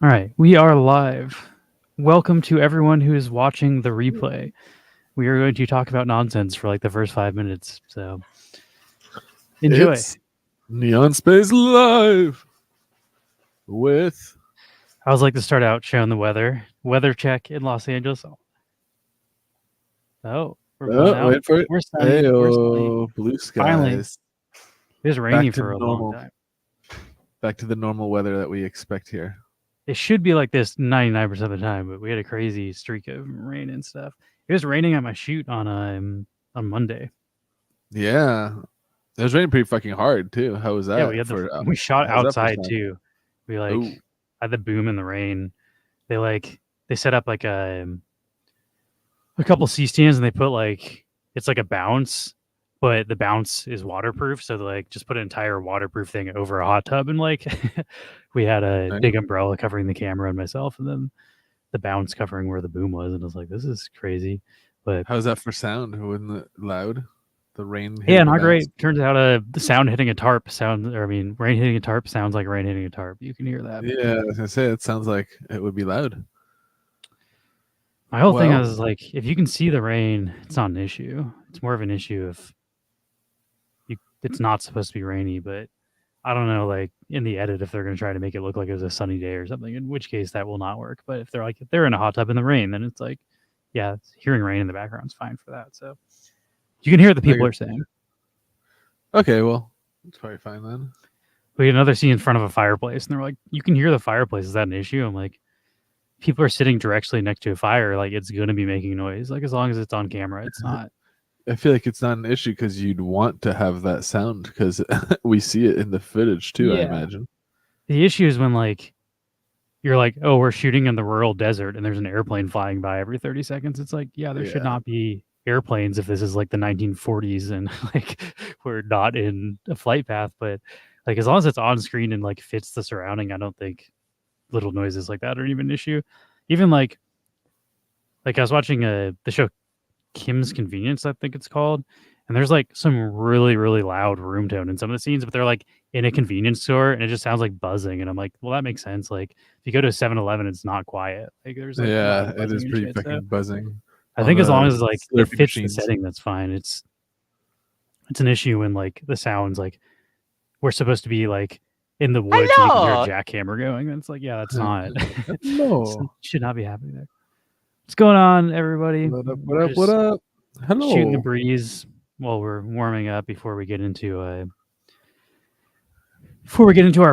All right, we are live. Welcome to everyone who is watching the replay. We are going to talk about nonsense for like the first 5 minutes, so enjoy. It's Neon Space Live with I was like to start out showing the weather check in Los Angeles. Oh, we're blowing out. wait for it. We're sunny. We're sunny. Ayo, blue Finally, skies. it was rainy Back to for a long normal. time. Back to the normal weather that we expect here. It should be like this 99% of the time, but we had a crazy streak of rain and stuff. It was raining at my shoot on Monday. Yeah, it was raining pretty fucking hard too. How was that? Yeah, we had we shot how's that for outside sound? too. We Ooh. had the boom in the rain. They set up like a couple C stands and they put like it's like a bounce, but the bounce is waterproof. So they like just put an entire waterproof thing over a hot tub and like we had a Nice. big umbrella covering the camera and myself, and then the bounce covering where the boom was. And I was like, this is crazy. But How's that for sound? Wasn't it loud? The rain. yeah, hitting the not bounce? great. Turns out the sound hitting a tarp rain hitting a tarp sounds like rain hitting a tarp. You can hear that. Yeah, I was gonna say it sounds like it would be loud. My whole thing is like, if you can see the rain, it's not an issue. It's more of an issue if it's not supposed to be rainy, but I don't know, like in the edit, if they're going to try to make it look like it was a sunny day or something, in which case that will not work. But if they're in a hot tub in the rain, then it's like, yeah, hearing rain in the background is fine for that. So you can hear what the people are saying. Okay, well, it's probably fine then. We had another scene in front of a fireplace, and they're like, you can hear the fireplace. Is that an issue? I'm like, people are sitting directly next to a fire. Like, it's going to be making noise. Like, as long as it's on camera, it's not. I feel like it's not an issue because you'd want to have that sound because we see it in the footage too, I imagine. The issue is when like you're like, oh, we're shooting in the rural desert and there's an airplane flying by every 30 seconds. It's like, yeah, there should not be airplanes if this is like the 1940s and like we're not in a flight path. But like as long as it's on screen and like fits the surrounding, I don't think little noises like that are even an issue. Even like I was watching the show Kim's Convenience, I think it's called, and there's like some really, really loud room tone in some of the scenes, but they're like in a convenience store and it just sounds like buzzing. And I'm like, well, that makes sense. Like if you go to a 7-Eleven, it's not quiet. Like there's like it is pretty fucking buzzing. I think as long as like it fits the setting, that's fine. It's an issue when like the sounds like we're supposed to be like in the woods and you can hear a jackhammer going. And it's like, yeah, that's not should not be happening there. What's going on, everybody? What up? Hello. Shooting the breeze while we're warming up before we get into our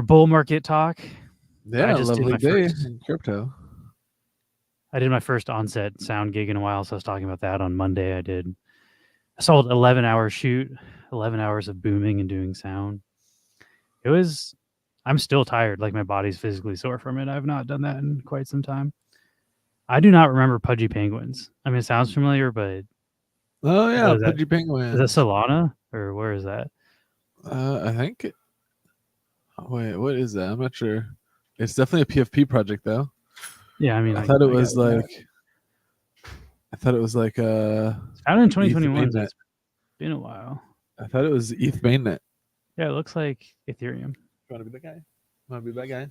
bull market talk. Yeah, lovely day in crypto. I did my first onset sound gig in a while, so I was talking about that on Monday. I sold 11-hour shoot, 11 hours of booming and doing sound. I'm still tired, like my body's physically sore from it. I've not done that in quite some time. I do not remember Pudgy Penguins. I mean, it sounds familiar, but oh yeah, Pudgy Penguins. Is that Solana or where is that? I think. Wait, what is that? I'm not sure. It's definitely a PFP project, though. Yeah, I mean, I thought it was like. It's founded in 2021. So it's been a while. I thought it was ETH mainnet. Yeah, it looks like Ethereum. You want to be that guy? Want to be that guy?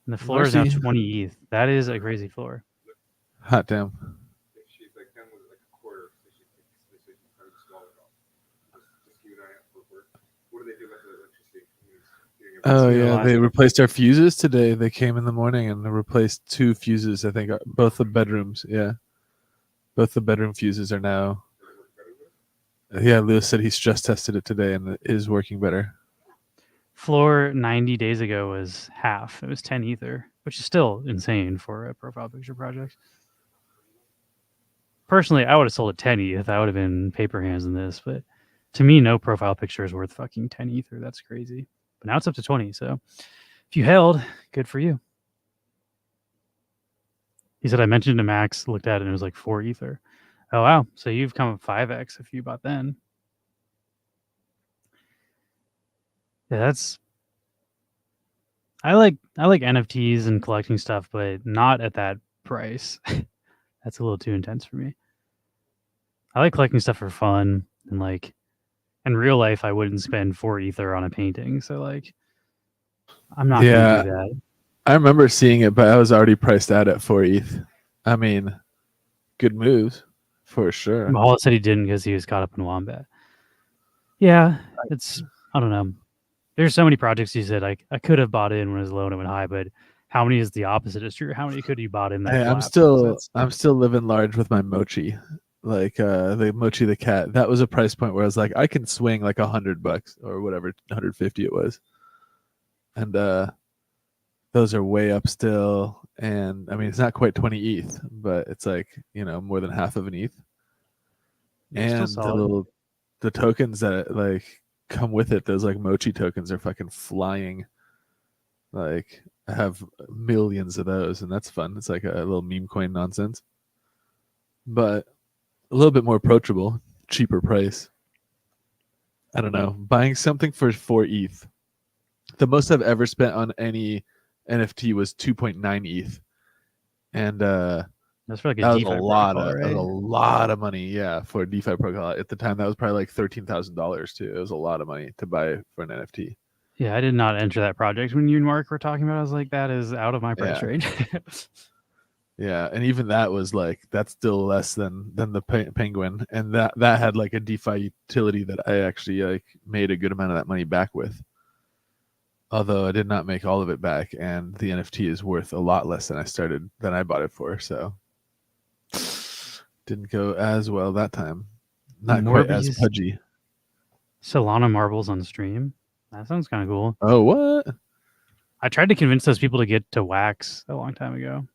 And the floor is now 20 ETH. That is a crazy floor. Hot damn. Oh yeah, they replaced our fuses today. They came in the morning and replaced 2 fuses. I think both the bedrooms. Yeah, both the bedroom fuses are now. Yeah, Lewis said he stress tested it today and it is working better. Floor 90 days ago was half. It was 10 Ether, which is still insane for a profile picture project. Personally, I would have sold it 10 ETH. I would have been paper hands in this, but to me, no profile picture is worth fucking 10 Ether. That's crazy. But now it's up to 20. So if you held, good for you. He said, I mentioned to Max, looked at it, and it was like 4 Ether. Oh, wow. So you've come up 5x if you bought then. Yeah, I like NFTs and collecting stuff, but not at that price. That's a little too intense for me. I like collecting stuff for fun, and like in real life, I wouldn't spend 4 Ether on a painting. So like, I'm not gonna do that. I remember seeing it, but I was already priced out at 4 ETH. I mean, good moves for sure. Mahal said he didn't because he was caught up in Wombat. Yeah, it's I don't know. There's so many projects he said I could have bought in when it was low and it went high, but how many is the opposite is true? How many could you bought in that? Hey, I'm still living large with my Mochi, like the Mochi the cat. That was a price point where I was like, I can swing like $100 or whatever, 150 it was, and those are way up still. And I mean, it's not quite 20 ETH, but it's like more than half of an ETH. And the tokens that like come with it, those like Mochi tokens are fucking flying. Like I have millions of those, and that's fun. It's like a little meme coin nonsense, but a little bit more approachable, cheaper price. I don't know. Buying something for 4 ETH. The most I've ever spent on any NFT was 2.9 ETH, and that's for like that was a lot of money. Yeah, for a DeFi protocol at the time, that was probably like $13,000 too. It was a lot of money to buy for an NFT. Yeah, I did not enter that project when you and Mark were talking about it. I was like, that is out of my price range. Yeah, and even that was like that's still less than the Penguin, and that had like a DeFi utility that I actually like made a good amount of that money back with. Although I did not make all of it back, and the NFT is worth a lot less than I bought it for. So didn't go as well that time. Not quite as pudgy. Solana marbles on stream. That sounds kind of cool. Oh, what? I tried to convince those people to get to Wax a long time ago.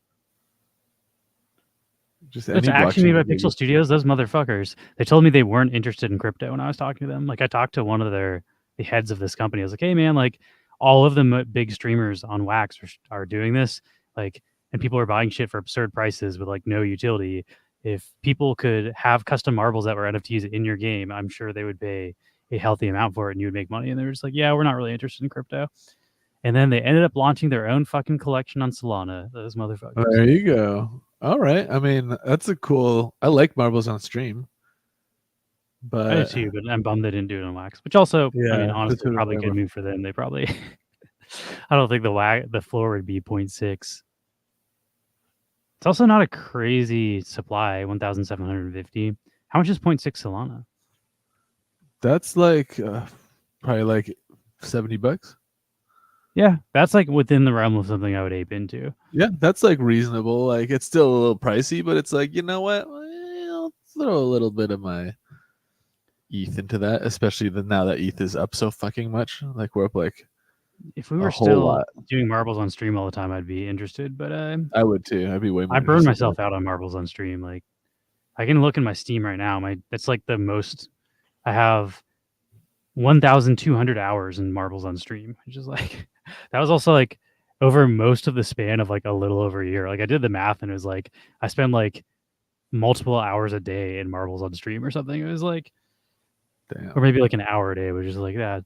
It's actually made by Pixel Studios. Those motherfuckers. They told me they weren't interested in crypto when I was talking to them. Like I talked to one of the heads of this company. I was like, hey man, like all of the big streamers on Wax are doing this. Like, and people are buying shit for absurd prices with like no utility. If people could have custom marbles that were NFTs in your game, I'm sure they would pay a healthy amount for it and you would make money. And they were just like, yeah, we're not really interested in crypto. And then they ended up launching their own fucking collection on Solana. Those motherfuckers. There you go. All right. I mean, that's a cool. I like marbles on stream, but I do too. But I'm bummed they didn't do it on Wax. Which also, I mean, honestly, probably a good move for them. They probably. I don't think the floor would be 0.6. It's also not a crazy supply. 1,750. How much is 0.6 Solana? That's like probably like $70. Yeah, that's like within the realm of something I would ape into. Yeah, that's like reasonable. Like it's still a little pricey, but it's like, you know what? I'll throw a little bit of my ETH into that, especially now that ETH is up so fucking much. Like we're up like if we were still doing marbles on stream all the time, I'd be interested. But I would too. I'd be way more. I burned myself out on marbles on stream. Like I can look in my Steam right now. That's like the most I have 1,200 hours in marbles on stream, which is like that was also like over most of the span of like a little over a year. Like I did the math and it was like I spend like multiple hours a day in marbles on stream or something. It was like, damn. Or maybe like an hour a day, which is like that.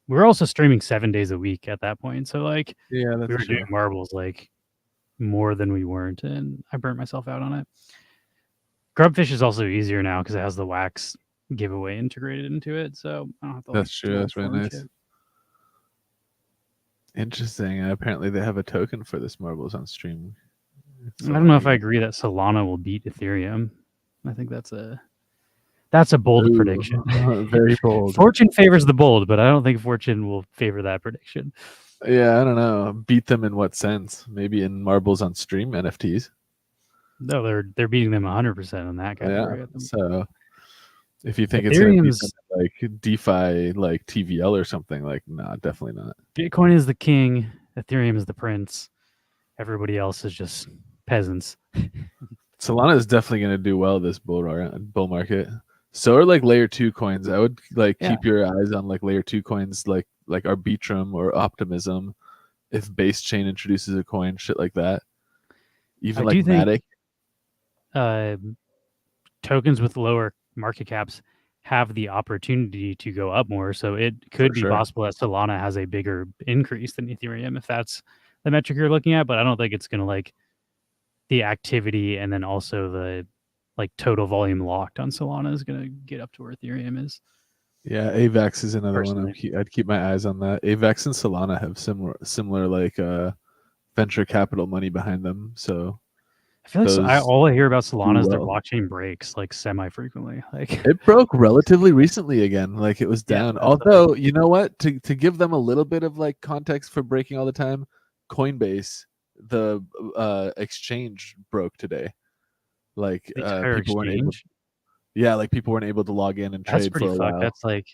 We were also streaming 7 days a week at that point. So like, yeah, we were doing marbles like more than we weren't, and I burnt myself out on it. Grubfish is also easier now because it has the Wax giveaway integrated into it, so I don't have to. That's true. That's really nice. Shit. Interesting. And apparently, they have a token for this marbles on stream. I don't know if I agree that Solana will beat Ethereum. I think that's a bold prediction. Very bold. Fortune favors the bold, but I don't think Fortune will favor that prediction. Yeah, I don't know. Beat them in what sense? Maybe in marbles on stream NFTs. No, they're beating them 100% on that category. Yeah. So if you think Ethereum's it's like DeFi, like TVL or something, like nah, definitely not. Bitcoin is the king. Ethereum is the prince. Everybody else is just peasants. Solana is definitely going to do well this bull market. So are like layer 2 coins. I would like keep your eyes on like layer 2 coins like Arbitrum or Optimism. If Base Chain introduces a coin, shit like that. Even like Matic. Tokens with lower market caps have the opportunity to go up more. So it could be possible that Solana has a bigger increase than Ethereum if that's the metric you're looking at. But I don't think it's going to like the activity and then also the like total volume locked on Solana is going to get up to where Ethereum is. Yeah, AVAX is another one. I'd keep my eyes on that. AVAX and Solana have similar like venture capital money behind them. So I feel like all I hear about Solana is their well. blockchain breaks like semi-frequently. Like It broke relatively recently again. Like it was down. Although, you know what? To give them a little bit of like context for breaking all the time, Coinbase, the exchange broke today. Like the entire people weren't able. exchange. Yeah, like people weren't able to log in and That's trade pretty for a fucked. while. That's like,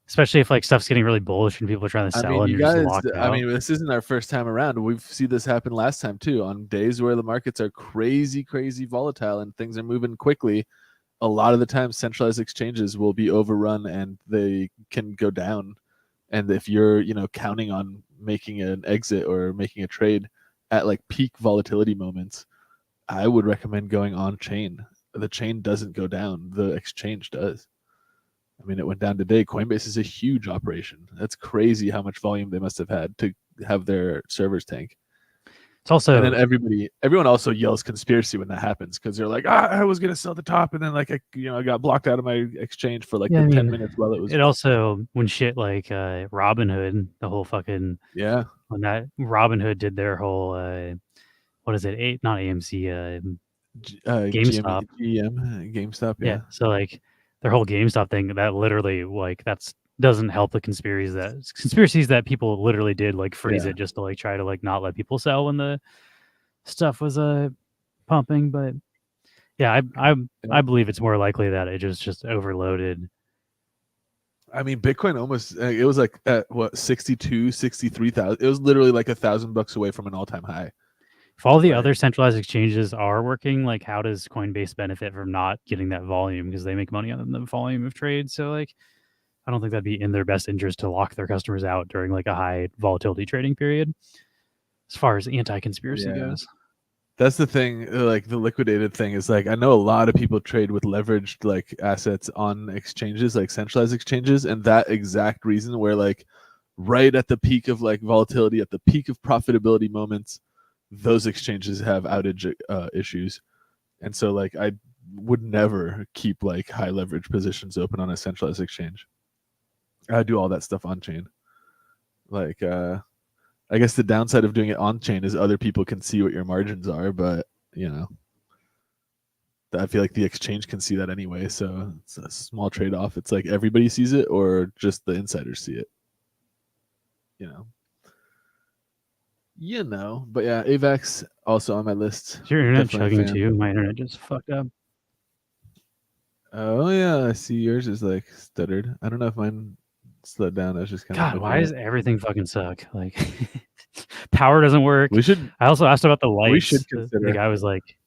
especially if like stuff's getting really bullish and people are trying to I sell mean, and you you're just guys, locked I out. mean, this isn't our first time around. We've seen this happen last time too. On days where the markets are crazy, crazy volatile and things are moving quickly, a lot of the time centralized exchanges will be overrun and they can go down. And if you're, counting on making an exit or making a trade at like peak volatility moments, I would recommend going on chain. The chain doesn't go down, the exchange does. I mean, it went down today. Coinbase is a huge operation. That's crazy how much volume they must have had to have their servers tank. It's also, and then everyone also yells conspiracy when that happens because they're like, I was gonna sell the top, and then like I got blocked out of my exchange for like 10 minutes while it was. It also when shit like Robinhood, the whole fucking when that Robinhood did their whole what is it? Not AMC, GameStop. GameStop, yeah. So like their whole GameStop thing, that literally like doesn't help the conspiracies that people literally did like freeze it just to like try to like not let people sell when the stuff was pumping. But yeah, I believe it's more likely that it just overloaded. I mean, Bitcoin almost it was like at what 62, 63,000. It was literally like $1,000 away from an all-time high. If all the other centralized exchanges are working, like how does Coinbase benefit from not getting that volume because they make money on the volume of trade? So like I don't think that'd be in their best interest to lock their customers out during like a high volatility trading period. As far as anti-conspiracy goes. That's the thing, like the liquidated thing is like I know a lot of people trade with leveraged like assets on exchanges, like centralized exchanges, and that exact reason where like right at the peak of like volatility, at the peak of profitability moments, those exchanges have outage issues. And so like I would never keep like high leverage positions open on a centralized exchange. I do all that stuff on chain. Like I guess the downside of doing it on chain is other people can see what your margins are, but I feel like the exchange can see that anyway, so it's a small trade-off. It's like everybody sees it or just the insiders see it. But yeah, AVAX also on my list. Is your internet chugging too? My internet just fucked up. Oh yeah, I see yours is like stuttered. I don't know if mine slowed down. I was just kind of. God, why does everything fucking suck? Like, power doesn't work. I also asked about the lights. We should consider. The guy was like,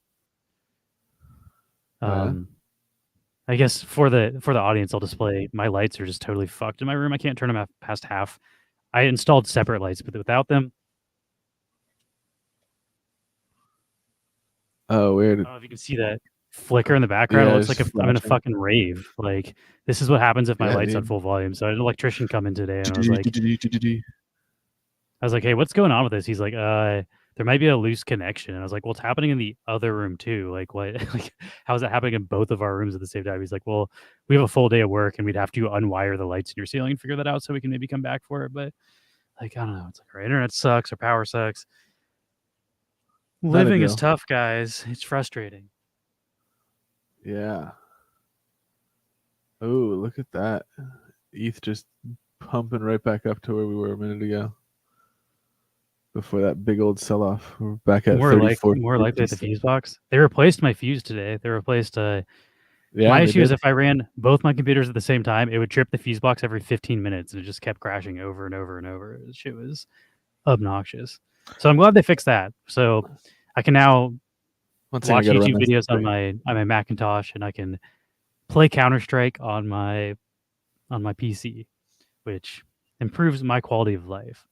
I guess for the audience, I'll display my lights are just totally fucked in my room. I can't turn them past half. I installed separate lights, but without them. Oh, weird. I don't know if you can see that flicker in the background. It looks like I'm in a fucking rave. Like this is what happens if my light's on full volume. So I had an electrician come in today and I was like, hey, what's going on with this? He's like, there might be a loose connection. And I was like, well, it's happening in the other room too. Like what, like how is that happening in both of our rooms at the same time? He's like, well, we have a full day of work and we'd have to unwire the lights in your ceiling and figure that out so we can maybe come back for it. But like, I don't know. It's like our internet sucks, our power sucks. Living is tough, guys. It's frustrating. Yeah. Oh, look at that. ETH just pumping right back up to where we were a minute ago. Before that big old sell-off. We're back at 34. More likely at the fuse box. They replaced my fuse today. They replaced my issue is if I ran both my computers at the same time, it would trip the fuse box every 15 minutes and it just kept crashing over and over and over. Shit was obnoxious. So I'm glad they fixed that. So I can now watch YouTube videos on my Macintosh and I can play Counter-Strike on my PC, which improves my quality of life.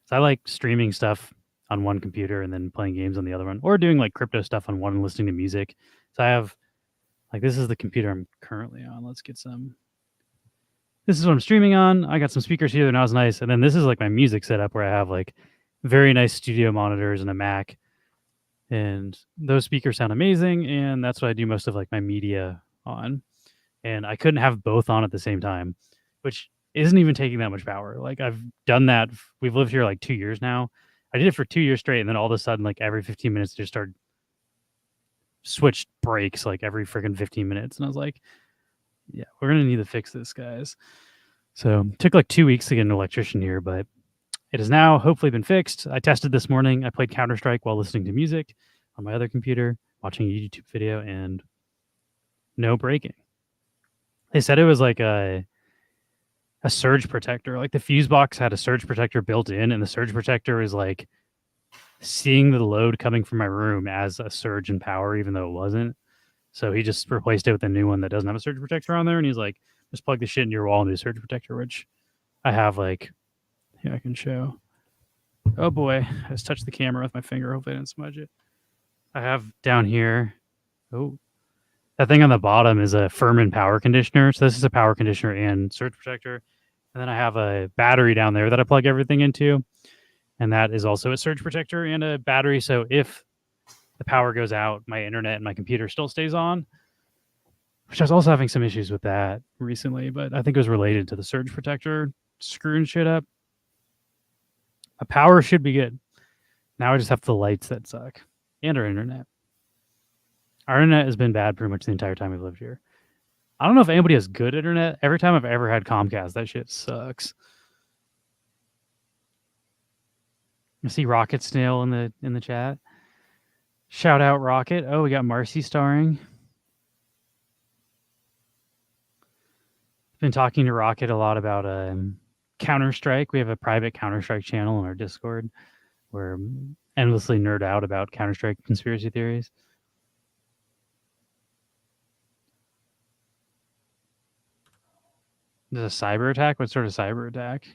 So I like streaming stuff on one computer and then playing games on the other one, or doing like crypto stuff on one and listening to music. So I have like this is the computer I'm currently on. Let's get some. This is what I'm streaming on. I got some speakers here. They're not as nice. And then this is like my music setup where I have like very nice studio monitors and a Mac. And those speakers sound amazing. And that's what I do most of like my media on. And I couldn't have both on at the same time, which isn't even taking that much power. Like I've done that. We've lived here like 2 years now. I did it for 2 years straight, and then all of a sudden, like every 15 minutes, just started switched breaks like every freaking 15 minutes, and I was like, yeah, we're gonna need to fix this, guys. So it took like 2 weeks to get an electrician here, but it has now hopefully been fixed. I tested this morning. I played Counter-Strike while listening to music on my other computer, watching a YouTube video, and no breaking. They said it was like a surge protector. Like the fuse box had a surge protector built in, and the surge protector is like seeing the load coming from my room as a surge in power, even though it wasn't. So he just replaced it with a new one that doesn't have a surge protector on there, and he's like, just plug the shit in your wall and do a surge protector, which I have like, here I can show. Oh boy, I just touched the camera with my finger. Hopefully I didn't smudge it. I have down here, oh, that thing on the bottom is a Furman power conditioner. So this is a power conditioner and surge protector. And then I have a battery down there that I plug everything into. And that is also a surge protector and a battery. So if the power goes out, my internet and my computer still stays on, which I was also having some issues with that recently, but I think it was related to the surge protector screwing shit up. A power should be good. Now I just have the lights that suck and our internet. Our internet has been bad pretty much the entire time we've lived here. I don't know if anybody has good internet. Every time I've ever had Comcast, that shit sucks. I see Rocket Snail in the chat. Shout out Rocket. Oh, we got Marcy starring. Been talking to Rocket a lot about Counter-Strike. We have a private Counter-Strike channel in our Discord where endlessly nerd out about Counter-Strike conspiracy theories. There's a cyber attack? What sort of cyber attack?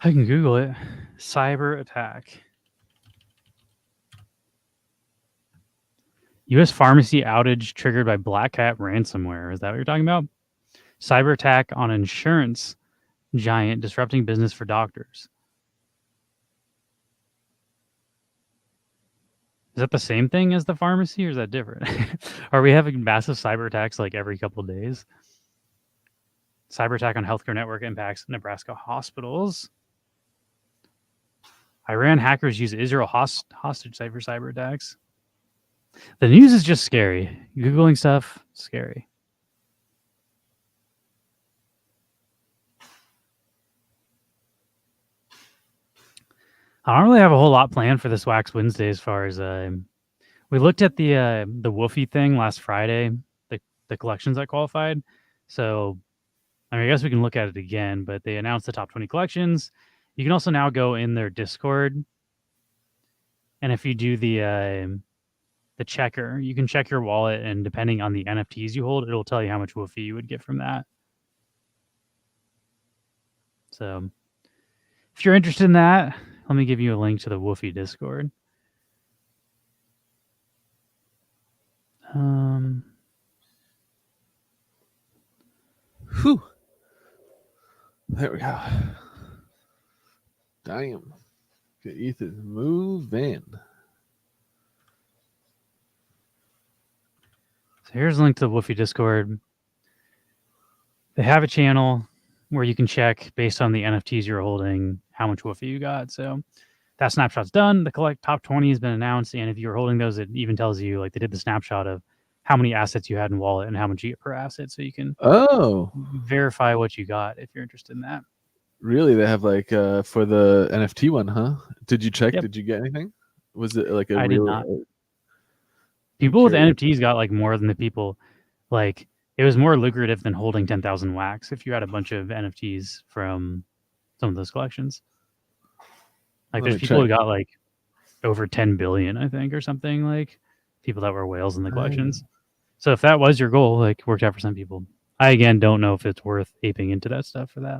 I can Google it. Cyber attack. U.S. pharmacy outage triggered by Black Hat ransomware. Is that what you're talking about? Cyber attack on insurance giant disrupting business for doctors. Is that the same thing as the pharmacy, or is that different? Are we having massive cyber attacks like every couple of days? Cyber attack on healthcare network impacts Nebraska hospitals. Iran hackers use Israel hostage site for cyber attacks. The news is just scary. Googling stuff, scary. I don't really have a whole lot planned for this Wax Wednesday as far as we looked at the Woofy thing last Friday, the collections that qualified. So I mean, I guess we can look at it again, but they announced the top 20 collections. You can also now go in their Discord, and if you do the checker, you can check your wallet, and depending on the NFTs you hold, it'll tell you how much Woofy you would get from that. So if you're interested in that, let me give you a link to the Woofy Discord. Whew. There we go. Damn. Get Ethan moving. So here's a link to the Woofy Discord. They have a channel where you can check based on the NFTs you're holding how much Woofy you got. So that snapshot's done. The top 20 has been announced, and if you're holding those, it even tells you, like, they did the snapshot of how many assets you had in wallet and how much you get per asset, so you can verify what you got if you're interested in that. Really? They have like for the NFT one, huh? Did you check? Yep. Did you get anything? Was it like I did not. People with NFTs got like more than the people. Like, it was more lucrative than holding 10,000 wax if you had a bunch of NFTs from some of those collections. Like, there's people who got like over 10 billion, I think, or something, like people that were whales in the collections. So if that was your goal, like, worked out for some people. I, again, don't know if it's worth aping into that stuff for that.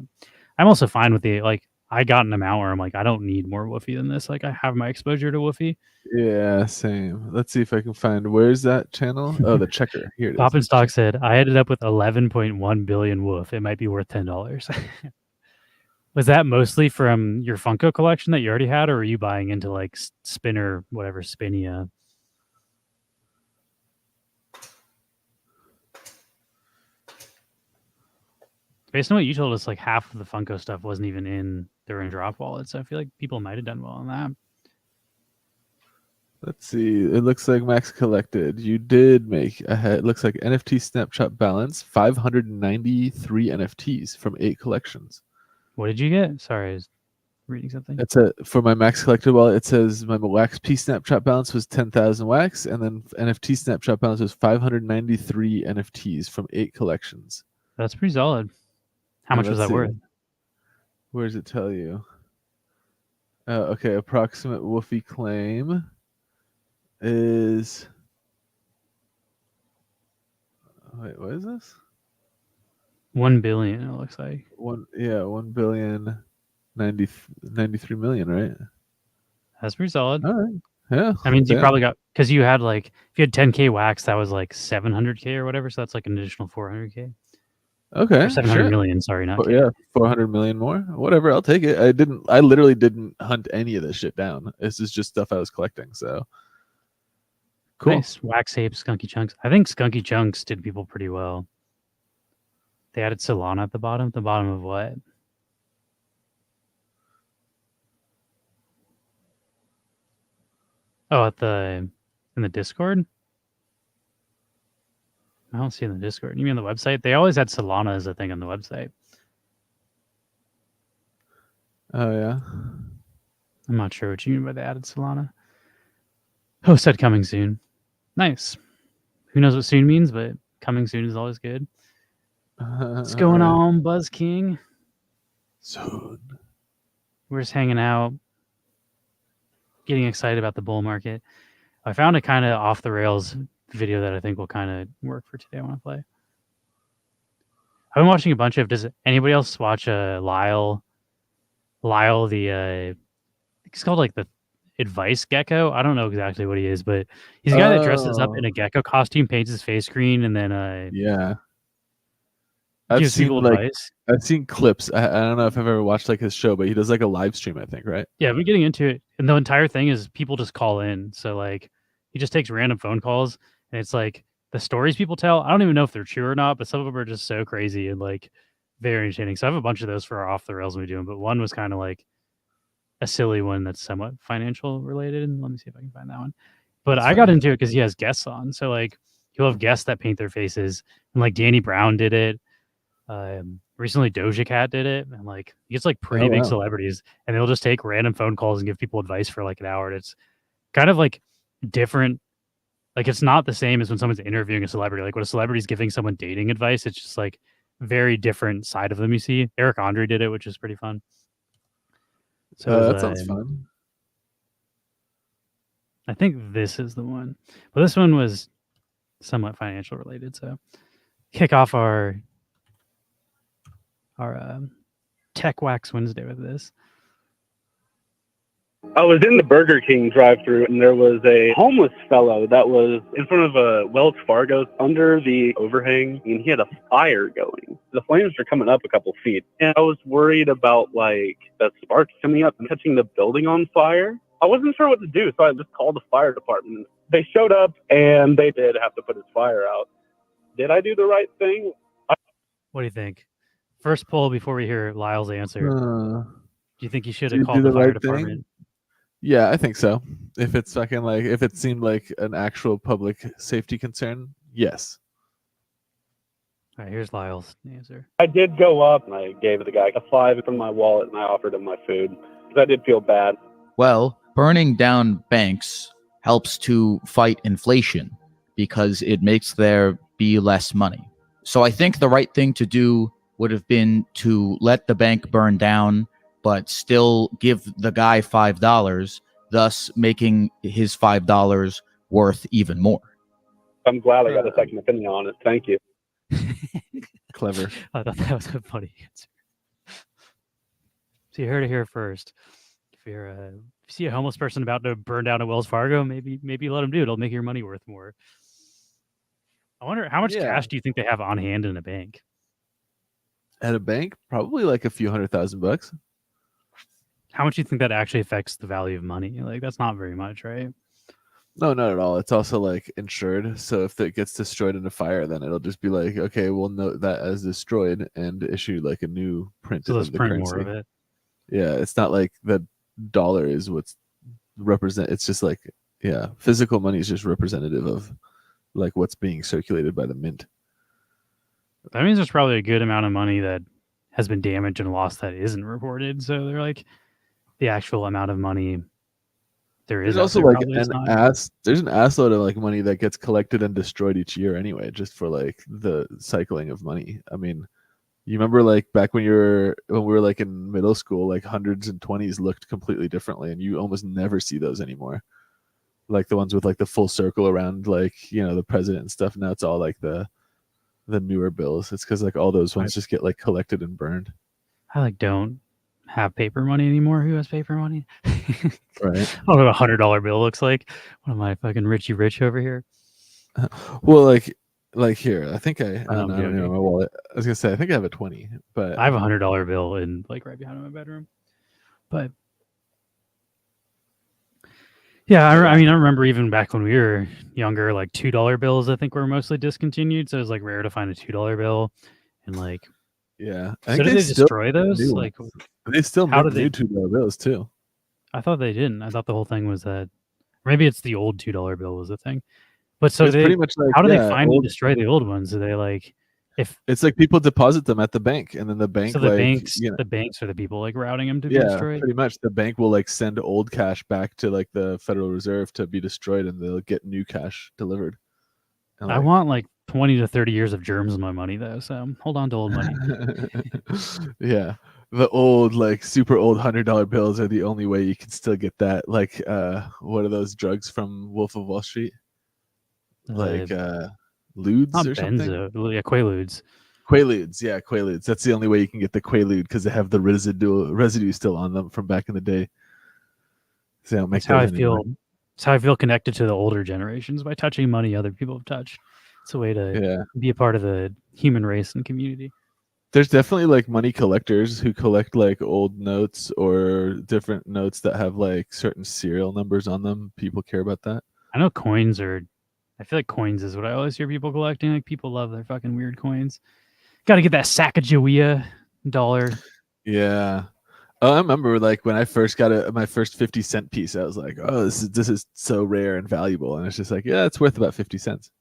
I'm also fine with the, like, I got an amount where I'm like, I don't need more Woofy than this. Like, I have my exposure to Woofy. Yeah, same. Let's see if I can find, where's that channel? Oh, the checker. Here it is. Poppin' Stock said, I ended up with 11.1 billion Woof. It might be worth $10. Was that mostly from your Funko collection that you already had, or were you buying into like Spinner, whatever, Spinia? Based on what you told us, like half of the Funko stuff wasn't even in their drop wallet, so I feel like people might have done well on that. Let's see. It looks like Max collected. You did make ahead. It looks like NFT snapshot balance 593 NFTs from 8 collections. What did you get? Sorry, I was reading something. It's for my Max collected wallet. It says my Wax P snapshot balance was 10,000 wax, and then NFT snapshot balance was 593 NFTs from 8 collections. That's pretty solid. How much was that worth? Where does it tell you? Okay, approximate Woofy claim is. Wait, what is this? 1 billion. It looks like 1 billion 93 million, right? That's pretty solid. All right. Yeah. I mean, you probably got, because you had like, if you had 10K wax, that was like 700K or whatever. So that's like an additional 400K. Okay. Or 700 million. Sorry, not K. Yeah, 400 million more. Whatever, I'll take it. I literally didn't hunt any of this shit down. This is just stuff I was collecting. So cool. Nice. Wax Ape, Skunky Chunks. I think Skunky Chunks did people pretty well. They added Solana at the bottom. The bottom of what? Oh, in the Discord? I don't see in the Discord. You mean the website? They always had Solana as a thing on the website. Oh, yeah. I'm not sure what you mean by they added Solana. Oh, said coming soon. Nice. Who knows what soon means, but coming soon is always good. What's going on, Buzz King? Soon. We're just hanging out, getting excited about the bull market. I found a kind of off the rails video that I think will kind of work for today. I want to play. I've been watching a bunch of. Does anybody else watch Lyle? Lyle, the he's called like the Advice Gecko. I don't know exactly what he is, but he's a guy that dresses up in a gecko costume, paints his face green, and then yeah. gives people advice. I've seen clips. I don't know if I've ever watched like his show, but he does like a live stream, I think, right? Yeah, we're getting into it. And the entire thing is people just call in. So like he just takes random phone calls and it's like the stories people tell. I don't even know if they're true or not, but some of them are just so crazy and like very entertaining. So I have a bunch of those for our off the rails we're doing, but one was kind of like a silly one that's somewhat financial related. And let me see if I can find that one. But I got into it because he has guests on. So like he'll have guests that paint their faces. And like Danny Brown did it. Recently Doja Cat did it, and like he gets like pretty big celebrities, and they'll just take random phone calls and give people advice for like an hour. And it's kind of like different. Like it's not the same as when someone's interviewing a celebrity. Like when a celebrity is giving someone dating advice, it's just like very different side of them. You see, Eric Andre did it, which is pretty fun. So that sounds fun. I think this is the one, but this one was somewhat financial related. So kick off our Tech Wax Wednesday with this. I was in the Burger King drive-thru and there was a homeless fellow that was in front of a Wells Fargo under the overhang, and he had a fire going. The flames were coming up a couple feet, and I was worried about like the sparks coming up and catching the building on fire. I wasn't sure what to do, so I just called the fire department. They showed up and they did have to put his fire out. Did I do the right thing? What do you think? First poll before we hear Lyle's answer. Do you think you should have called the fire department? Yeah, I think so. If it's fucking like, if it seemed like an actual public safety concern, yes. All right, here's Lyle's answer. I did go up and I gave the guy a $5 from my wallet and I offered him my food because I did feel bad. Well, burning down banks helps to fight inflation because it makes there be less money. So I think the right thing to do would have been to let the bank burn down, but still give the guy $5, thus making his $5 worth even more. I'm glad I got a second opinion on it. Thank you. Clever. I thought that was a funny answer. So you heard it here first. If you see a homeless person about to burn down a Wells Fargo, maybe let them do it. It'll make your money worth more. I wonder how much cash do you think they have on hand in a bank? At a bank, probably like a few $100,000. How much do you think that actually affects the value of money? Like that's not very much, right? No, not at all. It's also like insured. So if it gets destroyed in a fire, then it'll just be like, okay, we'll note that as destroyed and issue like a new print So let's of the print more currency. of it. Yeah, it's not like the dollar is what's represent. It's just like, yeah, physical money is just representative of like what's being circulated by the mint. That means there's probably a good amount of money that has been damaged and lost that isn't reported. So they're like the actual amount of money there is. There's also like there's an assload of like money that gets collected and destroyed each year anyway, just for like the cycling of money. I mean, you remember like back when we were like in middle school, like hundreds and 20s looked completely differently, and you almost never see those anymore. Like the ones with like the full circle around, like, you know, the president and stuff. Now it's all like the newer bills. It's because like all those ones just get like collected and burned. I like don't have paper money anymore. Who has paper money? Right. I don't know what a $100 bill looks like. What am I, fucking Richie Rich over here? Well, like here, I think I don't know joking. my wallet. I was gonna say I think I have a 20, but I have a $100 bill in like right behind my bedroom. But yeah, I mean, I remember even back when we were younger, like $2 bills I think were mostly discontinued. So it was like rare to find a $2 bill, and like, yeah. so did they destroy those? Like, they still how make did new $2 bills too. I thought they didn't. I thought the whole thing was that maybe it's the old $2 bill was the thing. But so it's pretty much like, how do they find and destroy the old ones? Do they like, if it's like people deposit them at the bank, and then the bank, so the like, banks, you know, the banks are the people like routing them to be destroyed? Pretty much the bank will like send old cash back to like the Federal Reserve to be destroyed, and they'll get new cash delivered. And, I want like 20 to 30 years of germs in my money though, so hold on to old money. Yeah, the old, like super old $100 bills are the only way you can still get that. Like, what are those drugs from Wolf of Wall Street? Like Ludes not or something? Yeah, Quaaludes. Quaaludes, yeah, Quaaludes. That's the only way you can get the Quaalude, because they have the residue still on them from back in the day. So they don't make That's how I anymore. feel. It's how I feel connected to the older generations, by touching money other people have touched. It's a way to be a part of the human race and community. There's definitely like money collectors who collect like old notes or different notes that have like certain serial numbers on them. People care about that. I know coins are. I feel like coins is what I always hear people collecting. Like, people love their fucking weird coins. Got to get that Sacagawea dollar. Yeah. Oh, I remember like when I first got my first 50-cent piece, I was like, oh, this is so rare and valuable. And it's just like, yeah, it's worth about 50 cents.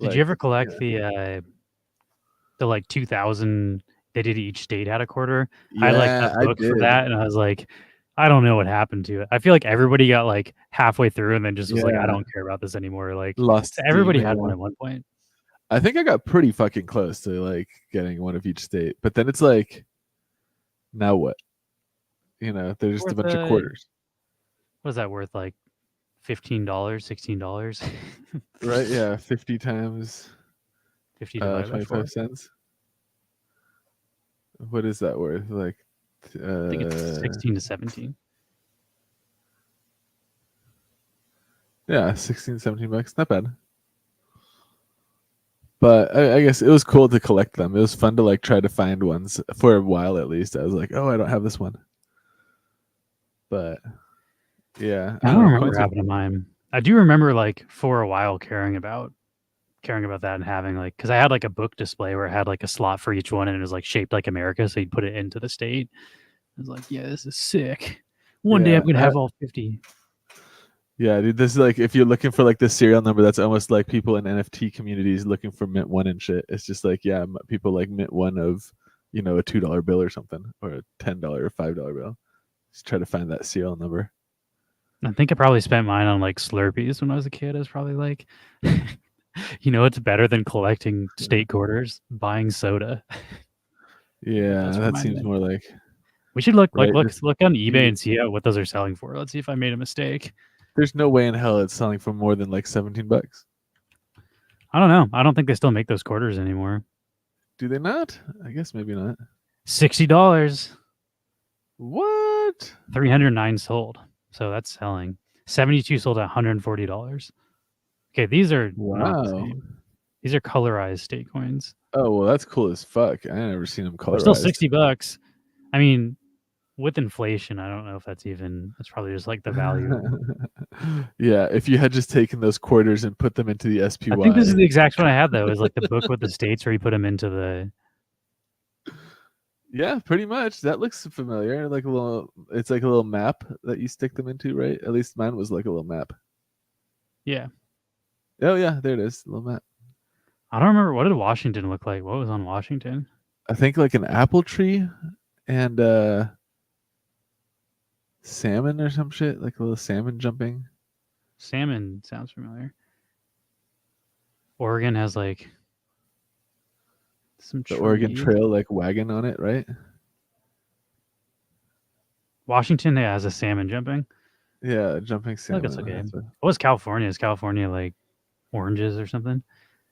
Did you ever collect the like 2000? They did each state had a quarter. Yeah, I like that book for that, and I was like, I don't know what happened to it. I feel like everybody got like halfway through and then just was like, I don't care about this anymore. Like, lost. Everybody had one at one point. I think I got pretty fucking close to like getting one of each state, but then it's like, now what? You know, they're just a bunch of quarters. What is that worth? Like $15, $16? Right? Yeah, 50 times 50 divided by 25 cents. What is that worth? Like, I think it's 16 to 17. Yeah, 16, 17 bucks. Not bad. But I guess it was cool to collect them. It was fun to like try to find ones for a while at least. I was like, oh, I don't have this one. But yeah, I don't remember having mine. I do remember like for a while caring about that and having like, because I had like a book display where it had like a slot for each one, and it was like shaped like America, so you'd put it into the state. I was like, yeah, this is sick. One day I'm gonna have all 50. Yeah, dude, this is like, if you're looking for like the serial number, that's almost like people in NFT communities looking for mint one and shit. It's just like, yeah, people like mint one of, you know, a $2 bill or something, or a $10 or $5 bill. Just try to find that serial number. I think I probably spent mine on like Slurpees when I was a kid. I was probably like, you know, it's better than collecting state quarters, buying soda. Yeah, that seems more like. We should look on eBay and see what those are selling for. Let's see if I made a mistake. There's no way in hell it's selling for more than like 17 bucks. I don't know. I don't think they still make those quarters anymore. Do they not? I guess maybe not. $60. What? 309 sold. So that's selling. 72 sold at $140. Okay, these are not the same. These are colorized state coins. Oh, well, that's cool as fuck. I never seen them colorized. They're still $60. I mean, with inflation, I don't know if that's probably just like the value. Yeah, if you had just taken those quarters and put them into the SPY. I think this is the exact one I had though. Is like the book with the states where you put them into the. Yeah, pretty much. That looks familiar. It's like a little map that you stick them into, right? At least mine was like a little map. Yeah. Oh yeah, there it is, a little map. I don't remember, what did Washington look like? What was on Washington? I think like an apple tree and salmon or some shit, like a little salmon jumping. Salmon sounds familiar. Oregon has like some trees. Oregon Trail like wagon on it, right? Washington has a salmon jumping. Yeah, jumping salmon. Look, it's okay. What was California? Is California like oranges or something?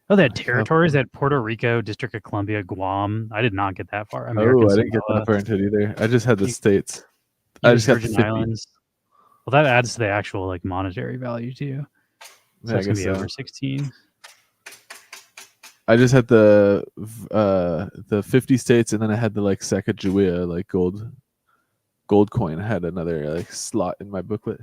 Oh, they had territories. They had Puerto Rico, District of Columbia, Guam. I did not get that far. American I didn't get that far into it either. I just had the states. I just got Virgin Islands. Well, that adds to the actual like monetary value too. So yeah, it's gonna be over 16. I just had the 50 states, and then I had the like Sacagawea like gold coin. I had another like slot in my booklet.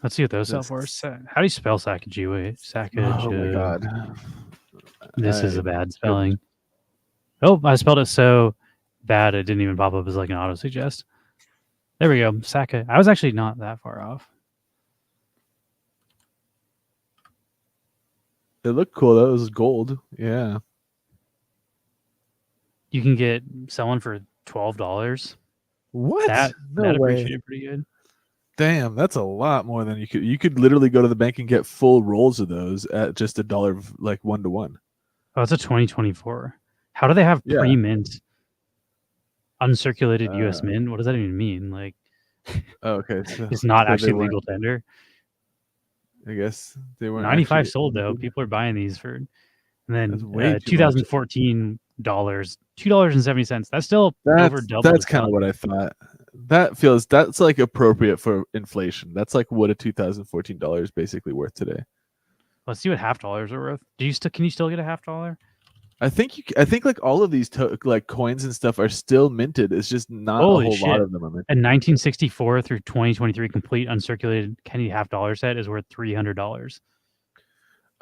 Let's see what those sell for. How do you spell Sacagawea? Oh my god. This is a bad spelling. Oh, I spelled it so bad it didn't even pop up as like an auto suggest. There we go. Saka. I was actually not that far off. It looked cool. That was gold. Yeah. You can get someone for $12. What? That way. Appreciated pretty good. Damn, that's a lot more than you could literally go to the bank and get full rolls of those at just $1, like 1-to-1. Oh, it's a 2024. How do they have pre-mint uncirculated US mint? What does that even mean? Like, okay, so it's not actually legal tender. I guess they weren't. 95 sold though. People are buying these for, and then 2014 $2.70. That's still over double. That's kind of what I thought. That's like appropriate for inflation. That's like what a $2014 is basically worth today. Let's see what $50 are worth. Can you still get a $50? I think like all of these like coins and stuff are still minted. It's just not a whole lot of them. A 1964 through 2023 complete uncirculated Kennedy $50 set is worth $300.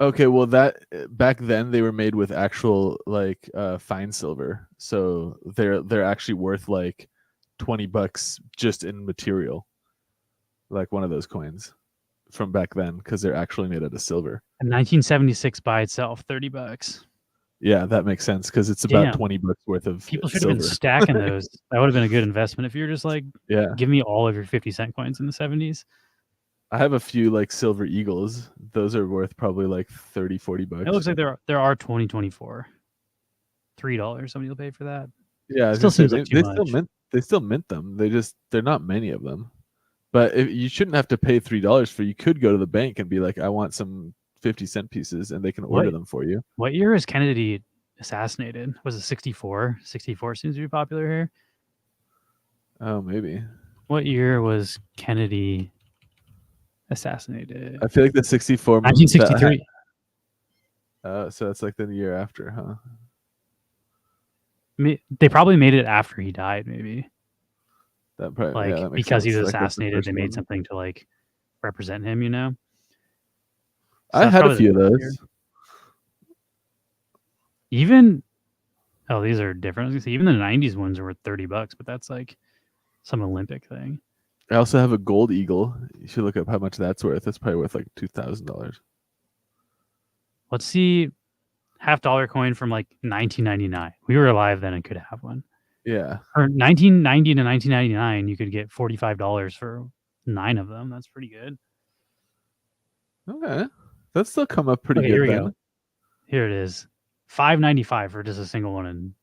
Okay, well that back then they were made with actual like fine silver, so they're actually worth like $20 just in material, like one of those coins from back then, because they're actually made out of silver. A 1976 by itself, $30. Yeah, that makes sense because it's about $20 worth of. People should have been stacking those. That would have been a good investment if you're just like, give me all of your 50-cent coins in the 70s. I have a few like silver eagles. Those are worth probably like $30-$40. It looks like there are 2024. $3. Somebody will pay for that. Yeah, still seems like too much. They still mint them. They're not many of them. But you shouldn't have to pay $3 for. You could go to the bank and be like, I want some 50-cent pieces, and they can order them for you. What year is Kennedy assassinated? Was it 64? 64 seems to be popular here. Oh, maybe. What year was Kennedy assassinated? I feel like the 64. 1963. So that's like the year after, huh? They probably made it after he died, maybe. That probably, like, that because sense. he was assassinated, they made something to like represent him, you know? So I had a few of those. Even these are different. Even the 90s ones are worth $30, but that's like some Olympic thing. I also have a gold eagle. You should look up how much that's worth. That's probably worth like $2,000. Let's see, $50 coin from like 1999. We were alive then and could have one. Yeah. Or 1990 to 1999, you could get $45 for 9 of them. That's pretty good. Okay. That's still come up pretty good. Here we then. go. Here it is. $5.95 for just a single one and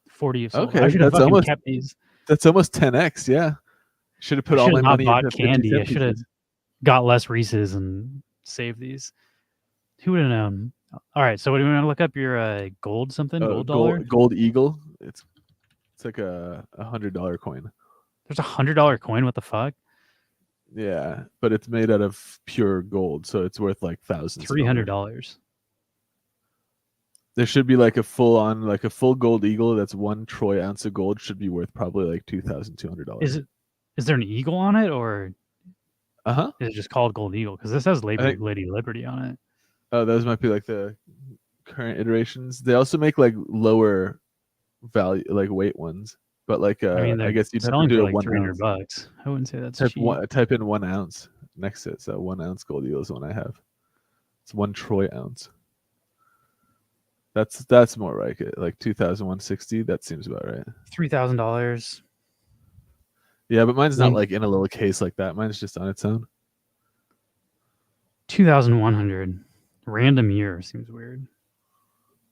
40 of silver. Okay, I should have fucking kept these. That's almost 10x, yeah. Should have put all my money into candy. I should have got less Reese's and saved these. Who would have known? All right, so what do you want to look up? Your gold something? Gold dollar? Gold eagle. It's like a $100 coin. There's a $100 coin? What the fuck? Yeah, but it's made out of pure gold, so it's worth like thousands. $300. There should be like a full gold eagle that's 1 troy ounce of gold should be worth probably like $2,200. Is there an eagle on it, or Uh-huh. is it just called Gold Eagle? Because this has Lady Liberty on it. Oh, those might be like the current iterations. They also make like lower value, like weight ones. But like, I guess you'd have to do like $1 $300. I wouldn't say that's cheap. Type in 1 ounce next to it. So 1 ounce gold eagle is the one I have. It's 1 troy ounce. That's more like it. Like 2,160. That seems about right. $3,000. Yeah, but mine's not like in a little case like that. Mine's just on its own. 2,100. Random year seems weird.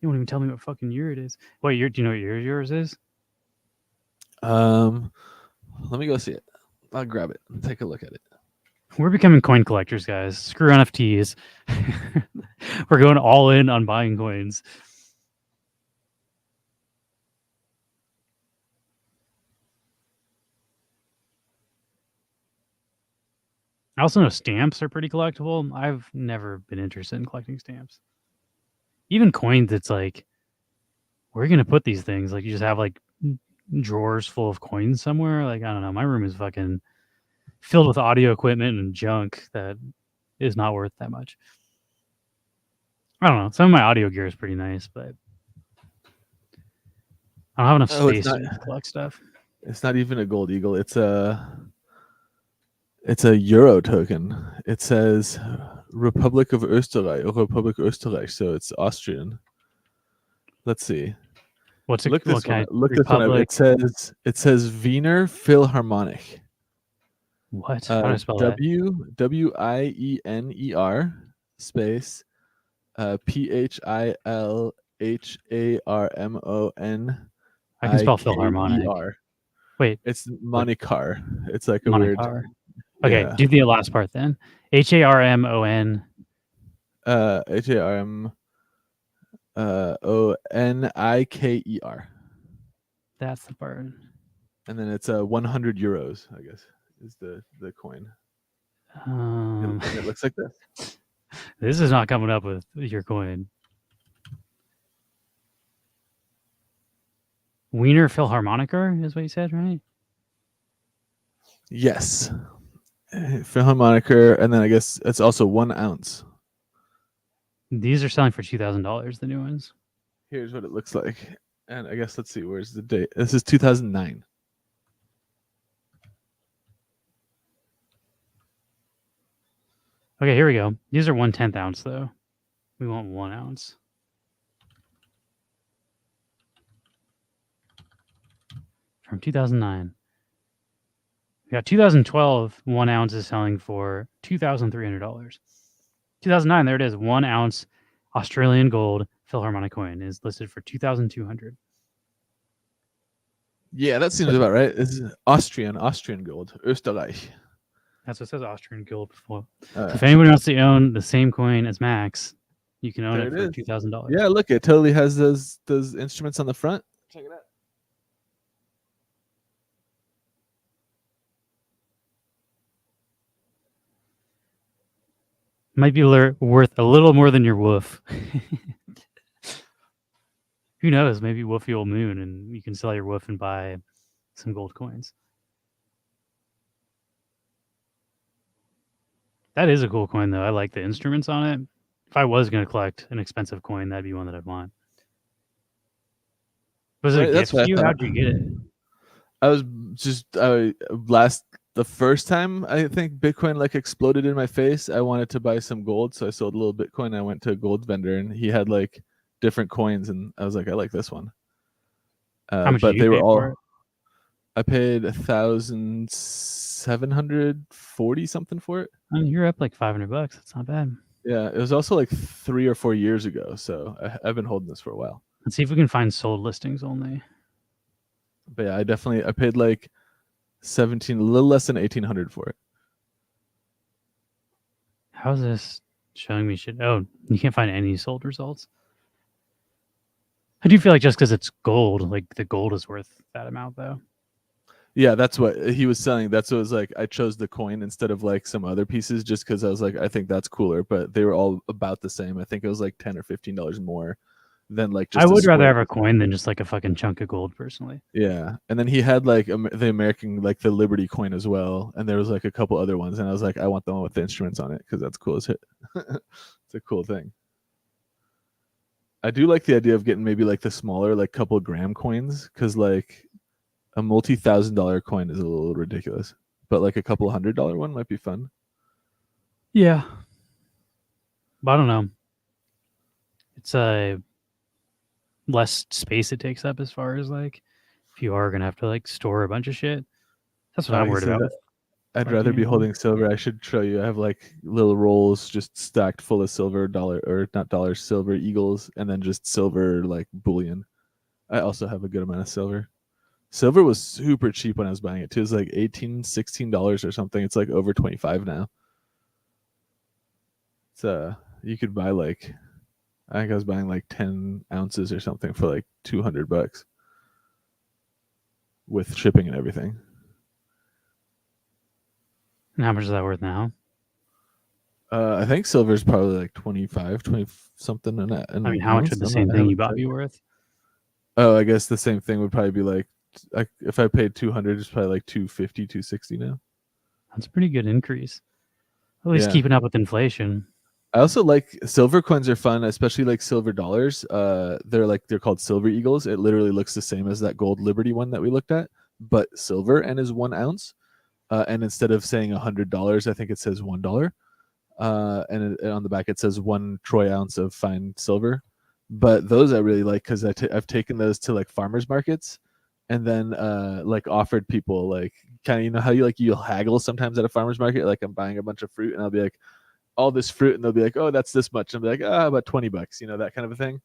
You won't even tell me what fucking year it is. What year? Do you know what year yours is? Let me go see it. I'll grab it and take a look at it. We're becoming coin collectors, guys. Screw NFTs. We're going all in on buying coins. I also know stamps are pretty collectible. I've never been interested in collecting stamps. Even coins, it's like, where are you going to put these things? Like, you just have like drawers full of coins somewhere? Like, I don't know. My room is fucking filled with audio equipment and junk that is not worth that much. I don't know. Some of my audio gear is pretty nice, but I don't have enough space to collect stuff. It's not even a gold eagle. It's a euro token. It says Republic of Österreich or Republic Österreich, so it's Austrian. Let's see. What's it? Look this one up. It says Wiener Philharmonic. What? How do I spell that? WIENER space PHILHARMON. I can spell Philharmonic. Wait, it's Monicar. It's like a Monicar. weird. Okay, yeah. do the last part then. HARMON. HARMONIKER. That's the part. And then it's 100 euros, I guess, is the coin. And it looks like this. This is not coming up with your coin. Wiener Philharmoniker is what you said, right? Yes. Philharmoniker, and then I guess it's also 1 ounce. These are selling for $2,000, the new ones. Here's what it looks like. And I guess, let's see, where's the date? This is 2009. Okay, here we go. These are 1/10 ounce, though. We want 1 ounce. From 2009. We got 2012, 1 ounce is selling for $2,300. 2009, there it is. 1 ounce Australian gold Philharmonic coin is listed for $2,200. Yeah, that seems about right. It's Austrian gold, Österreich. That's what it says, Austrian gold before. If anyone wants to own the same coin as Max, you can own it for $2,000. Yeah, look, it totally has those instruments on the front. Check it out. Might be worth a little more than your woof. Who knows? Maybe woofy old moon, and you can sell your woof and buy some gold coins. That is a cool coin, though. I like the instruments on it. If I was going to collect an expensive coin, that'd be one that I'd want. Was it a gift to you? How'd you get it? I was just the first time I think Bitcoin like exploded in my face, I wanted to buy some gold, so I sold a little Bitcoin. I went to a gold vendor, and he had like different coins, and I was like, I like this one. How much did you pay for it? I paid $1,740 something for it. I mean, you're up like $500. That's not bad. Yeah, it was also like 3 or 4 years ago, so I've been holding this for a while. Let's see if we can find sold listings only. But yeah, I paid like a little less than 1,800 for it. How is this showing me shit? Oh, you can't find any sold results. I do feel like just because it's gold, like the gold is worth that amount, though. Yeah, that's what he was selling. That's what it was like. I chose the coin instead of like some other pieces just because I was like, I think that's cooler. But they were all about the same. I think it was like $10 or $15 more than like just I a would rather square. have a coin than just like a fucking chunk of gold, personally. Yeah, and then he had like the American, like the Liberty coin as well, and there was like a couple other ones, and I was like, I want the one with the instruments on it because that's cool as hit. It's a cool thing. I do like the idea of getting maybe like the smaller, like couple gram coins, because like a multi-$1,000 coin is a little ridiculous, but like a couple $100 one might be fun. Yeah, but I don't know. It's a less space it takes up as far as like if you are gonna have to like store a bunch of shit. That's what I'm worried about. I'd rather be holding silver. I should show you. I have like little rolls just stacked full of silver dollar, or not dollars, silver eagles, and then just silver like bullion. I also have a good amount of silver. Silver was super cheap when I was buying it too. It was like $18, $16 or something. It's like over 25 now. It's you could buy like, I think I was buying like 10 ounces or something for like $200 with shipping and everything. And how much is that worth now? I think silver is probably like 25, 20 something. I mean, how much would the same thing you bought be worth? Oh, I guess the same thing would probably be like, if I paid 200, it's probably like 250, 260 now. That's a pretty good increase. At least keeping up with inflation. I also like silver coins are fun, especially like silver dollars. They're called silver eagles. It literally looks the same as that gold Liberty one that we looked at, but silver and is 1 ounce. And instead of saying $100, I think it says $1. And on the back it says 1 troy ounce of fine silver. But those I really like because I've taken those to like farmers markets, and then like offered people like kind of, you know how you'll haggle sometimes at a farmers market. Like I'm buying a bunch of fruit and I'll be like, all this fruit, and they'll be like, oh, that's this much. And I'll be like, about $20, you know, that kind of a thing.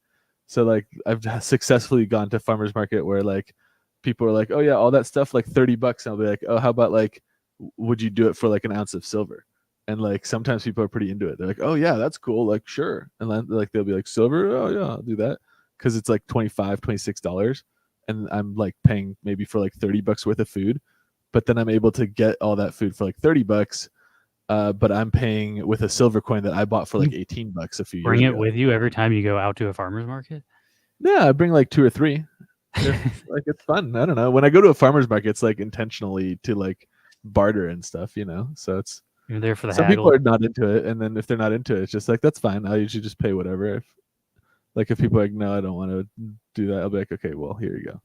So like I've successfully gone to farmers market where like people are like, oh yeah, all that stuff like $30, and I'll be like, oh, how about like, would you do it for like an ounce of silver? And like sometimes people are pretty into it. They're like, oh yeah, that's cool, like sure. And then like they'll be like, silver, oh yeah, I'll do that, because it's like $25, $26, and I'm like paying maybe for like $30 worth of food, but then I'm able to get all that food for like $30. But I'm paying with a silver coin that I bought for like $18 a few years ago. Bring it with you every time you go out to a farmer's market? Yeah, I bring like 2 or 3. Like it's fun. I don't know. When I go to a farmer's market, it's like intentionally to like barter and stuff, you know. So it's, you're there for the some haggle. people are not into it, and then if they're not into it, it's just like, that's fine. I'll usually just pay whatever. If people are like, no, I don't want to do that, I'll be like, okay, well, here you go.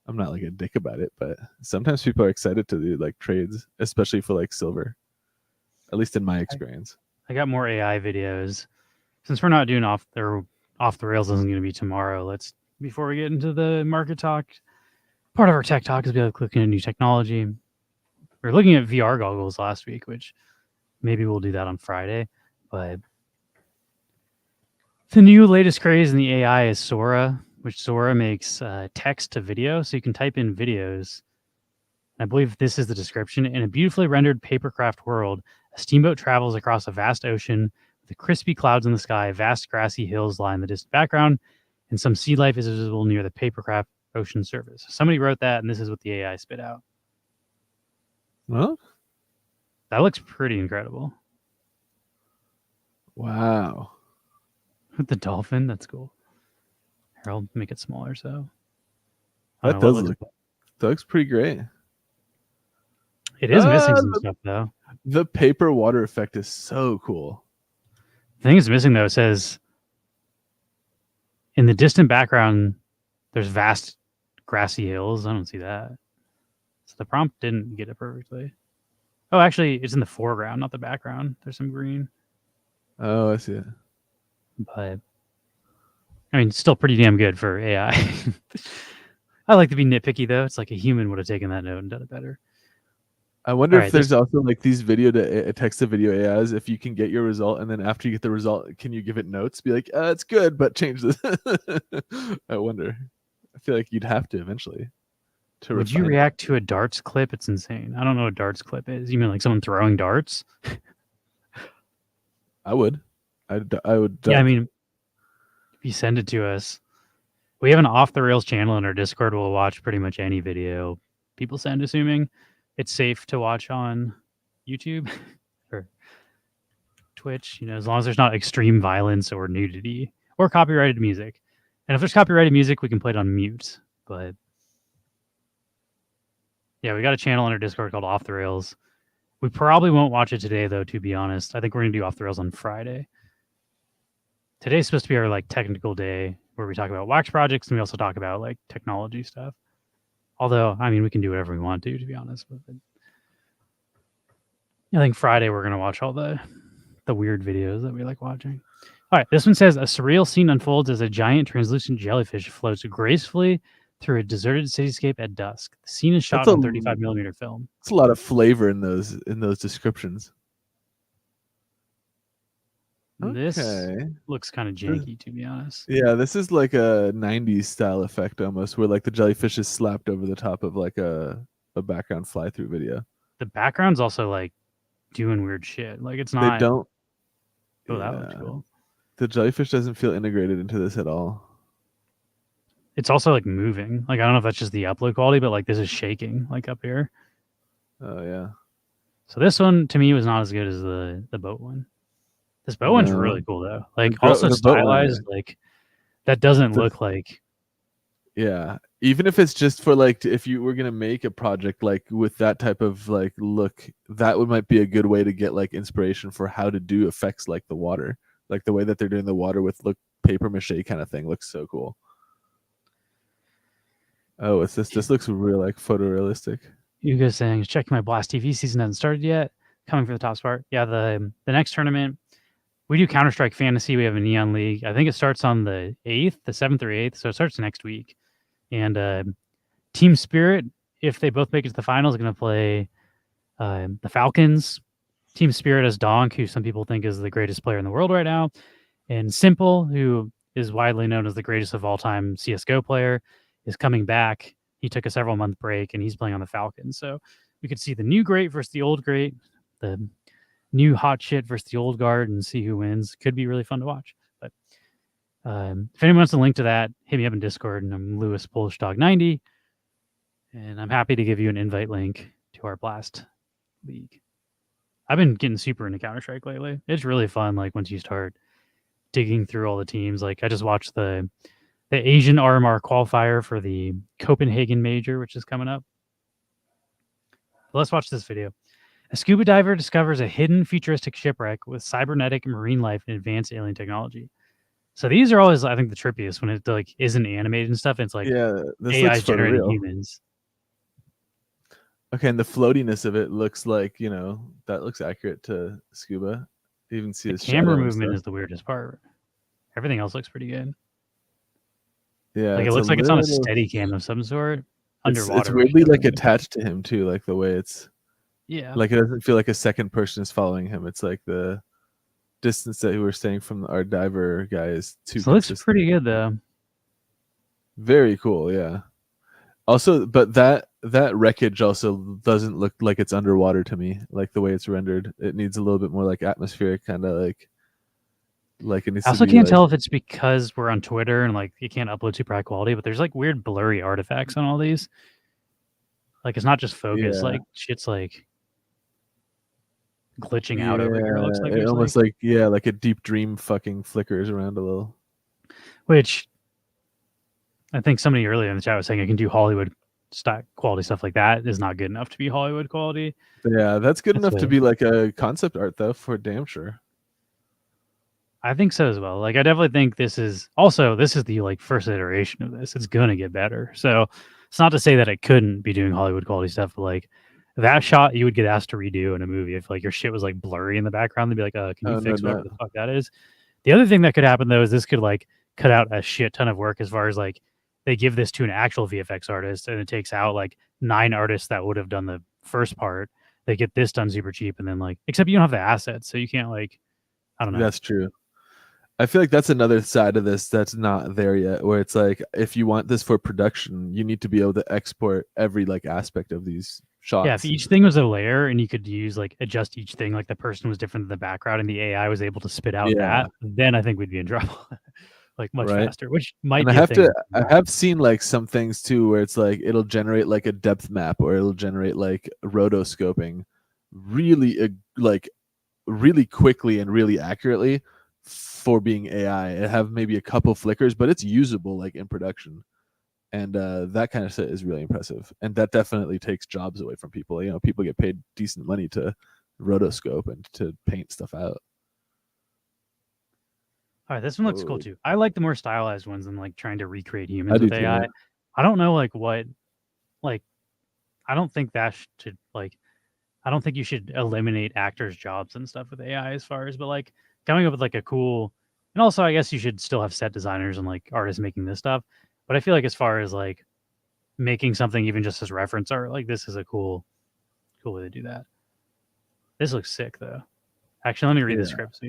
I'm not like a dick about it, but sometimes people are excited to do like trades, especially for like silver. At least in my experience. I got more AI videos. Since we're not doing off the rails isn't going to be tomorrow, before we get into the market talk, part of our tech talk is be looking at new technology. We were looking at VR goggles last week, which maybe we'll do that on Friday. But the new latest craze in the AI is Sora, which Sora makes text to video. So you can type in videos. I believe this is the description. In a beautifully rendered papercraft world, a steamboat travels across a vast ocean with the crispy clouds in the sky, vast grassy hills lie in the distant background, and some sea life is visible near the papercraft ocean surface. Somebody wrote that, and this is what the AI spit out. Well, that looks pretty incredible. Wow. With the dolphin, that's cool. Here, I'll make it smaller so. That looks pretty great. It is missing some stuff, though. The paper water effect is so cool. The thing is missing, though, it says in the distant background, there's vast grassy hills. I don't see that. So the prompt didn't get it perfectly. Oh, actually, it's in the foreground, not the background. There's some green. Oh, I see it. But, I mean, still pretty damn good for AI. I like to be nitpicky, though. It's like a human would have taken that note and done it better. I wonder if there's also like these text to video AIs, if you can get your result, and then after you get the result, can you give it notes? Be like, it's good, but change this. I wonder. I feel like you'd have to eventually. Would you react to a darts clip? It's insane. I don't know what a darts clip is. You mean like someone throwing darts? I would. I would. Yeah, I mean, if you send it to us, we have an off the rails channel in our Discord. We'll watch pretty much any video people send, assuming it's safe to watch on YouTube or Twitch, you know, as long as there's not extreme violence or nudity or copyrighted music. And if there's copyrighted music, we can play it on mute. But yeah, we got a channel on our Discord called Off the Rails. We probably won't watch it today, though, to be honest. I think we're going to do Off the Rails on Friday. Today's supposed to be our like technical day where we talk about Wax projects and we also talk about like technology stuff. Although, I mean, we can do whatever we want to be honest with it. I think Friday we're going to watch all the weird videos that we like watching. All right, this one says, a surreal scene unfolds as a giant translucent jellyfish floats gracefully through a deserted cityscape at dusk. The scene is shot on 35mm film. It's a lot of flavor in those descriptions. This looks kind of janky, to be honest. Yeah, this is like a 90s style effect almost, where like the jellyfish is slapped over the top of like a background fly-through video. The background's also like doing weird shit. Like it's not. They don't. Oh, that looks cool. The jellyfish doesn't feel integrated into this at all. It's also like moving. Like I don't know if that's just the upload quality, but like this is shaking like up here. Oh yeah. So this one to me was not as good as the boat one. This boat one's really cool though. Like also stylized, like that doesn't look like. Yeah, even if it's just for like, if you were gonna make a project like with that type of like look, that might be a good way to get like inspiration for how to do effects like the water, like the way that they're doing the water with paper mache kind of thing looks so cool. Oh, it's this looks real like photorealistic. You guys saying checking my Blast TV season hasn't started yet. Coming for the top spot. Yeah, the next tournament. We do Counter-Strike Fantasy. We have a Neon League. I think it starts on the 8th, the 7th or 8th. So it starts next week. And Team Spirit, if they both make it to the finals, are going to play the Falcons. Team Spirit has Donk, who some people think is the greatest player in the world right now. And Simple, who is widely known as the greatest of all-time CSGO player, is coming back. He took a several-month break, and he's playing on the Falcons. So we could see the new great versus the old great, the new hot shit versus the old guard, and see who wins. Could be really fun to watch. But if anyone wants a link to that, hit me up in Discord, and I'm Lewis Polish Dog 90, and I'm happy to give you an invite link to our Blast League. I've been getting super into Counter-Strike lately. It's really fun. Like once you start digging through all the teams, like I just watched the Asian RMR qualifier for the Copenhagen Major, which is coming up. But let's watch this video. A scuba diver discovers a hidden futuristic shipwreck with cybernetic marine life and advanced alien technology. So these are always, I think, the trippiest when it like isn't animated and stuff. It's like AI generated humans. Okay, and the floatiness of it looks like, you know, that looks accurate to scuba. You even see the camera movement is the weirdest part. Everything else looks pretty good. Yeah, like it looks like it's on a steady cam of some sort underwater. It's weirdly like attached to him too, like the way it's. Yeah. Like it doesn't feel like a second person is following him. It's like the distance that we were saying from our diver guy is too. So it looks pretty good though. Very cool, yeah. Also, but that wreckage also doesn't look like it's underwater to me. Like the way it's rendered, it needs a little bit more like atmospheric, kind of like it needs. I also can't tell if it's because we're on Twitter and like you can't upload super high quality, but there's like weird blurry artifacts on all these. Like it's not just focus, like shit's like glitching out over here. It looks like it almost like like a Deep Dream fucking flickers around a little. Which I think somebody earlier in the chat was saying I can do Hollywood quality stuff like that is not good enough to be Hollywood quality. Yeah, that's good enough to be like a concept art though, for damn sure. I think so as well. Like I definitely think this is the like first iteration of this. It's gonna get better. So it's not to say that it couldn't be doing Hollywood quality stuff, but like that shot you would get asked to redo in a movie if like your shit was like blurry in the background. They'd be like, can you fix whatever the fuck that is? The other thing that could happen though is this could like cut out a shit ton of work as far as like they give this to an actual VFX artist and it takes out like 9 artists that would have done the first part. They get this done super cheap and then like except you don't have the assets, so you can't like I don't know. That's true. I feel like that's another side of this that's not there yet, where it's like if you want this for production, you need to be able to export every like aspect of these shots. Yeah, if each thing was a layer and you could use like adjust each thing, like the person was different than the background and the AI was able to spit out that, then I think we'd be in trouble. Like much faster, which might be I have seen like some things too where it's like it'll generate like a depth map or it'll generate like rotoscoping really like really quickly and really accurately for being AI. It have maybe a couple flickers, but it's usable like in production. And that kind of shit is really impressive. And that definitely takes jobs away from people. You know, people get paid decent money to rotoscope and to paint stuff out. All right, this one looks cool too. I like the more stylized ones than like trying to recreate I humans do with too, AI. yeah. I don't know like I don't think that should like I don't think you should eliminate actors' jobs and stuff with AI as far as, but like coming up with like a cool, and also I guess you should still have set designers and like artists making this stuff. But I feel like as far as like making something even just as reference art, like this is a cool way to do that. This looks sick though. Actually, let me read the script. So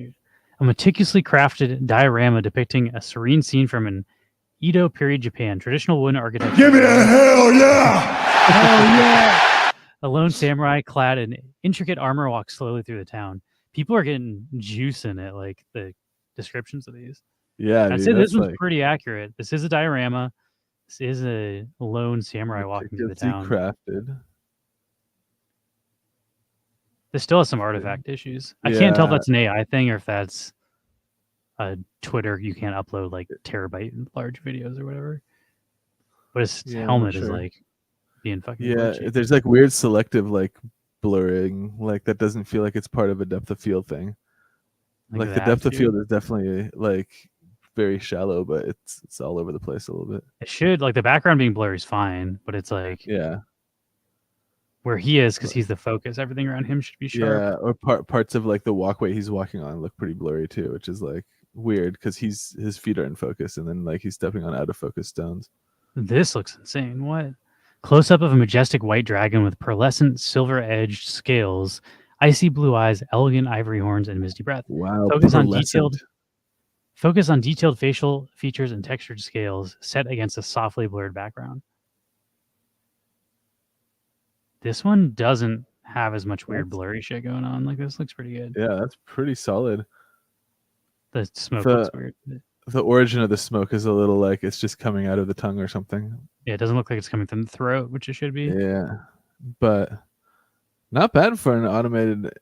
a meticulously crafted diorama depicting a serene scene from an Edo period Japan, traditional wooden architecture. Give me a hell yeah! Hell yeah! A lone samurai clad in intricate armor walks slowly through the town. People are getting juice in it, like the descriptions of these. Yeah, I'd say this one's pretty accurate. This is a diorama. This is a lone samurai walking through the town. Crafted. This still has some artifact issues. I can't tell if that's an AI thing or if that's a Twitter. You can't upload like terabyte large videos or whatever. But his helmet is like being fucking. Yeah, glitchy. there's like weird selective like blurring, like that doesn't feel like it's part of a depth of field thing. Like the depth of field is definitely like very shallow, but it's all over the place a little bit. It should, like the background being blurry is fine, but it's like where he is because he's the focus. Everything around him should be sharp. Yeah, or parts of like the walkway he's walking on look pretty blurry too, which is like weird because his feet are in focus and then like he's stepping on out of focus stones. This looks insane. What? Close up of a majestic white dragon with pearlescent silver-edged scales, icy blue eyes, elegant ivory horns, and misty breath. Wow. Focus on detailed facial features and textured scales set against a softly blurred background. This one doesn't have as much weird blurry shit going on. Like this looks pretty good. Yeah, that's pretty solid. The smoke looks weird. The origin of the smoke is a little like it's just coming out of the tongue or something. Yeah, it doesn't look like it's coming from the throat, which it should be. Yeah, but not bad for an automated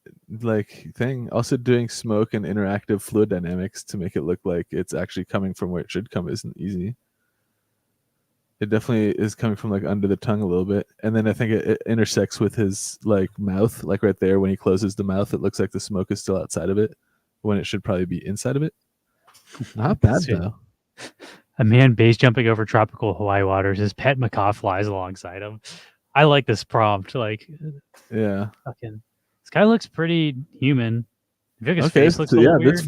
like thing. Also doing smoke and interactive fluid dynamics to make it look like it's actually coming from where it should come isn't easy. It definitely is coming from like under the tongue a little bit. And then I think it intersects with his like mouth, like right there when he closes the mouth, it looks like the smoke is still outside of it when it should probably be inside of it. Not bad though. A man base jumping over tropical Hawaii waters. His pet macaw flies alongside him. I like this prompt. Like, yeah, fucking, this guy looks pretty human. I feel like his okay, face looks a little weird.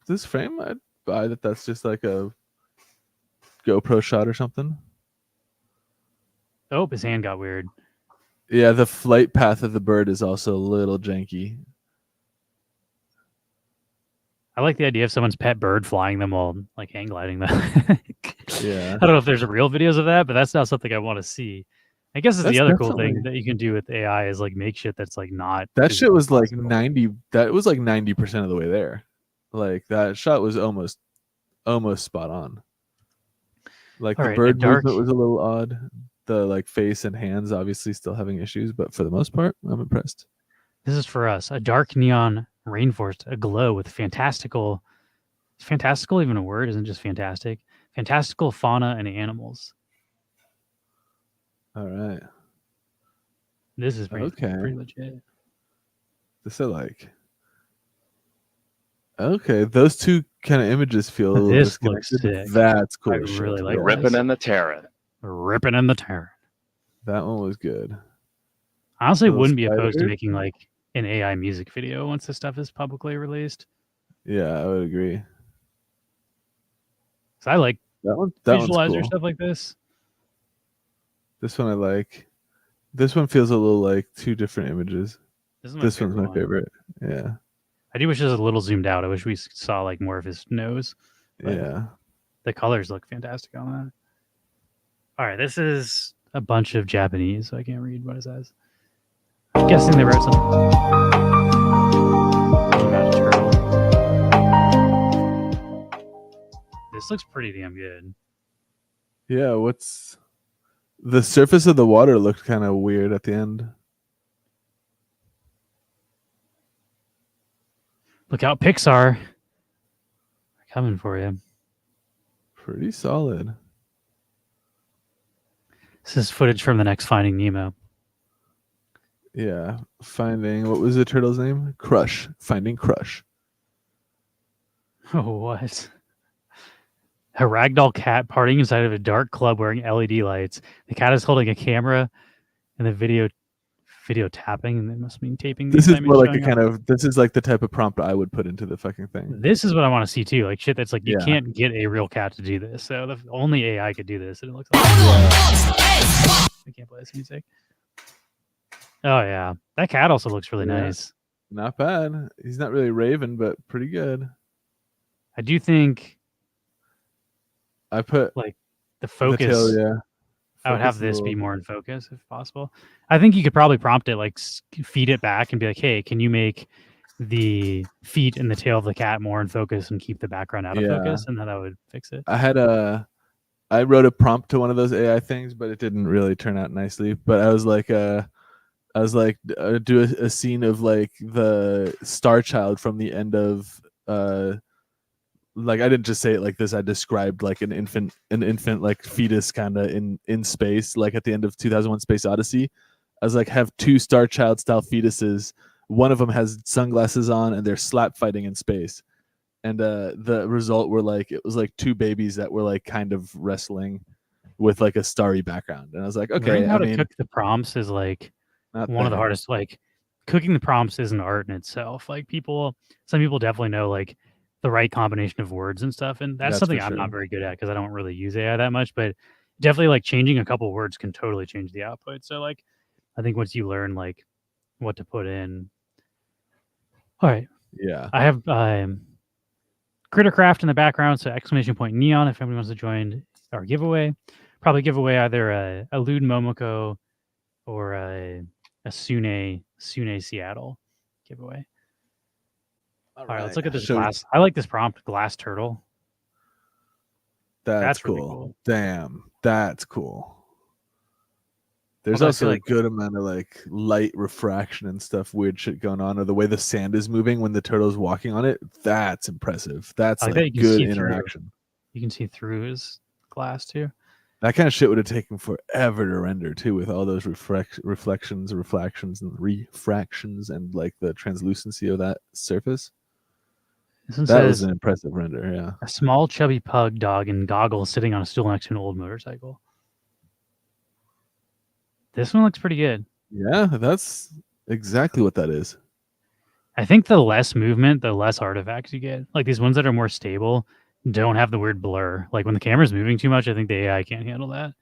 this frame, I'd buy that. That's just like a GoPro shot or something. Oh, his hand got weird. Yeah, the flight path of the bird is also a little janky. I like the idea of someone's pet bird flying them while like hang gliding them. Yeah. I don't know if there's real videos of that, but that's not something I want to see. I guess that's the other cool thing that you can do with AI is like make shit that's like not. That shit was like 90. That was like 90% of the way there. Like that shot was almost spot on. Like the bird movement was a little odd. The like face and hands obviously still having issues, but for the most part, I'm impressed. This is for us. A dark neon rainforest aglow with fantastical. Is fantastical even a word? Isn't just fantastic? Fantastical fauna and animals. All right. This is pretty legit. This is like. Okay, those two kind of images feel a little this looks sick. That's cool. I really like ripping and the tearing. Ripping and the tearing. That one was good. I honestly wouldn't be opposed to making like an AI music video once this stuff is publicly released. Yeah, I would agree. So I like that visualizer cool. stuff like this. This one I like. This one feels a little like two different images. This one's my favorite. Yeah. I do wish it was a little zoomed out. I wish we saw like more of his nose. Yeah. The colors look fantastic on that. All right, this is a bunch of Japanese, so I can't read what it says. I'm guessing they wrote something about a turtle. This looks pretty damn good. Yeah, what's the surface of the water looked kind of weird at the end. Look out, Pixar. Coming for you. Pretty solid. This is footage from the next Finding Nemo. Yeah, finding, what was the turtle's name? Crush. Finding Crush. Oh, what? A ragdoll cat partying inside of a dark club wearing LED lights. The cat is holding a camera, and the video tapping, and that must mean taping. This is more like a showing kind up. of, this is like the type of prompt I would put into the fucking thing. This is what I want to see too. Like shit that's like you Yeah. can't get a real cat to do this. So the only AI could do this, and it looks like I can't play this music. Oh yeah, that cat also looks really Yeah. nice. Not bad. He's not really Raven, but pretty good. I do think I put the the focus. tail, yeah. I would have Focus a this be little. more in focus if possible. I think you could probably prompt it, like feed it back and be like, hey, can you make the feet and the tail of the cat more in focus and keep the background out of Yeah. focus? And then that would fix it. I wrote a prompt to one of those AI things, but it didn't really turn out nicely. But I was like, do a scene of like the Star Child from the end of like I didn't just say it like this. I described like an infant like fetus kind of in space, like at the end of 2001: Space Odyssey. I was like, have two Star Child style fetuses. One of them has sunglasses on, and they're slap fighting in space. And the result were like it was like two babies that were like kind of wrestling with like a starry background. And I was like, okay, Learning how I to mean, cook the prompts is like not one of the bad. hardest. Like cooking the prompts is an art in itself. Like some people definitely know like the right combination of words and stuff, and that's That's something for I'm sure. not very good at because I don't really use AI that much. But definitely like changing a couple words can totally change the output. So like I think once you learn like what to put in. All right, Yeah. I have Crittercraft in the background, so exclamation point neon if anybody wants to join our giveaway. Probably give away either a Lude Momoko or a Sune Seattle giveaway. All right, let's look at this glass. I like this prompt, glass turtle. That's really cool. cool. Damn, that's cool. There's Although I also feel a like- good amount of like light refraction and stuff, weird shit going on, or the way the sand is moving when the turtle's walking on it. That's impressive. That's I like like that you can good see through. interaction. You can see through his glass too. That kind of shit would have taken forever to render too, with all those reflections, and refractions, and like the translucency of that surface. This one That was says an impressive render. Yeah. a small chubby pug dog in goggles sitting on a stool next to an old motorcycle. This one looks pretty good. Yeah, that's exactly what that is. I think the less movement, the less artifacts you get. Like these ones that are more stable don't have the weird blur. Like when the camera's moving too much, I think the AI can't handle that.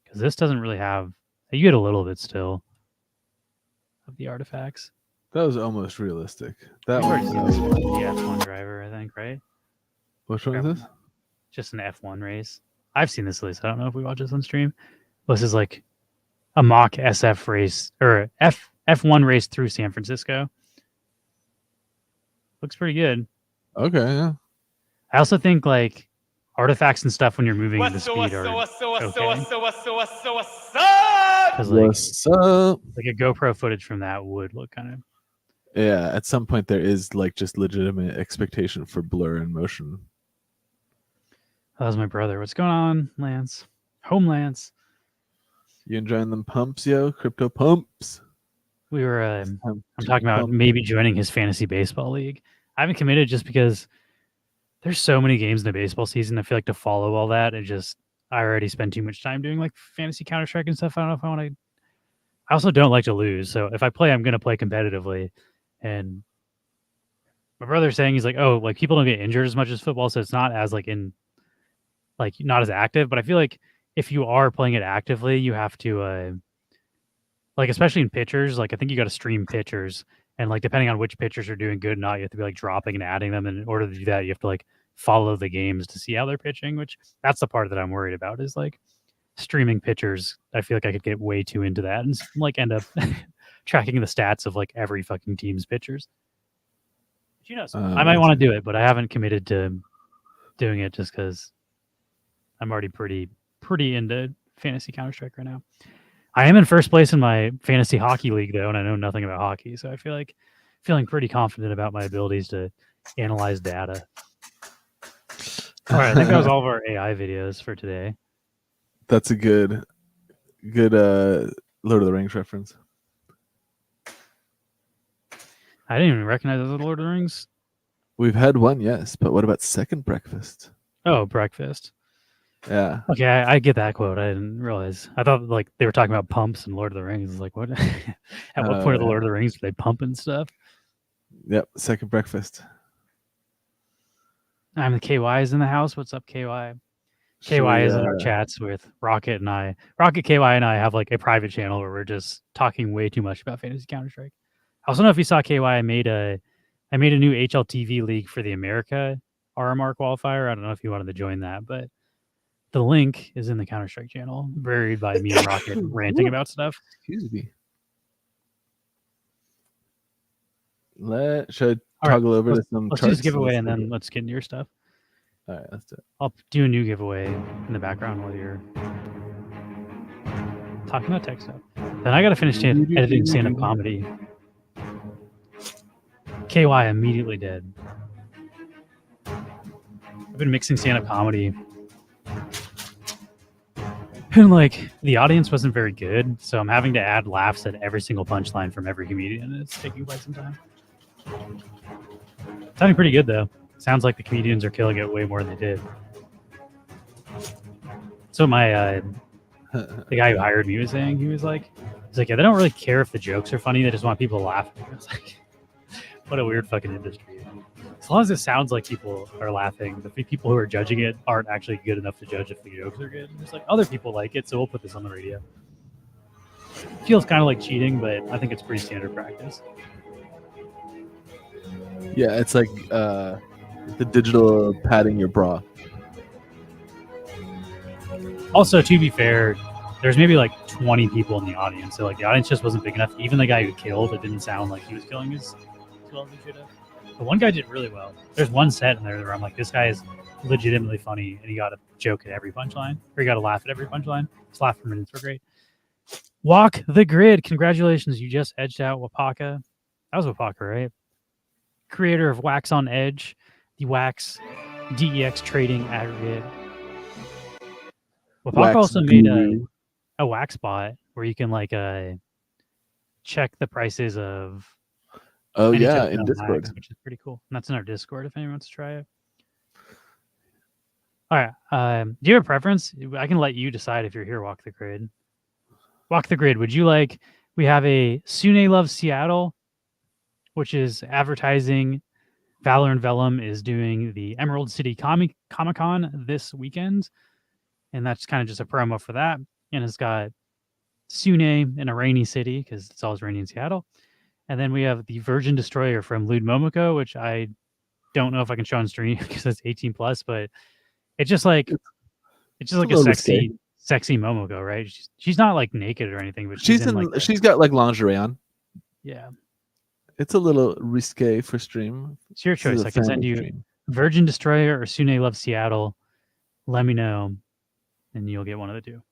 Because this doesn't really have. You get a little bit still of the artifacts. That was almost realistic. That We've already seen was. this one with the F1 driver, I think, right? Which one is this? Just an F1 race. I've seen this at least. I don't know if we watch this on stream. This is like a mock SF race or F1 race through San Francisco. Looks pretty good. Okay, yeah. I also think like artifacts and stuff when you're moving at the speed are okay. Because like What's up? a GoPro footage from that would look kind of. Yeah, at some point there is like just legitimate expectation for blur and motion. That was my brother. What's going on, Lance? Home Lance. You enjoying them pumps, yo? Crypto pumps. We were. I'm talking about maybe joining his fantasy baseball league. I haven't committed just because there's so many games in the baseball season. I feel like to follow all that and just I already spend too much time doing like fantasy Counter-Strike and stuff. I don't know if I want to. I also don't like to lose, so if I play, I'm going to play competitively. And my brother's saying he's like, oh, like people don't get injured as much as football, so it's not as like not as active. But I feel like if you are playing it actively, you have to like especially in pitchers. Like I think you got to stream pitchers. And like depending on which pitchers are doing good or not, you have to be like dropping and adding them. And in order to do that, you have to like follow the games to see how they're pitching, which that's the part that I'm worried about is like streaming pitchers. I feel like I could get way too into that and like end up tracking the stats of like every fucking team's pitchers. But, you know, so I might want to do it, but I haven't committed to doing it just because I'm already pretty into fantasy Counter-Strike right now. I am in first place in my fantasy hockey league though, and I know nothing about hockey, so I feel like feeling pretty confident about my abilities to analyze data. All right, I think that was all of our AI videos for today. That's a good Lord of the Rings reference. I didn't even recognize those Lord of the Rings. We've had one, yes, but what about second breakfast? Oh, breakfast. Yeah. Okay, I get that quote. I didn't realize. I thought like they were talking about pumps and Lord of the Rings. Like what? At what point of the Lord of the Rings were they pumping stuff? Yep, second breakfast. I'm the KY's in the house. What's up, KY? KY is in our chats with Rocket and I. Rocket, KY, and I have like a private channel where we're just talking way too much about Fantasy Counter-Strike. I also know if you saw KY, I made a new HLTV league for the America RMR qualifier. I don't know if you wanted to join that, but the link is in the Counter-Strike channel, buried by me and Rocket ranting about stuff. Excuse me. Should I toggle over to some Let's charts? do this giveaway and then let's get into your stuff. All right, let's do it. I'll do a new giveaway in the background while you're talking about tech stuff. Then I got to finish editing stand-up comedy. KY immediately dead. I've been mixing stand-up comedy. And like the audience wasn't very good, so I'm having to add laughs at every single punchline from every comedian, and it's taking quite some time. Sounding pretty good though. Sounds like the comedians are killing it way more than they did. So my the guy who hired me was saying, he's like, yeah, they don't really care if the jokes are funny, they just want people to laugh. I was like, what a weird fucking industry. As long as it sounds like people are laughing, the people who are judging it aren't actually good enough to judge if the jokes are good. It's like other people like it, so we'll put this on the radio. Feels kind of like cheating, but I think it's pretty standard practice. Yeah, it's like the digital padding your bra. Also, to be fair, there's maybe like 20 people in the audience, so like the audience just wasn't big enough. Even the guy who killed, it didn't sound like he was killing as well as he should have. But one guy did really well. There's one set in there where I'm like, this guy is legitimately funny, and he got a joke at every punchline, or he got a laugh at every punchline. His laugh per minutes were great. Walk the Grid, congratulations, you just edged out Wapaka. That was Wapaka, right? Creator of Wax on Edge, the Wax DEX trading aggregate. Wapaka also made a Wax bot where you can like check the prices of in Discord, which is pretty cool. And that's in our Discord if anyone wants to try it. All right. Do you have a preference? I can let you decide if you're here. Walk the Grid. Walk the Grid. Would you like? We have a Sune Loves Seattle, which is advertising. Valor and Vellum is doing the Emerald City Comic-Con this weekend, and that's kind of just a promo for that. And it's got Sune in a rainy city because it's always rainy in Seattle. And then we have the Virgin Destroyer from Lude Momoko, which I don't know if I can show on stream because it's 18 plus, but it's just like a sexy Momoko, right? She's not like naked or anything, but she's got like lingerie on. Yeah. It's a little risque for stream. It's your choice. I can send you Virgin Destroyer or Sune Loves Seattle. Let me know, and you'll get one of the two.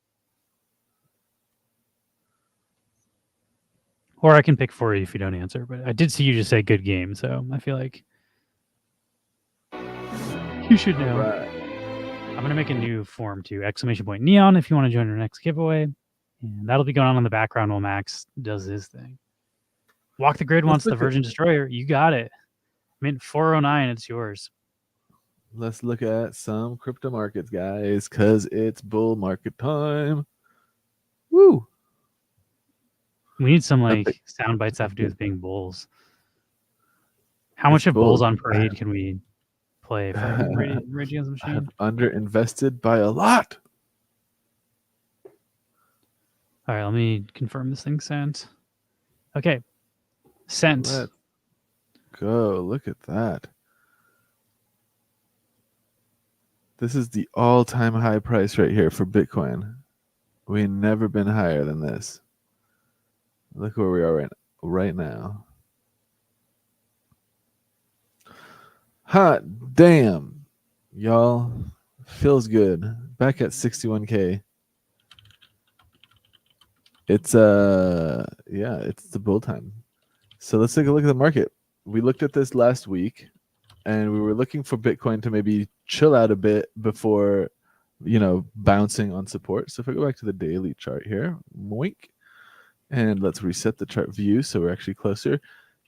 Or I can pick for you if you don't answer. But I did see you just say good game, so I feel like you should know. Right. I'm going to make a new form too. !Neon if you want to join our next giveaway. And that'll be going on in the background while Max does his thing. Walk the Grid wants the Virgin Destroyer. You got it. Mint 409, it's yours. Let's look at some crypto markets, guys, because it's bull market time. Woo! We need some like sound bites that have to do with being bulls. How much of Bulls on Parade can we play for Rage Against the Machine? Underinvested by a lot. All right, let me confirm this thing sent. Okay. Sent. Let's go. Look at that. This is the all-time high price right here for Bitcoin. We've never been higher than this. Look where we are right now. Hot damn, y'all. Feels good. Back at 61K. It's it's the bull time. So let's take a look at the market. We looked at this last week. and we were looking for Bitcoin to maybe chill out a bit before, bouncing on support. So if I go back to the daily chart here, moink, and let's reset the chart view so we're actually closer.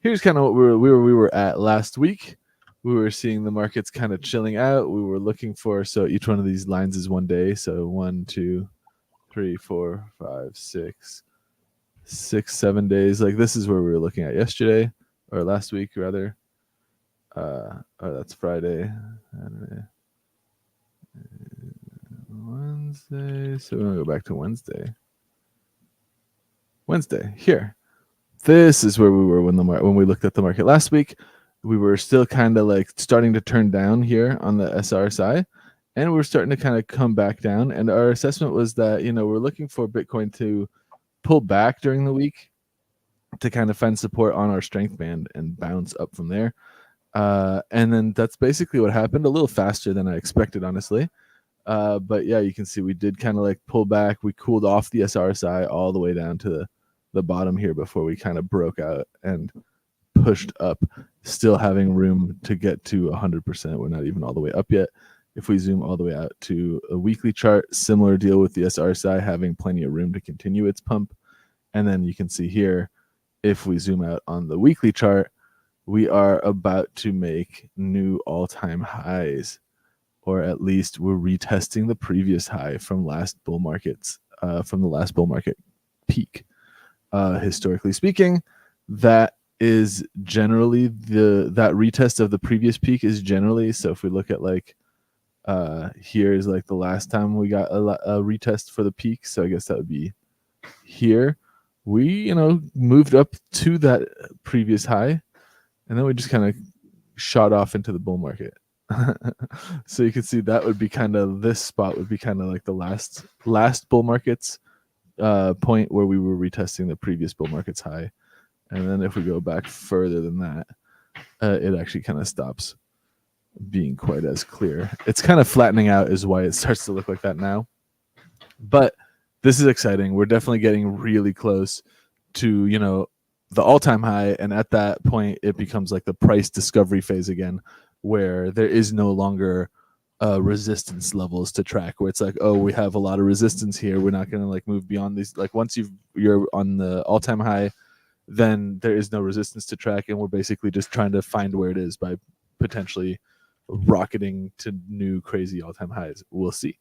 Here's kind of what we were at last week. We were seeing the markets kind of chilling out. We were looking for, so each one of these lines is 1 day. So 1, 2, 3, 4, 5, 6, 7 days. Like this is where we were looking at yesterday, or last week rather. That's Friday, Saturday, Wednesday. So we're gonna go back to Wednesday. Here. This is where we were when we looked at the market last week. We were still kind of like starting to turn down here on the SRSI, and we're starting to kind of come back down. And our assessment was that, we're looking for Bitcoin to pull back during the week to kind of find support on our strength band and bounce up from there. And then that's basically what happened, a little faster than I expected, honestly. But yeah, you can see we did kind of like pull back. We cooled off the SRSI all the way down to the bottom here before we kind of broke out and pushed up, still having room to get to 100%. We're not even all the way up yet. If we zoom all the way out to a weekly chart, similar deal with the SRSI having plenty of room to continue its pump. And then you can see here, if we zoom out on the weekly chart, we are about to make new all-time highs, or at least we're retesting the previous high from last bull markets, from the last bull market peak. Historically speaking, that is generally that retest of the previous peak is generally, so if we look at like here is like the last time we got a retest for the peak, so I guess that would be here. We moved up to that previous high, and then we just kind of shot off into the bull market. So you can see that would be kind of, this spot would be kind of like the last bull market's point where we were retesting the previous bull market's high. And then if we go back further than that, it actually kind of stops being quite as clear. It's kind of flattening out is why it starts to look like that now. But this is exciting. We're definitely getting really close to, the all-time high. And at that point, it becomes like the price discovery phase again, where there is no longer resistance levels to track, where it's like, oh, we have a lot of resistance here. We're not going to like move beyond these. Like once you're on the all-time high, then there is no resistance to track. And we're basically just trying to find where it is by potentially rocketing to new crazy all-time highs. We'll see.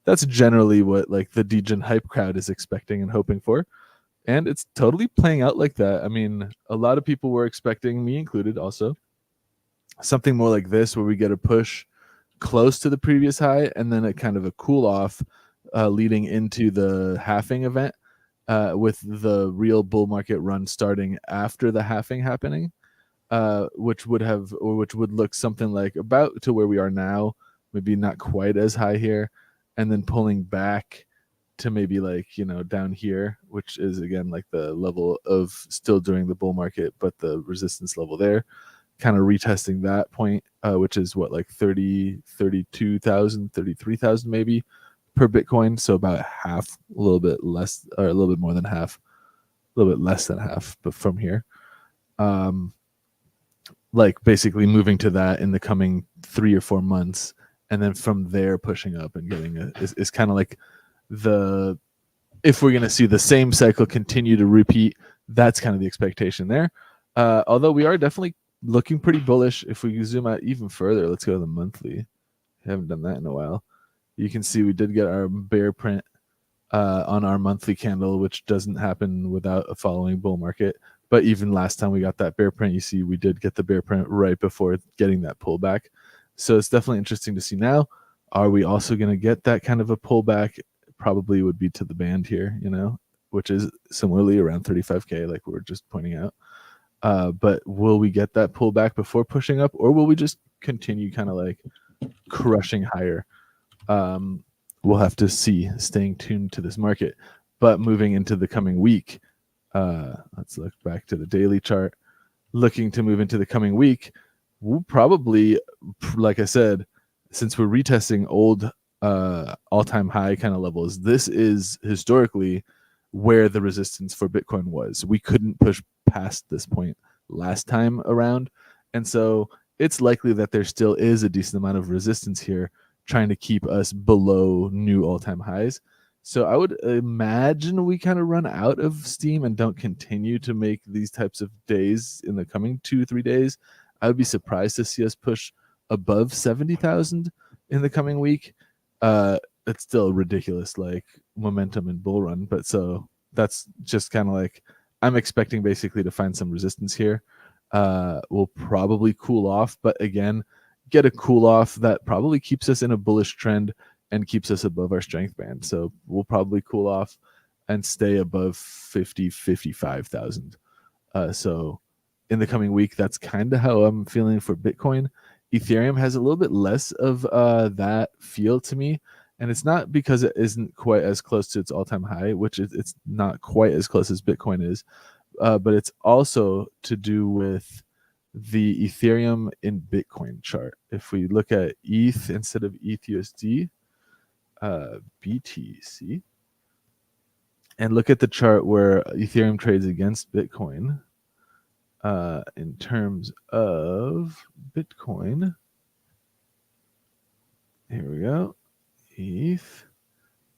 That's generally what like the Degen hype crowd is expecting and hoping for. And it's totally playing out like that. I mean, a lot of people were expecting, me included also, something more like this, where we get a push close to the previous high and then a kind of a cool off leading into the halving event, with the real bull market run starting after the halving happening, which would look something like about to where we are now, maybe not quite as high here, and then pulling back to maybe like, down here, which is again like the level of still during the bull market, but the resistance level there, kind of retesting that point, which is what, like 32,000, 33,000 maybe per Bitcoin. So about half, a little bit less, or a little bit more than half, a little bit less than half, but from here. Like basically moving to that in the coming 3 or 4 months, and then from there pushing up and getting is kind of like if we're going to see the same cycle continue to repeat, that's kind of the expectation there. Although we are definitely looking pretty bullish. If we zoom out even further, let's go to the monthly. I haven't done that in a while. You can see we did get our bear print on our monthly candle, which doesn't happen without a following bull market. But even last time we got that bear print, you see we did get the bear print right before getting that pullback. So it's definitely interesting to see now. Are we also going to get that kind of a pullback? Probably would be to the band here, which is similarly around 35K, like we were just pointing out. But will we get that pullback before pushing up, or will we just continue kind of like crushing higher? We'll have to see, staying tuned to this market. But moving into the coming week, let's look back to the daily chart. Looking to move into the coming week, we'll probably, like I said, since we're retesting old all-time high kind of levels, this is historically where the resistance for Bitcoin was. We couldn't push past this point last time around. And so it's likely that there still is a decent amount of resistance here trying to keep us below new all-time highs. So I would imagine we kind of run out of steam and don't continue to make these types of days in the coming 2-3 days. I would be surprised to see us push above 70,000 in the coming week. It's still ridiculous, like momentum and bull run, but so that's just kind of like I'm expecting basically to find some resistance here. We'll probably cool off, but again, get a cool off that probably keeps us in a bullish trend and keeps us above our strength band. So we'll probably cool off and stay above 55,000. So in the coming week, that's kind of how I'm feeling for Bitcoin. Ethereum has a little bit less of that feel to me. And it's not because it isn't quite as close to its all-time high, which it's not quite as close as Bitcoin is. But it's also to do with the Ethereum in Bitcoin chart. If we look at ETH instead of ETHUSD, BTC, and look at the chart where Ethereum trades against Bitcoin, in terms of Bitcoin, here we go, ETH.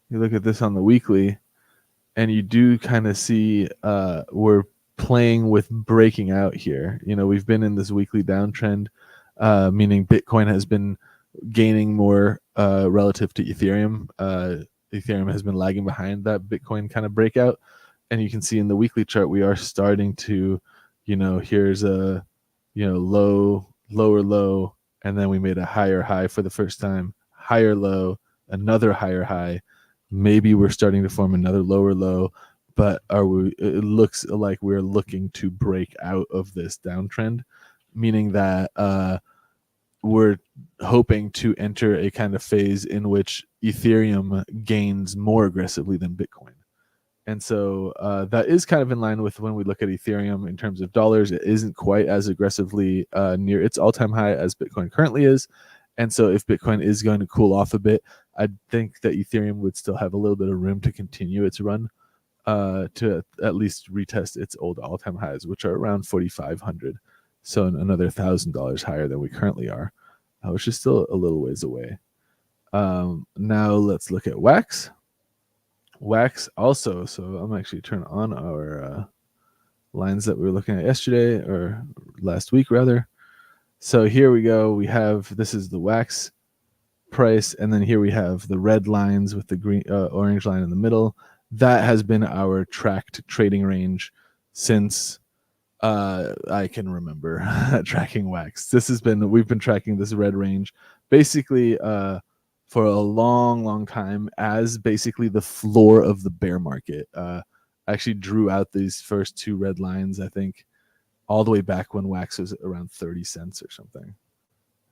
You look at this on the weekly, and you do kind of see we're playing with breaking out here. You know, we've been in this weekly downtrend, meaning Bitcoin has been gaining more relative to Ethereum. Ethereum has been lagging behind that Bitcoin kind of breakout. And you can see in the weekly chart, we are starting to, you know, here's a, you know, low, lower low, and then we made a higher high for the first time, higher low, another higher high. Maybe we're starting to form another lower low, but it looks like we're looking to break out of this downtrend, meaning that we're hoping to enter a kind of phase in which Ethereum gains more aggressively than Bitcoin. And so that is kind of in line with when we look at Ethereum in terms of dollars. It isn't quite as aggressively near its all-time high as Bitcoin currently is. And so if Bitcoin is going to cool off a bit, I think that Ethereum would still have a little bit of room to continue its run to at least retest its old all-time highs, which are around 4,500. So another $1,000 higher than we currently are, which is still a little ways away. Now let's look at Wax. Wax also, so I'm actually turn on our lines that we were looking at yesterday, or last week rather. So here we go. We have, this is the Wax price, and then here we have the red lines with the green orange line in the middle. That has been our tracked trading range since I can remember tracking Wax. We've been tracking this red range basically for a long time as basically the floor of the bear market. I actually drew out these first two red lines, I think, all the way back when Wax was around 30 cents or something.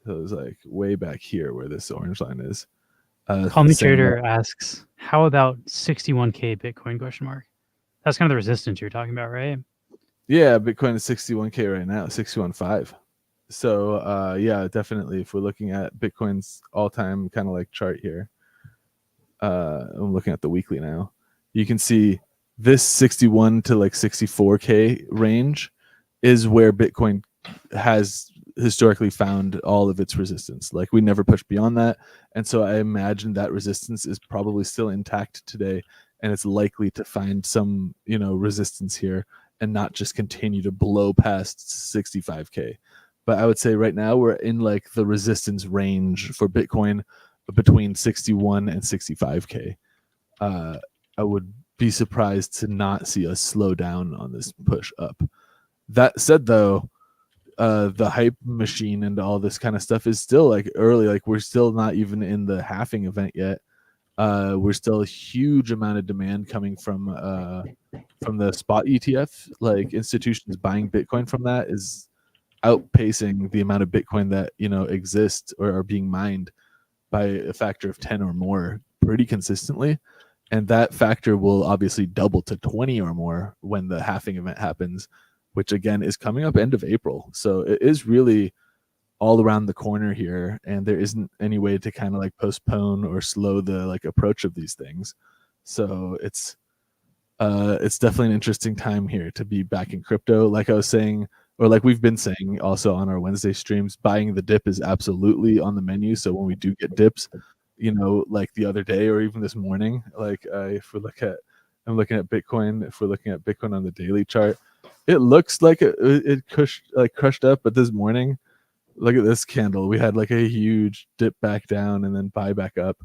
So it was like way back here where this orange line is. Call Me Trader asks, how about 61K Bitcoin question mark? That's kind of the resistance you're talking about, right? Yeah, Bitcoin is 61K right now, 61.5. So yeah, definitely if we're looking at Bitcoin's all-time kind of like chart here, I'm looking at the weekly now, you can see this 61 to like 64K range is where Bitcoin has historically found all of its resistance. Like we never pushed beyond that. And so I imagine that resistance is probably still intact today, and it's likely to find some, you know, resistance here and not just continue to blow past 65K. But I would say right now we're in like the resistance range for Bitcoin between 61 and 65K. I would be surprised to not see us slow down on this push up. That said, though, the hype machine and all this kind of stuff is still like early. Like we're still not even in the halving event yet. We're still a huge amount of demand coming from the spot ETF. Like institutions buying Bitcoin from that is outpacing the amount of Bitcoin that, you know, exists or are being mined by a factor of 10 or more pretty consistently. And that factor will obviously double to 20 or more when the halving event happens, which again is coming up end of April. So it is really all around the corner here, and there isn't any way to kind of like postpone or slow the like approach of these things. So it's definitely an interesting time here to be back in crypto. Like I was saying, or like we've been saying also on our Wednesday streams, buying the dip is absolutely on the menu. So when we do get dips, like the other day or even this morning, like if we look at, I'm looking at Bitcoin. If we're looking at Bitcoin on the daily chart, it looks like it crushed up. But this morning, look at this candle. We had like a huge dip back down and then buy back up.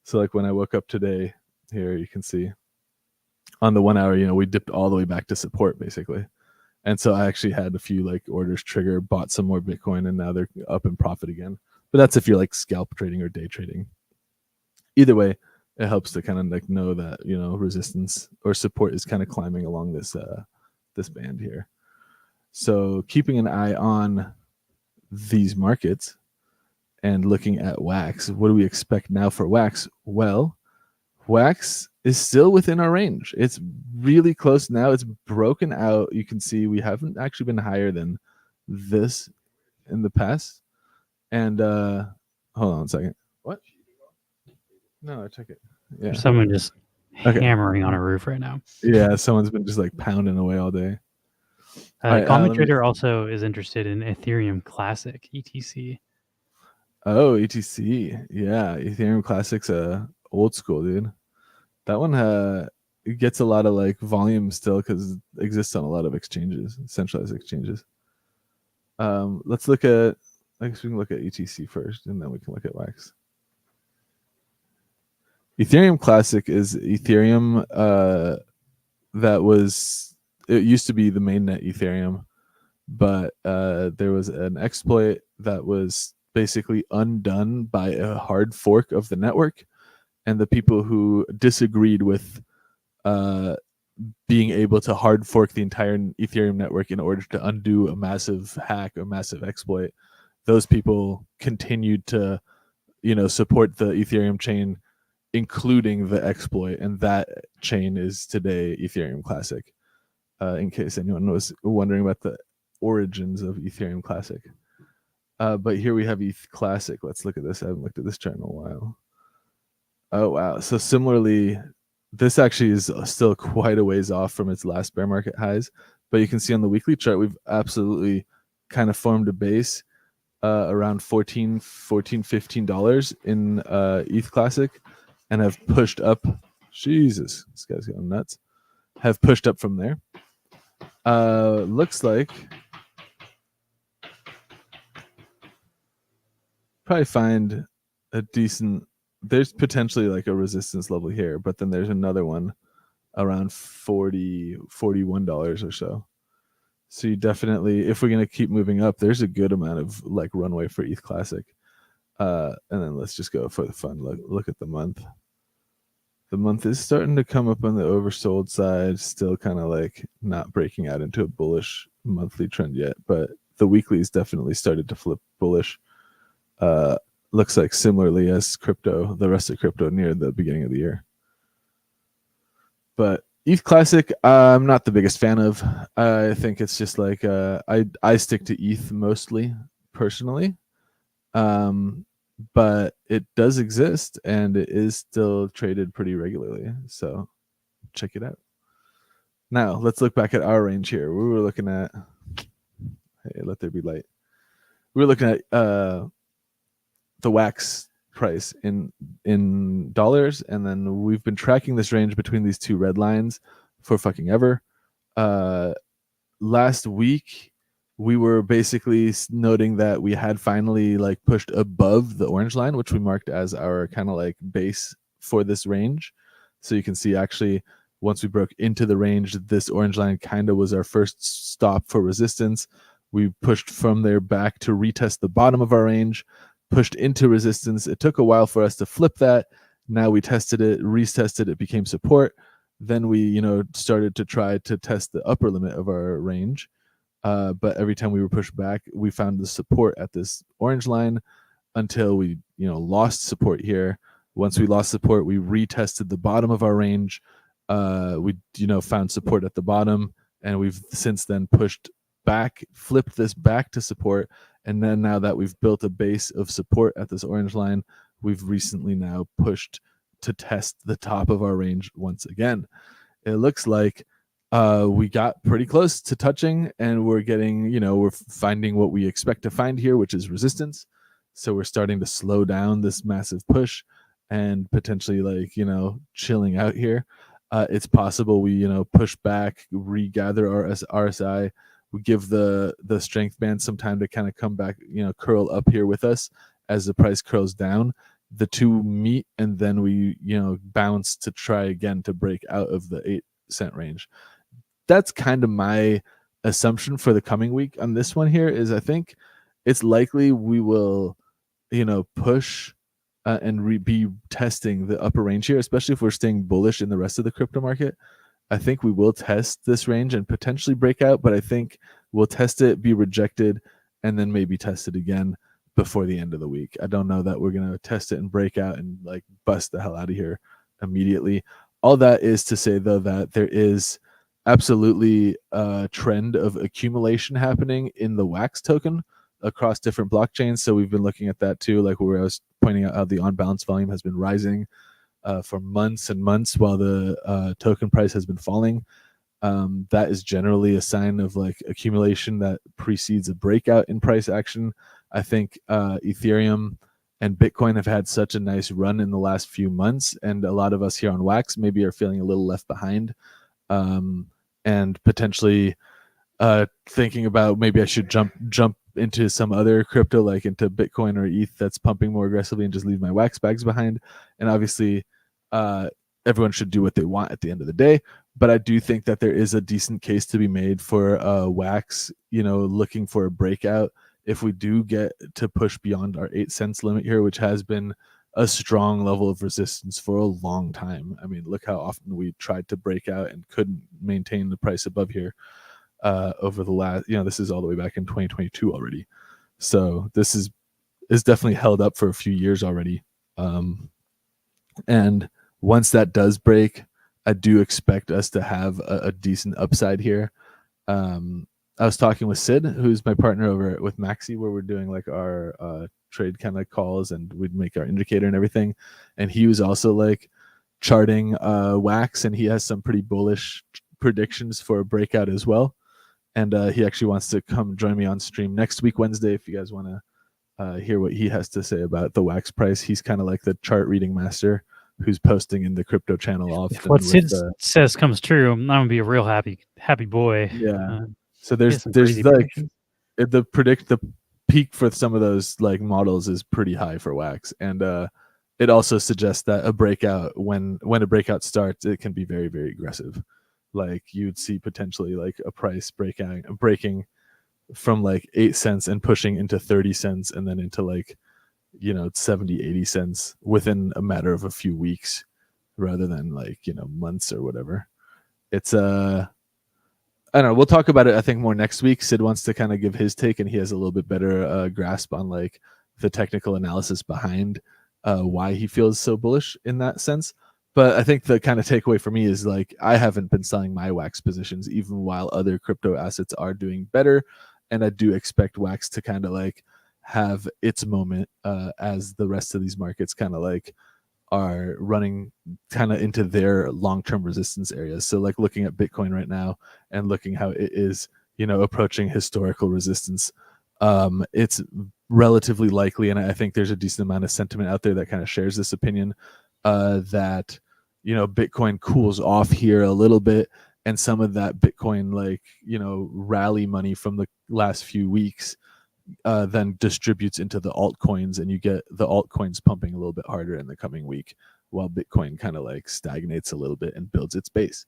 So like when I woke up today, here you can see on the 1 hour, we dipped all the way back to support basically. And so I actually had a few like orders trigger, bought some more Bitcoin, and now they're up in profit again. But that's if you're like scalp trading or day trading. Either way, it helps to kind of like know that, resistance or support is kind of climbing along this this band here. So keeping an eye on these markets and looking at Wax, what do we expect now for Wax? Well, Wax is still within our range. It's really close now. It's broken out. You can see we haven't actually been higher than this in the past. And hold on a second. What? No, I took it. Yeah. There's someone just Okay. hammering on a roof right now. Yeah, someone's been just like pounding away all day. Call Me Trader also is interested in Ethereum Classic, ETC. Oh, ETC. Yeah, Ethereum Classic's old school, dude. That one it gets a lot of like volume still because it exists on a lot of exchanges, centralized exchanges. Let's look at, I guess we can look at ETC first and then we can look at Wax. Ethereum Classic is Ethereum it used to be the mainnet Ethereum, but there was an exploit that was basically undone by a hard fork of the network, and the people who disagreed with being able to hard fork the entire Ethereum network in order to undo a massive hack or massive exploit, those people continued to support the Ethereum chain, including the exploit, and that chain is today Ethereum Classic. In case anyone was wondering about the origins of Ethereum Classic. But here we have ETH Classic. Let's look at this. I haven't looked at this chart in a while. Oh, wow. So similarly, this actually is still quite a ways off from its last bear market highs. But you can see on the weekly chart, we've absolutely kind of formed a base around $15 in ETH Classic, and have pushed up. Jesus, this guy's going nuts. Have pushed up from there. Looks like probably find a decent, there's potentially like a resistance level here, but then there's another one around $41 or so. So you definitely, if we're going to keep moving up, there's a good amount of like runway for ETH Classic. And then let's just go for the fun. Look at the month. The month is starting to come up on the oversold side, still kind of like not breaking out into a bullish monthly trend yet, but the weekly's definitely started to flip bullish. Looks like similarly as crypto, the rest of crypto near the beginning of the year. But ETH Classic, I'm not the biggest fan of. I think it's just like I stick to ETH mostly personally. But it does exist and it is still traded pretty regularly. So check it out. Now let's look back at our range here. We were looking at, hey, let there be light. We were looking at the Wax price in dollars, and then we've been tracking this range between these two red lines for fucking ever. Last week we were basically noting that we had finally like pushed above the orange line, which we marked as our kind of like base for this range. So you can see actually once we broke into the range, this orange line kind of was our first stop for resistance. We pushed from there back to retest the bottom of our range, pushed into resistance. It took a while for us to flip that. Now we tested it, retested it, became support. Then we, started to try to test the upper limit of our range. But every time we were pushed back, we found the support at this orange line until we, lost support here. Once we lost support, we retested the bottom of our range. We, found support at the bottom, and we've since then pushed back, flipped this back to support. And then now that we've built a base of support at this orange line, we've recently now pushed to test the top of our range once again. It looks like we got pretty close to touching, and we're getting, we're finding what we expect to find here, which is resistance. So we're starting to slow down this massive push and potentially chilling out here. It's possible we push back, regather our RSI. We give the strength band some time to kind of come back, curl up here with us as the price curls down. The two meet, and then we bounce to try again to break out of the 8-cent range. That's kind of my assumption for the coming week on this one here. Is I think it's likely we will push and be testing the upper range here, especially if we're staying bullish in the rest of the crypto market. I think we will test this range and potentially break out, but I think we'll test it, be rejected, and then maybe test it again before the end of the week. I don't know that we're going to test it and break out and bust the hell out of here immediately. All that is to say, though, that there is absolutely a trend of accumulation happening in the Wax token across different blockchains. So we've been looking at that too, like where I was pointing out how the on-balance volume has been rising for months and months while the token price has been falling. That is generally a sign of accumulation that precedes a breakout in price action. I think Ethereum and Bitcoin have had such a nice run in the last few months, and a lot of us here on Wax maybe are feeling a little left behind, and potentially thinking about maybe I should jump into some other crypto, like into Bitcoin or ETH that's pumping more aggressively, and just leave my Wax bags behind. And obviously everyone should do what they want at the end of the day, but I do think that there is a decent case to be made for Wax looking for a breakout if we do get to push beyond our 8 cents limit here, which has been a strong level of resistance for a long time. I mean, look how often we tried to break out and couldn't maintain the price above here over the last, this is all the way back in 2022 already. So this is definitely held up for a few years already. And once that does break, I do expect us to have a decent upside here. I was talking with Sid, who's my partner over with Maxi, where we're doing our trade kind of calls, and we'd make our indicator and everything. And he was also charting Wax, and he has some pretty bullish predictions for a breakout as well. And he actually wants to come join me on stream next week, Wednesday, if you guys want to hear what he has to say about the Wax price. He's kind of like the chart reading master who's posting in the crypto channel often. If what Sid says comes true, I'm gonna be a real happy boy. Yeah. So there's the peak for some of those models is pretty high for Wax, and it also suggests that a breakout, when a breakout starts, it can be very, very aggressive. You'd see potentially a price breaking from 8 cents and pushing into 30 cents and then into 70, 80 cents within a matter of a few weeks rather than months or whatever. It's I don't know. We'll talk about it, I think, more next week. Sid wants to kind of give his take, and he has a little bit better grasp on the technical analysis behind why he feels so bullish in that sense. But I think the kind of takeaway for me is I haven't been selling my Wax positions even while other crypto assets are doing better, and I do expect Wax to kind of have its moment as the rest of these markets kind of are running kind of into their long-term resistance areas. So looking at Bitcoin right now and looking how it is, approaching historical resistance, it's relatively likely, and I think there's a decent amount of sentiment out there that kind of shares this opinion, that Bitcoin cools off here a little bit, and some of that Bitcoin rally money from the last few weeks then distributes into the altcoins, and you get the altcoins pumping a little bit harder in the coming week while Bitcoin kind of stagnates a little bit and builds its base.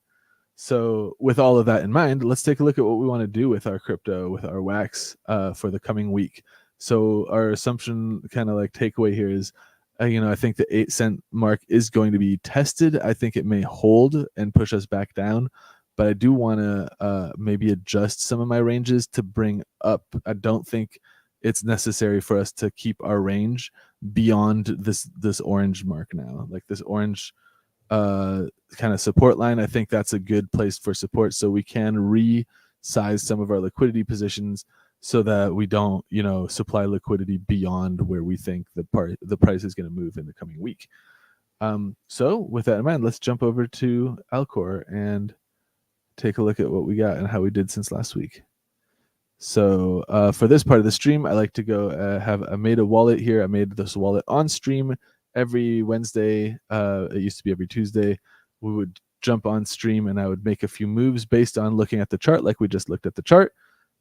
So with all of that in mind, let's take a look at what we want to do with our crypto, with our Wax for the coming week. So our assumption kind of takeaway here is, I think the 8 cent mark is going to be tested. I think it may hold and push us back down, but I do want to maybe adjust some of my ranges to bring up. I don't think it's necessary for us to keep our range beyond this orange mark now. This orange kind of support line, I think that's a good place for support, so we can resize some of our liquidity positions so that we don't, supply liquidity beyond where we think the price is going to move in the coming week. So with that in mind, let's jump over to Alcor and take a look at what we got and how we did since last week. So for this part of the stream, I like to go I made a wallet here. I made this wallet on stream every Wednesday. It used to be every Tuesday. We would jump on stream and I would make a few moves based on looking at the chart, like we just looked at the chart.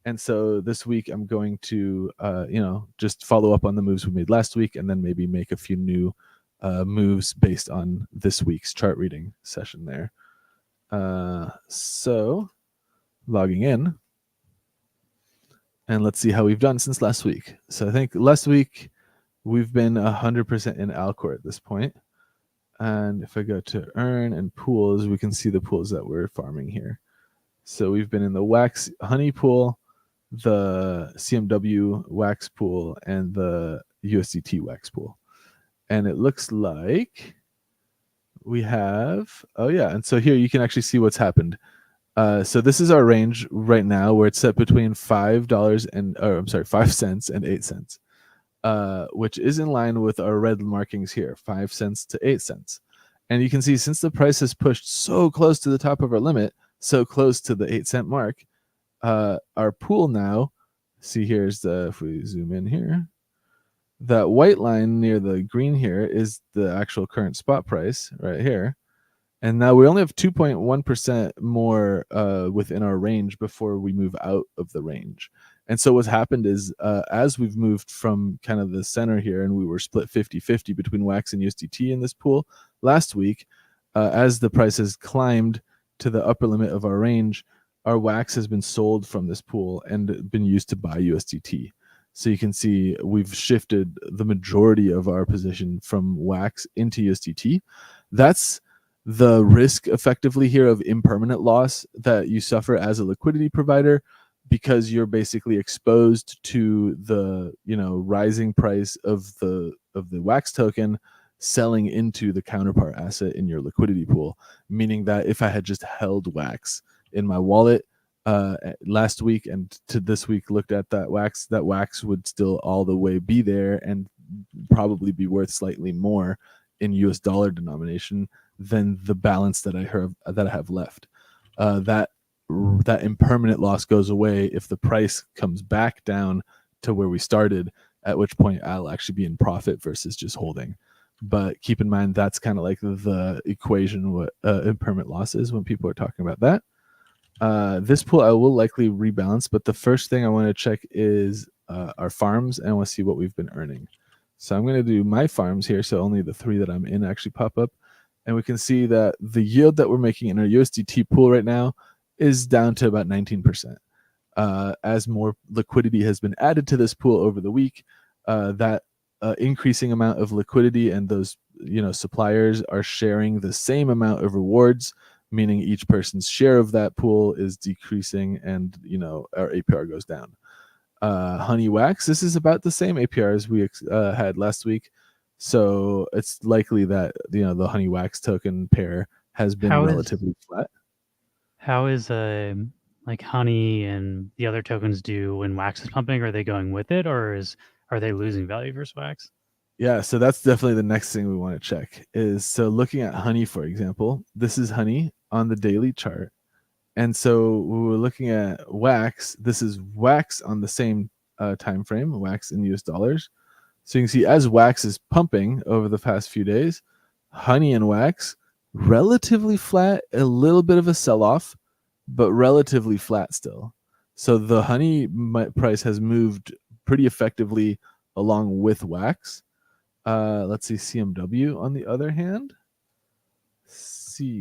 And so this week I'm going to, just follow up on the moves we made last week and then maybe make a few new moves based on this week's chart reading session there. So logging in. And let's see how we've done since last week. So I think last week we've been 100% in Alcor at this point. And if I go to earn and pools, we can see the pools that we're farming here. So we've been in the Wax Honey pool, the CMW Wax pool, and the USDT Wax pool. And it looks like we have, and so here you can actually see what's happened. So this is our range right now where it's set between $5 and 5 cents and 8 cents, which is in line with our red markings here, 5 cents to 8 cents. And you can see since the price has pushed so close to the top of our limit, so close to the 8 cent mark, our pool now, see here's if we zoom in here, that white line near the green here is the actual current spot price right here. And now we only have 2.1% more within our range before we move out of the range. And so what's happened is as we've moved from kind of the center here and we were split 50-50 between Wax and USDT in this pool last week, as the price has climbed to the upper limit of our range, our Wax has been sold from this pool and been used to buy USDT. So you can see we've shifted the majority of our position from Wax into USDT. That's the risk effectively here of impermanent loss that you suffer as a liquidity provider, because you're basically exposed to the rising price of the Wax token selling into the counterpart asset in your liquidity pool, meaning that if I had just held Wax in my wallet last week and to this week looked at that Wax would still all the way be there and probably be worth slightly more in US dollar denomination than the balance that I have left. That impermanent loss goes away if the price comes back down to where we started, at which point I'll actually be in profit versus just holding. But keep in mind that's kind of like the equation what impermanent loss is when people are talking about that. This pool I will likely rebalance, but the first thing I want to check is our farms, and I want to see what we've been earning. So I'm going to do my farms here, so only the 3 that I'm in actually pop up. And we can see that the yield that we're making in our USDT pool right now is down to about 19%. As more liquidity has been added to this pool over the week, that increasing amount of liquidity and those suppliers are sharing the same amount of rewards, meaning each person's share of that pool is decreasing and our APR goes down. Honey Wax, this is about the same APR as we had last week. So it's likely that the Honey Wax token pair has been relatively flat. How is like Honey and the other tokens do when Wax is pumping? Are they going with it, or are they losing value versus Wax? Yeah, so that's definitely the next thing we want to check is, so looking at Honey, for example, this is Honey on the daily chart. And so we were looking at Wax. This is Wax on the same time frame, Wax in US dollars. So you can see as Wax is pumping over the past few days, Honey and Wax relatively flat, a little bit of a sell-off, but relatively flat still. So the Honey price has moved pretty effectively along with Wax. Let's see CMW on the other hand. CMW.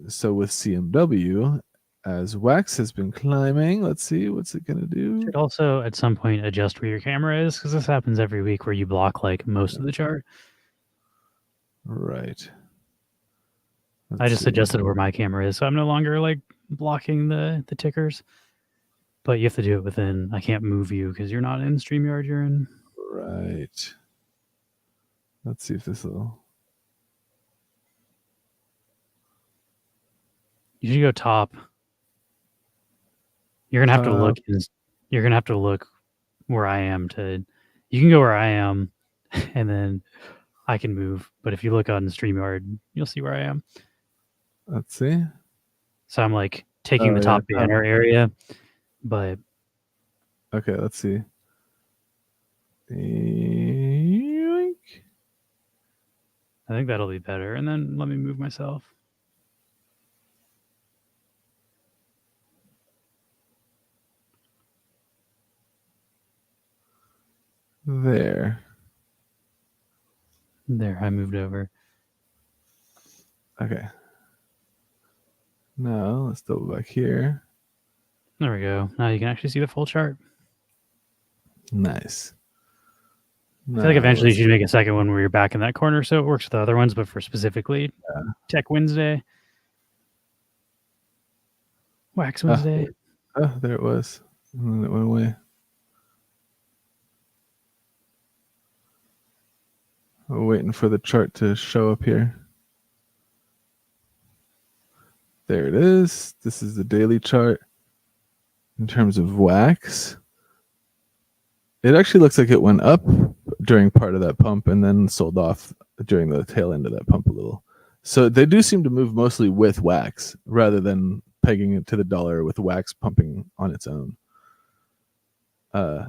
So with CMW, as Wax has been climbing, let's see, what's it going to do? Should also at some point adjust where your camera is, because this happens every week where you block like most of the chart. Right. I just adjusted where my camera is, so I'm no longer like blocking the tickers. But you have to do it within, I can't move you because you're not in StreamYard, you're in. Right. Let's see if this will. You should go top. You're gonna have to look. You're gonna have to look where I am to. You can go where I am, and then I can move. But if you look on StreamYard, you'll see where I am. Let's see. So I'm like taking the top banner area, but okay, let's see. Yoink. I think that'll be better. And then let me move myself. There, I moved over. okay. Now let's double back here. There we go. Now you can actually see the full chart. Nice. I feel like eventually you should make a second one where you're back in that corner so it works with the other ones, but for specifically Tech Wednesday, Wax Wednesday. Oh, there it was. And then it went away. We're waiting for the chart to show up here. There it is. This is the daily chart in terms of wax. It actually looks like it went up during part of that pump and then sold off during the tail end of that pump a little. So they do seem to move mostly with wax rather than pegging it to the dollar with wax pumping on its own.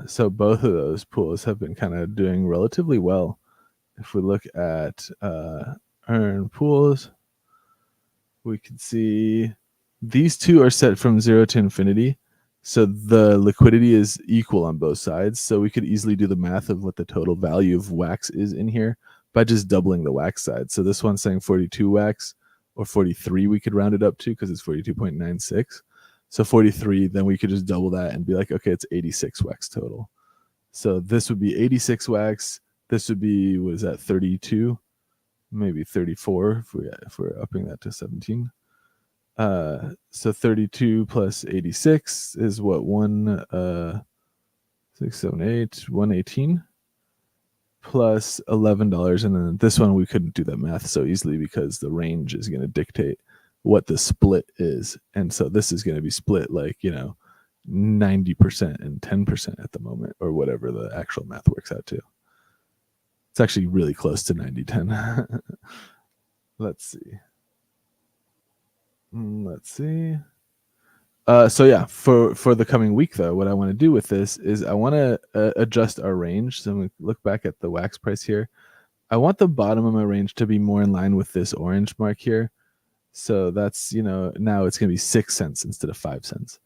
So both of those pools have been kind of doing relatively well. If we look at earn pools, we can see these two are set from 0 to infinity. So the liquidity is equal on both sides. So we could easily do the math of what the total value of wax is in here by just doubling the wax side. So this one's saying 42 wax, or 43 we could round it up to because it's 42.96. So 43, then we could just double that and be like, okay, it's 86 wax total. So this would be 86 wax. This would be, what is that, 32? Maybe 34 if we're upping that to 17. So 32 plus 86 is what, 118 plus $11. And then this one we couldn't do that math so easily because the range is going to dictate what the split is. And so this is going to be split like, 90% and 10% at the moment, or whatever the actual math works out to. It's actually really close to 90-10. Let's see. So yeah, for the coming week though, what I want to do with this is I want to adjust our range. So I'm going to look back at the wax price here. I want the bottom of my range to be more in line with this orange mark here. So that's, now it's going to be 6 cents instead of 5 cents.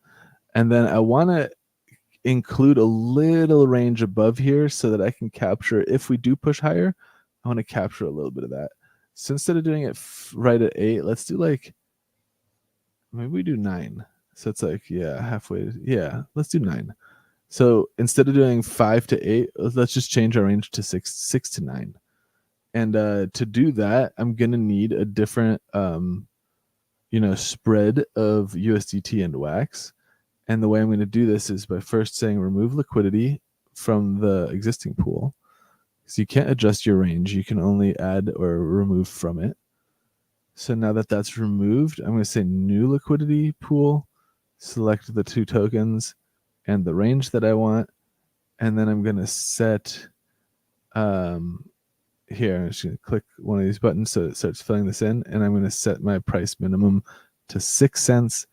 And then I want to include a little range above here so that I can capture, if we do push higher, I want to capture a little bit of that. So instead of doing it right at 8, let's do like, maybe we do 9. So it's like, yeah, halfway. Yeah, let's do 9. So instead of doing 5 to 8, let's just change our range to 6 to 9. And to do that, I'm going to need a different, spread of USDT and wax. And the way I'm going to do this is by first saying remove liquidity from the existing pool. So you can't adjust your range. You can only add or remove from it. So now that that's removed, I'm going to say new liquidity pool, select the 2 tokens and the range that I want. And then I'm going to set, here, I'm just going to click one of these buttons so it starts filling this in. And I'm going to set my price minimum to 6 cents.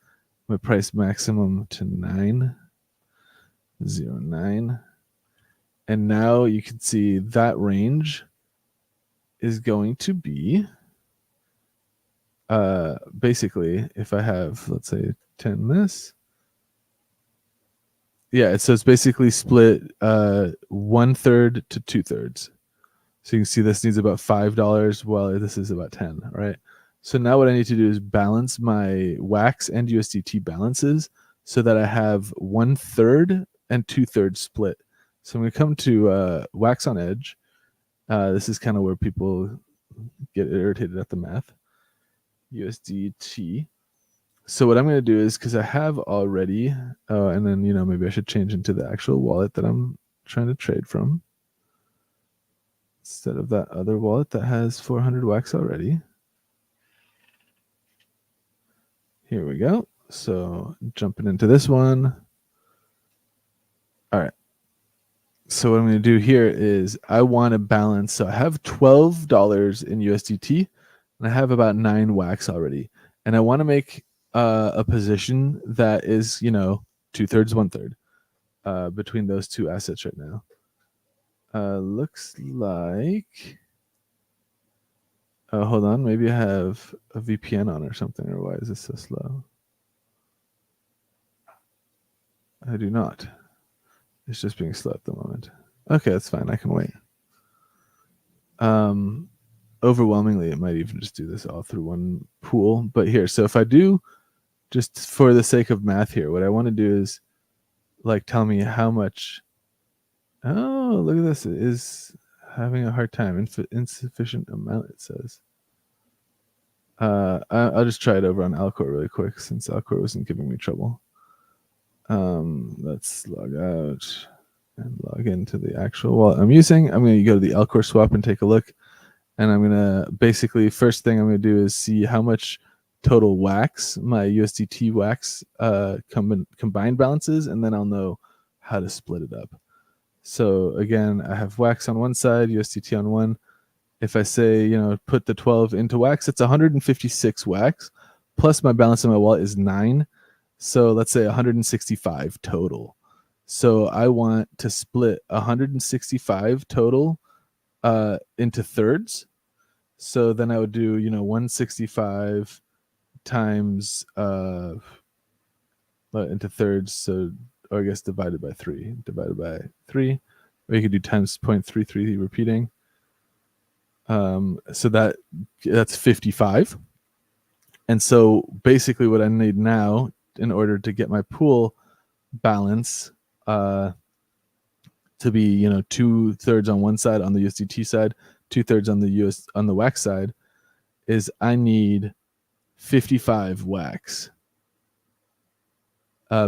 My price maximum to 9.09. And now you can see that range is going to be basically, if I have, let's say 10 this. Yeah, so it's basically split 1/3 to 2/3. So you can see this needs about $5 while this is about 10, right? So now what I need to do is balance my wax and USDT balances so that I have 1/3 and 2/3 split. So I'm going to come to wax on edge. This is kind of where people get irritated at the math. USDT. So what I'm going to do is, because I have already, and then, maybe I should change into the actual wallet that I'm trying to trade from instead of that other wallet that has 400 wax already. Here we go. So jumping into this one. All right. So what I'm going to do here is I want to balance. So I have $12 in USDT, and I have about 9 wax already, and I want to make a position that is 2/3, 1/3 between those two assets right now. Looks like. Oh, hold on. Maybe I have a VPN on or something, or why is this so slow? I do not. It's just being slow at the moment. Okay, that's fine. I can wait. Overwhelmingly, it might even just do this all through one pool. But here, so if I do, just for the sake of math here, what I want to do is tell me how much. Oh, look at this. It is having a hard time. Insufficient amount, it says. I'll just try it over on Alcor really quick since Alcor wasn't giving me trouble. Let's log out and log into the actual wallet I'm using. I'm going to go to the Alcor swap and take a look. And I'm going to basically, first thing I'm going to do is see how much total wax, my USDT wax combined balances, and then I'll know how to split it up. So again, I have wax on one side, USDT on one. If I say, put the 12 into wax, it's 156 wax, plus my balance in my wallet is 9. So let's say 165 total. So I want to split 165 total into thirds. So then I would do, 165 times into thirds. So, or I guess divided by 3, or you could do times 0.33 repeating. So that's 55. And so basically what I need now in order to get my pool balance to be 2/3 on one side on the USDT side, 2/3 on the wax side, is I need 55 wax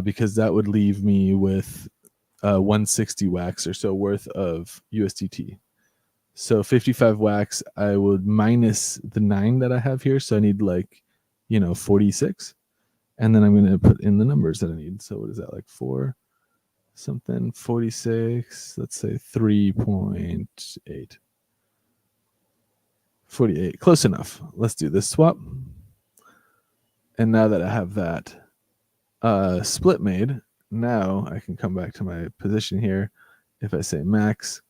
because that would leave me with 160 wax or so worth of USDT. So 55 wax, I would minus the 9 that I have here. So I need 46. And then I'm going to put in the numbers that I need. So what is that, 4 something, 46, let's say 3.8. 48, close enough. Let's do this swap. And now that I have that split made, now I can come back to my position here. If I say max,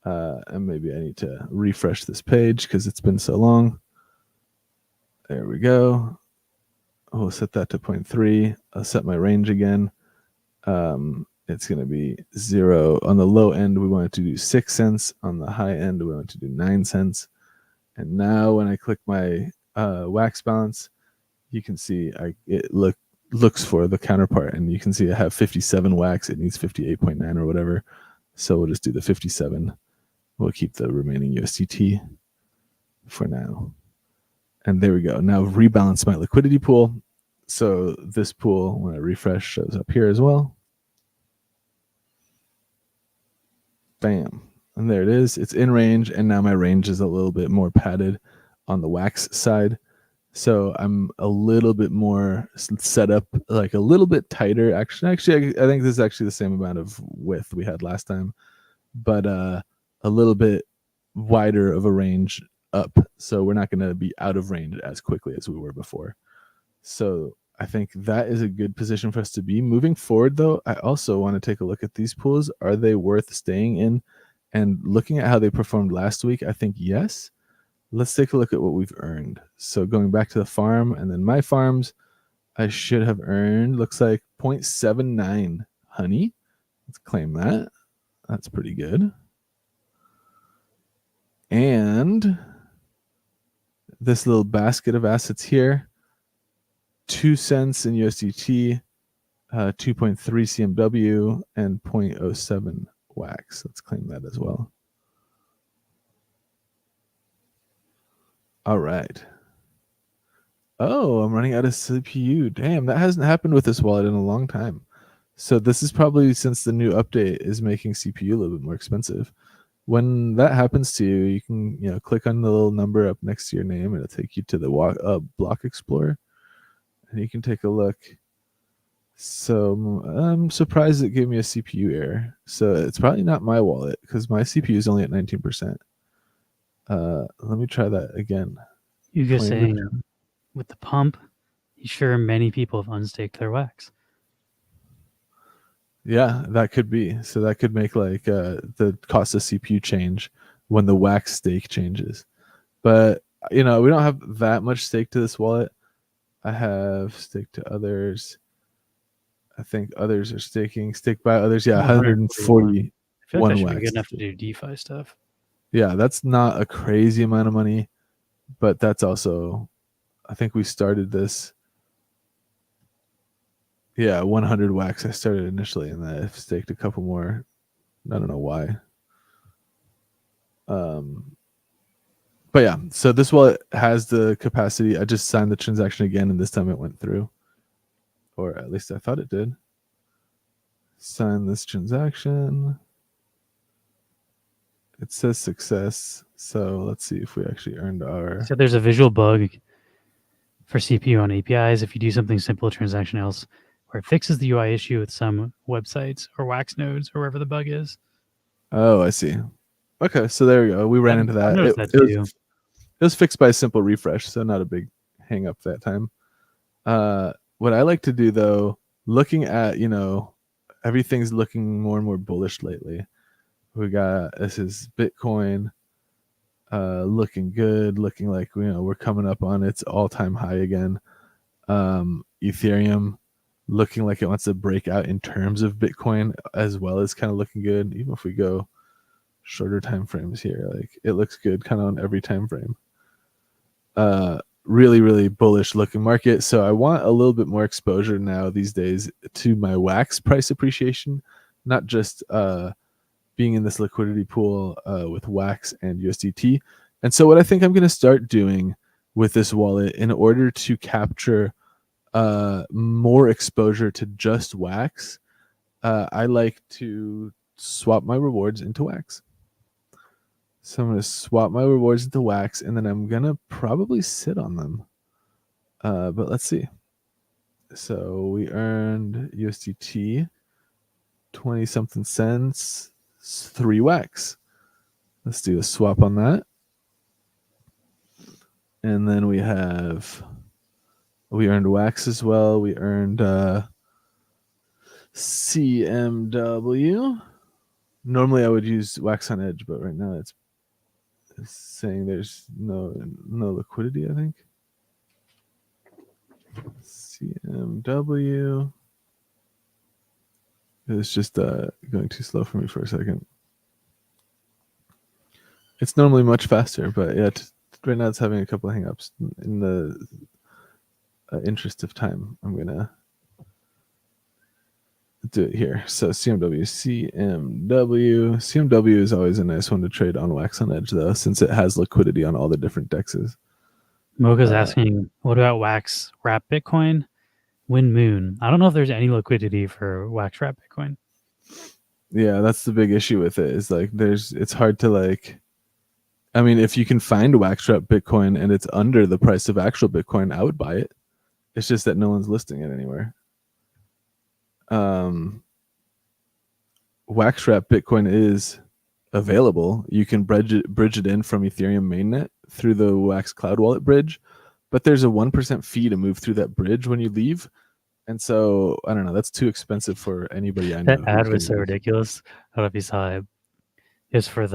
and maybe I need to refresh this page because it's been so long. There we go. We'll set that to 0.3. I'll set my range again. It's going to be 0. On the low end, we want it to do 6 cents. On the high end, we want it to do 9 cents. And now when I click my wax balance, you can see it looks for the counterpart. And you can see I have 57 wax. It needs 58.9 or whatever. So we'll just do the 57. We'll keep the remaining USDT for now. And there we go. Now rebalance my liquidity pool. So this pool, when I refresh, shows up here as well. Bam. And there it is. It's in range. And now my range is a little bit more padded on the wax side. So I'm a little bit more set up, a little bit tighter. Actually, I think this is actually the same amount of width we had last time, but a little bit wider of a range up. So we're not going to be out of range as quickly as we were before. So I think that is a good position for us to be. Moving forward, though, I also want to take a look at these pools. Are they worth staying in? And looking at how they performed last week, I think yes. Let's take a look at what we've earned. So going back to the farm and then my farms, I should have earned, looks like 0.79 honey. Let's claim that. That's pretty good. And this little basket of assets here, 2 cents in USDT, 2.3 CMW, and 0.07 wax. Let's claim that as well. All right. Oh, I'm running out of CPU. Damn, that hasn't happened with this wallet in a long time. So this is probably since the new update is making CPU a little bit more expensive. When that happens to you, you can click on the little number up next to your name, and it'll take you to the block explorer, and you can take a look, So I'm surprised it gave me a CPU error. So it's probably not my wallet because my CPU is only at 19%. Let me try that again. You just saying with the pump, sure many people have unstaked their wax. Yeah, that could be. So that could make like the cost of CPU change when the wax stake changes. But we don't have that much stake to this wallet. I have stake to others. I think others are staked by others. Yeah, 141 I feel like that should wax. be good enough to do DeFi stuff. Yeah, that's not a crazy amount of money, but that's also, I think we started this. Yeah, 100 wax I started initially, and I've staked a couple more. I don't know why. But yeah, so this wallet has the capacity. I just signed the transaction again, and this time it went through, or at least I thought it did. Sign this transaction. It says success, so let's see if we actually earned our. So there's a visual bug for CPU on APIs if you do something simple transaction else, where it fixes the UI issue with some websites or Wax nodes or wherever the bug is. Oh, I see. Okay, so there we go. We ran into that. It was fixed by a simple refresh, so not a big hang up that time. What I like to do though, looking at, everything's looking more and more bullish lately. This is Bitcoin looking good, looking like we're coming up on its all-time high again. Ethereum looking like it wants to break out in terms of Bitcoin as well as kind of looking good. Even if we go shorter time frames here, like it looks good kind of on every time frame. Really, really bullish looking market. So I want a little bit more exposure now these days to my wax price appreciation, not just being in this liquidity pool with wax and USDT. And so what I think I'm going to start doing with this wallet in order to capture more exposure to just wax, I like to swap my rewards into wax. So I'm going to swap my rewards into wax, and then I'm going to probably sit on them. But let's see. So we earned USDT, 20 something cents, 3 wax. Let's do a swap on that. And then we earned wax as well. We earned CMW. Normally I would use wax on edge, but right now it's saying there's no liquidity, I think. CMW. It's just going too slow for me for a second. It's normally much faster, but yeah, right now it's having a couple of hangups. In the interest of time, I'm gonna do it here. So CMW is always a nice one to trade on wax on edge though, since it has liquidity on all the different dexes. Mocha's asking, what about wax wrap Bitcoin? Win Moon. I don't know if there's any liquidity for wax wrap Bitcoin. Yeah, that's the big issue with it. Is like it's hard to like. I mean, if you can find wax wrap Bitcoin and it's under the price of actual Bitcoin, I would buy it. It's just that no one's listing it anywhere. Wax wrap Bitcoin is available. You can bridge it in from Ethereum mainnet through the Wax Cloud Wallet bridge, but there's a 1% fee to move through that bridge when you leave. And so I don't know, that's too expensive for anybody I know. That ad was so ridiculous. I don't know if you saw it. It's for it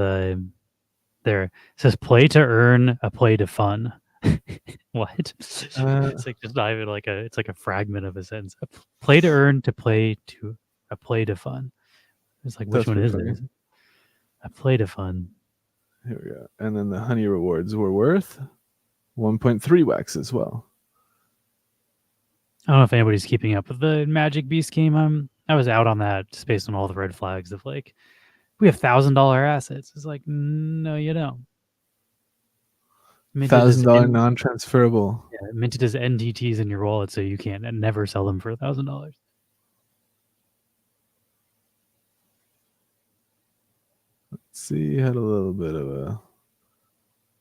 says play to earn, a play to fun. What? It's like just not even like it's like a fragment of a sentence. Play to earn, to play to a play to fun. It's like, which one is it? A play to fun. Here we go. And then the honey rewards were worth 1.3 wax as well. I don't know if anybody's keeping up with the Magic Beast game. I was out on that just based on all the red flags of like, we have $1,000 assets. It's like, no, you don't. $1,000 non-transferable. Yeah, minted as NTTs in your wallet, so you can't never sell them for $1,000. Let's see, had a little bit of a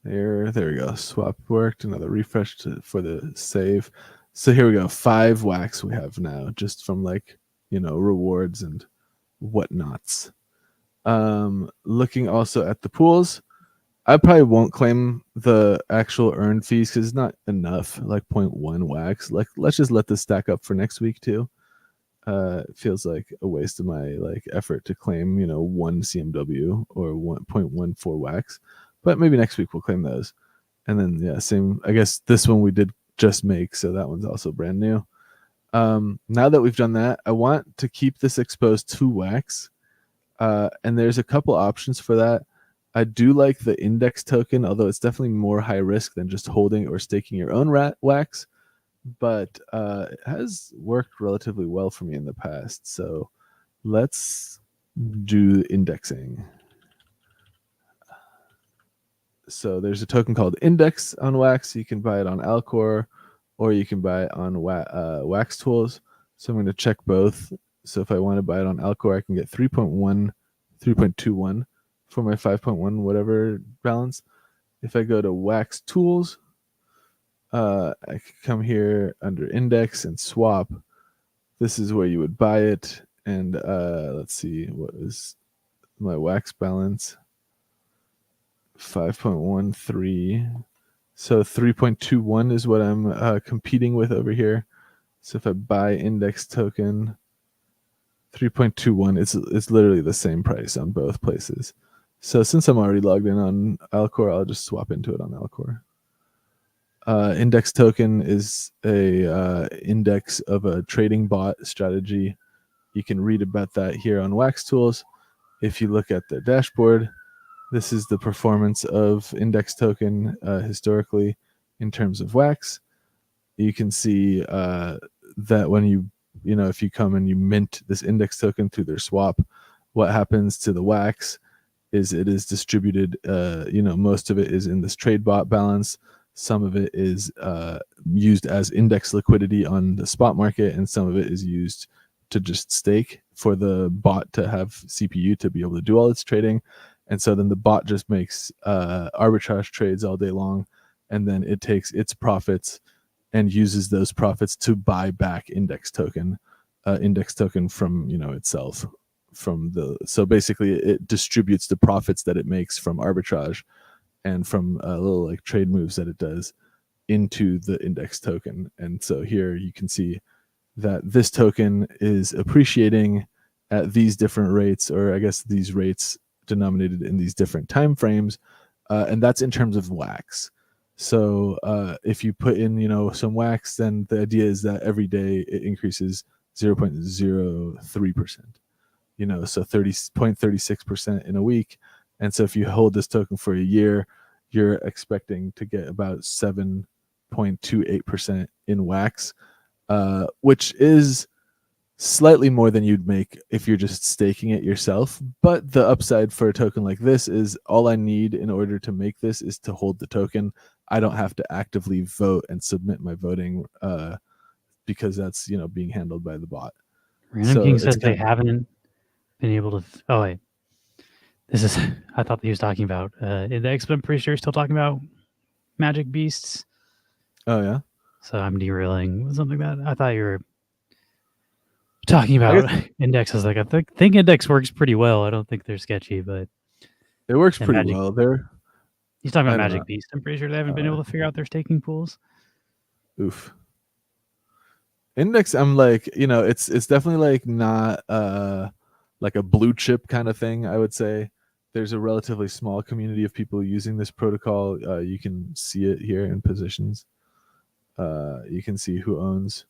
error. There we go. Swap worked. Another refresh for the save. So here we go. 5 wax we have now, just from like, rewards and whatnots. Looking also at the pools, I probably won't claim the actual earned fees because it's not enough, like 0.1 wax. Like, let's just let this stack up for next week too. It feels like a waste of my effort to claim, 1 CMW or 1.14 wax. But maybe next week we'll claim those. And then same. I guess this one we did just make, so that one's also brand new. Now that we've done that, I want to keep this exposed to wax. And there's a couple options for that. I do like the index token, although it's definitely more high risk than just holding or staking your own wax. But it has worked relatively well for me in the past. So let's do indexing. So there's a token called Index on Wax. You can buy it on Alcor, or you can buy it on Wax Tools. So I'm going to check both. So if I want to buy it on Alcor, I can get 3.21 for my 5.1 whatever balance. If I go to Wax Tools, I can come here under Index and swap. This is where you would buy it. And let's see, what is my wax balance? 5.13. So 3.21 is what I'm competing with over here. So if I buy index token, 3.21, it's literally the same price on both places. So since I'm already logged in on Alcor, I'll just swap into it on Alcor. Index token is a index of a trading bot strategy. You can read about that here on Wax Tools. If you look at the dashboard, this is the performance of index token historically in terms of wax. You can see that when if you come and you mint this index token through their swap, what happens to the wax is it is distributed. Most of it is in this trade bot balance. Some of it is used as index liquidity on the spot market, and some of it is used to just stake for the bot to have CPU to be able to do all its trading. And so then the bot just makes arbitrage trades all day long, and then it takes its profits and uses those profits to buy back index token from itself. So basically it distributes the profits that it makes from arbitrage and from little trade moves that it does into the index token. And so here you can see that this token is appreciating at these different rates, or I guess these rates denominated in these different time frames, and that's in terms of wax. So if you put in some wax, then the idea is that every day it increases 0.03%, so 0.36% in a week. And so if you hold this token for a year, you're expecting to get about 7.28% in wax, which is slightly more than you'd make if you're just staking it yourself. But the upside for a token like this is all I need in order to make this is to hold the token. I don't have to actively vote and submit my voting because that's being handled by the bot. Random King says they haven't been able to. Oh wait, this is. I thought he was talking about index, but I'm pretty sure he's still talking about Magic Beasts. Oh yeah. So I'm derailing something that I thought you were talking about. Index. I was like, I think index works pretty well. I don't think they're sketchy, but it works pretty well. He's talking about Magic Beast. I'm pretty sure they haven't been able to figure out their staking pools. Oof. Index, I'm like, it's definitely not like a blue chip kind of thing. I would say there's a relatively small community of people using this protocol. You can see it here in positions. You can see who owns,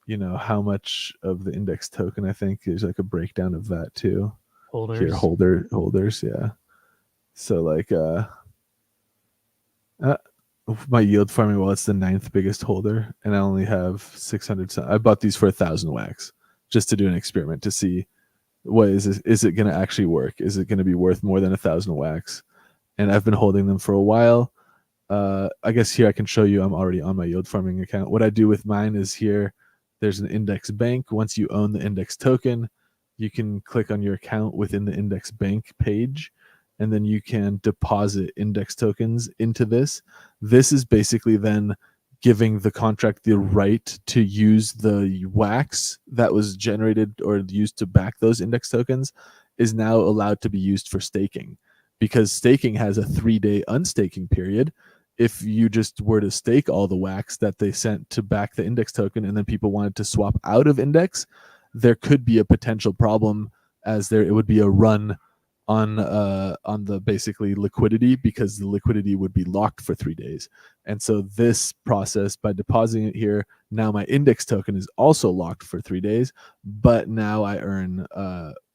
how much of the index token. I think there's a breakdown of that too. Holders, yeah. So my yield farming wallet's the 9th biggest holder, and I only have 600. I bought these for 1,000 wax just to do an experiment to see what is this, is it going to actually work? Is it going to be worth more than 1,000 wax? And I've been holding them for a while. I guess here I can show you I'm already on my yield farming account. What I do with mine is here, there's an index bank. Once you own the index token, you can click on your account within the index bank page, and then you can deposit index tokens into this. This is basically then giving the contract the right to use the wax that was generated or used to back those index tokens is now allowed to be used for staking, because staking has a 3-day unstaking period. If you just were to stake all the wax that they sent to back the index token and then people wanted to swap out of index, there could be a potential problem, as it would be a run on the basically liquidity, because the liquidity would be locked for 3 days. And so this process, by depositing it here, now my index token is also locked for 3 days, but now I earn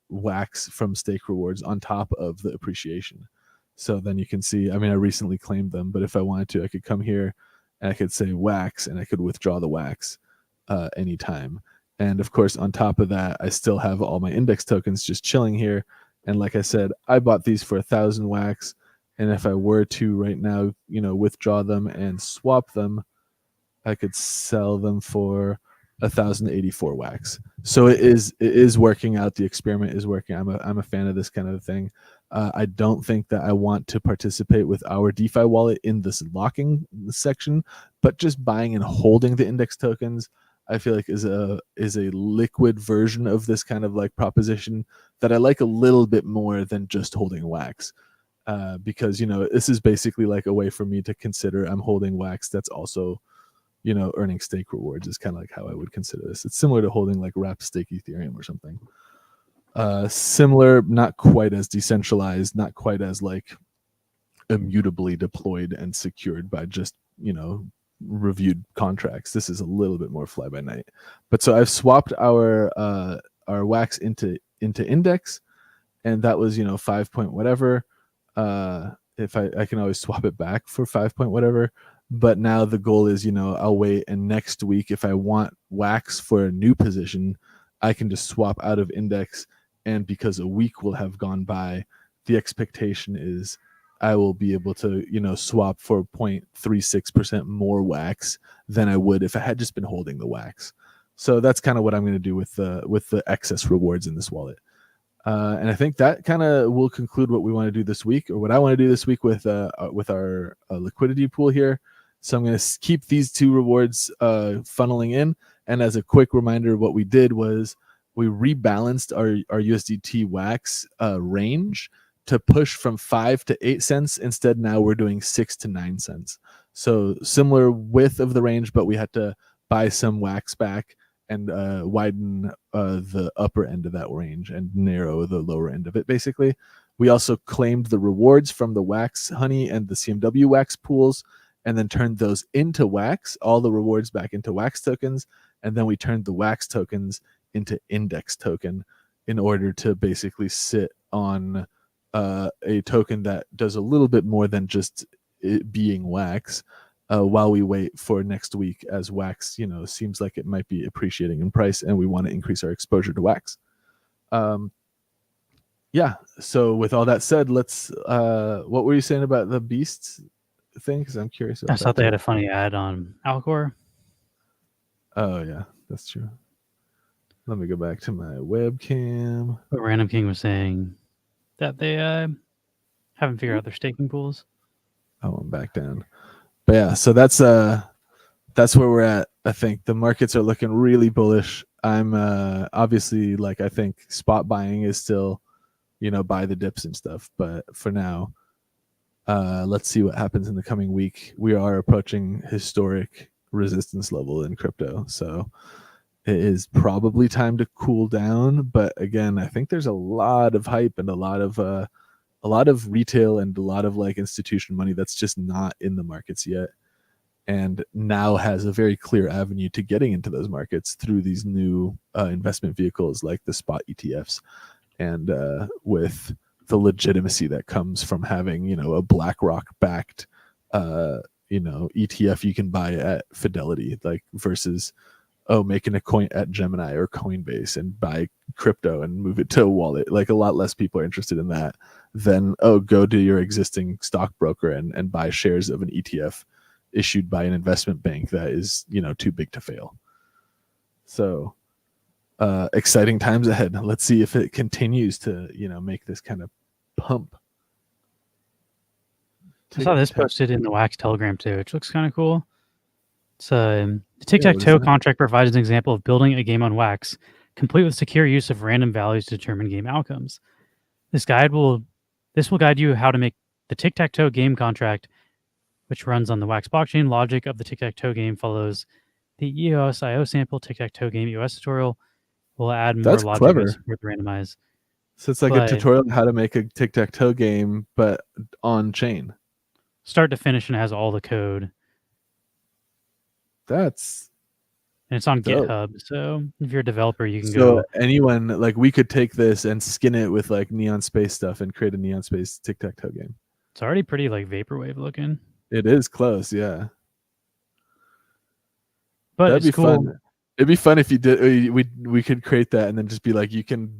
wax from stake rewards on top of the appreciation. So then you can see, I mean, I recently claimed them, but if I wanted to, I could come here and I could say wax, and I could withdraw the wax anytime. And of course, on top of that, I still have all my index tokens just chilling here. And like I said, I bought these for 1,000 wax. And if I were to right now, withdraw them and swap them, I could sell them for 1,084 wax. So it is working out. The experiment is working. I'm a fan of this kind of thing. I don't think that I want to participate with our DeFi wallet in this locking section, but just buying and holding the index tokens, I feel like is a liquid version of this kind of like proposition that I like a little bit more than just holding wax. Because this is basically like a way for me to consider I'm holding wax that's also earning stake rewards, is kind of like how I would consider this. It's similar to holding like wrapped stake Ethereum or something. Similar, not quite as decentralized, not quite as like immutably deployed and secured by just reviewed contracts. This is a little bit more fly by night. But so I've swapped our wax into index, and that was 5 point whatever. If I can always swap it back for 5 point whatever. But now the goal is, I'll wait, and next week, if I want wax for a new position, I can just swap out of index. And because a week will have gone by, the expectation is I will be able to, swap for 0.36% more wax than I would if I had just been holding the wax. So that's kind of what I'm going to do with the excess rewards in this wallet. And I think that kind of will conclude what we want to do this week, or what I want to do this week with our liquidity pool here. So I'm going to keep these 2 rewards funneling in. And as a quick reminder, what we did was we rebalanced our USDT wax range to push from 5 to 8 cents. Instead, now we're doing 6 to 9 cents. So similar width of the range, but we had to buy some wax back and widen the upper end of that range and narrow the lower end of it, basically. We also claimed the rewards from the Wax Honey and the CMW Wax pools, and then turned those into wax, all the rewards back into wax tokens. And then we turned the wax tokens into index token in order to basically sit on a token that does a little bit more than just it being wax, while we wait for next week, as wax, seems like it might be appreciating in price, and we want to increase our exposure to wax. Yeah. So with all that said, let's. What were you saying about the beasts thing? Because I'm curious. I thought they had a funny ad on Alcor. Oh yeah, that's true. Let me go back to my webcam. But Random King was saying that they haven't figured out their staking pools. Oh, I'm back down. But yeah, so that's where we're at. I think the markets are looking really bullish. I'm obviously, like, I think spot buying is still, buy the dips and stuff. But for now, let's see what happens in the coming week. We are approaching historic resistance level in crypto, so it is probably time to cool down. But again, I think there's a lot of hype and a lot of retail and a lot of like institutional money that's just not in the markets yet, and now has a very clear avenue to getting into those markets through these new investment vehicles like the spot ETFs, and with the legitimacy that comes from having a BlackRock backed ETF you can buy at Fidelity, like, versus making a coin at Gemini or Coinbase and buy crypto and move it to a wallet. Like, a lot less people are interested in that than go to your existing stockbroker and buy shares of an ETF issued by an investment bank that is too big to fail. So exciting times ahead. Let's see if it continues to make this kind of pump. I saw this posted in the Wax Telegram too, which looks kind of cool. The what tic-tac-toe is that? contract provides an example of building a game on Wax, complete with secure use of random values to determine game outcomes. This will guide you how to make the tic-tac-toe game contract, which runs on the Wax blockchain. Logic of the tic-tac-toe game follows the EOS.io sample tic-tac-toe game EOS tutorial. Will add more That's logic clever. to support the randomize. So it's like a tutorial on how to make a tic-tac-toe game, but on chain. Start to finish, and it has all the code. That's And it's on dope. GitHub. So if you're a developer, you can So go. anyone, like, we could take this and skin it with like Neon Space stuff and create a Neon Space tic-tac-toe game. It's already pretty like vaporwave looking. It is close, yeah. But That'd it's be cool. fun. It'd be fun if you did. We could create that and then just be like, you can,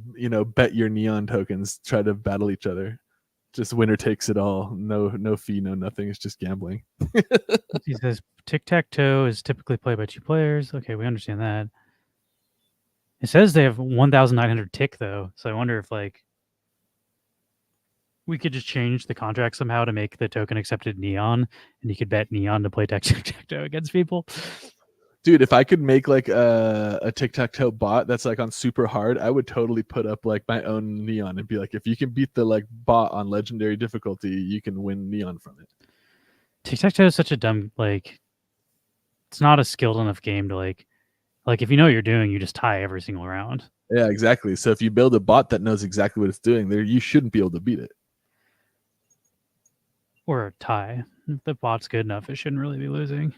bet your Neon tokens, try to battle each other. Just winner takes it all. No fee, no nothing. It's just gambling. He says tic-tac-toe is typically played by 2 players. Okay, we understand that. It says they have 1,900 tick though, so I wonder if like we could just change the contract somehow to make the token accepted Neon, and you could bet Neon to play tic-tac-toe against people. Dude, if I could make like a tic-tac-toe bot that's like on super hard, I would totally put up like my own Neon and be like, if you can beat the like bot on legendary difficulty, you can win Neon from it. Tic-tac-toe is such a dumb like. It's not a skilled enough game to like if you know what you're doing, you just tie every single round. Yeah, exactly. So if you build a bot that knows exactly what it's doing, there you shouldn't be able to beat it. Or a tie. If the bot's good enough, it shouldn't really be losing.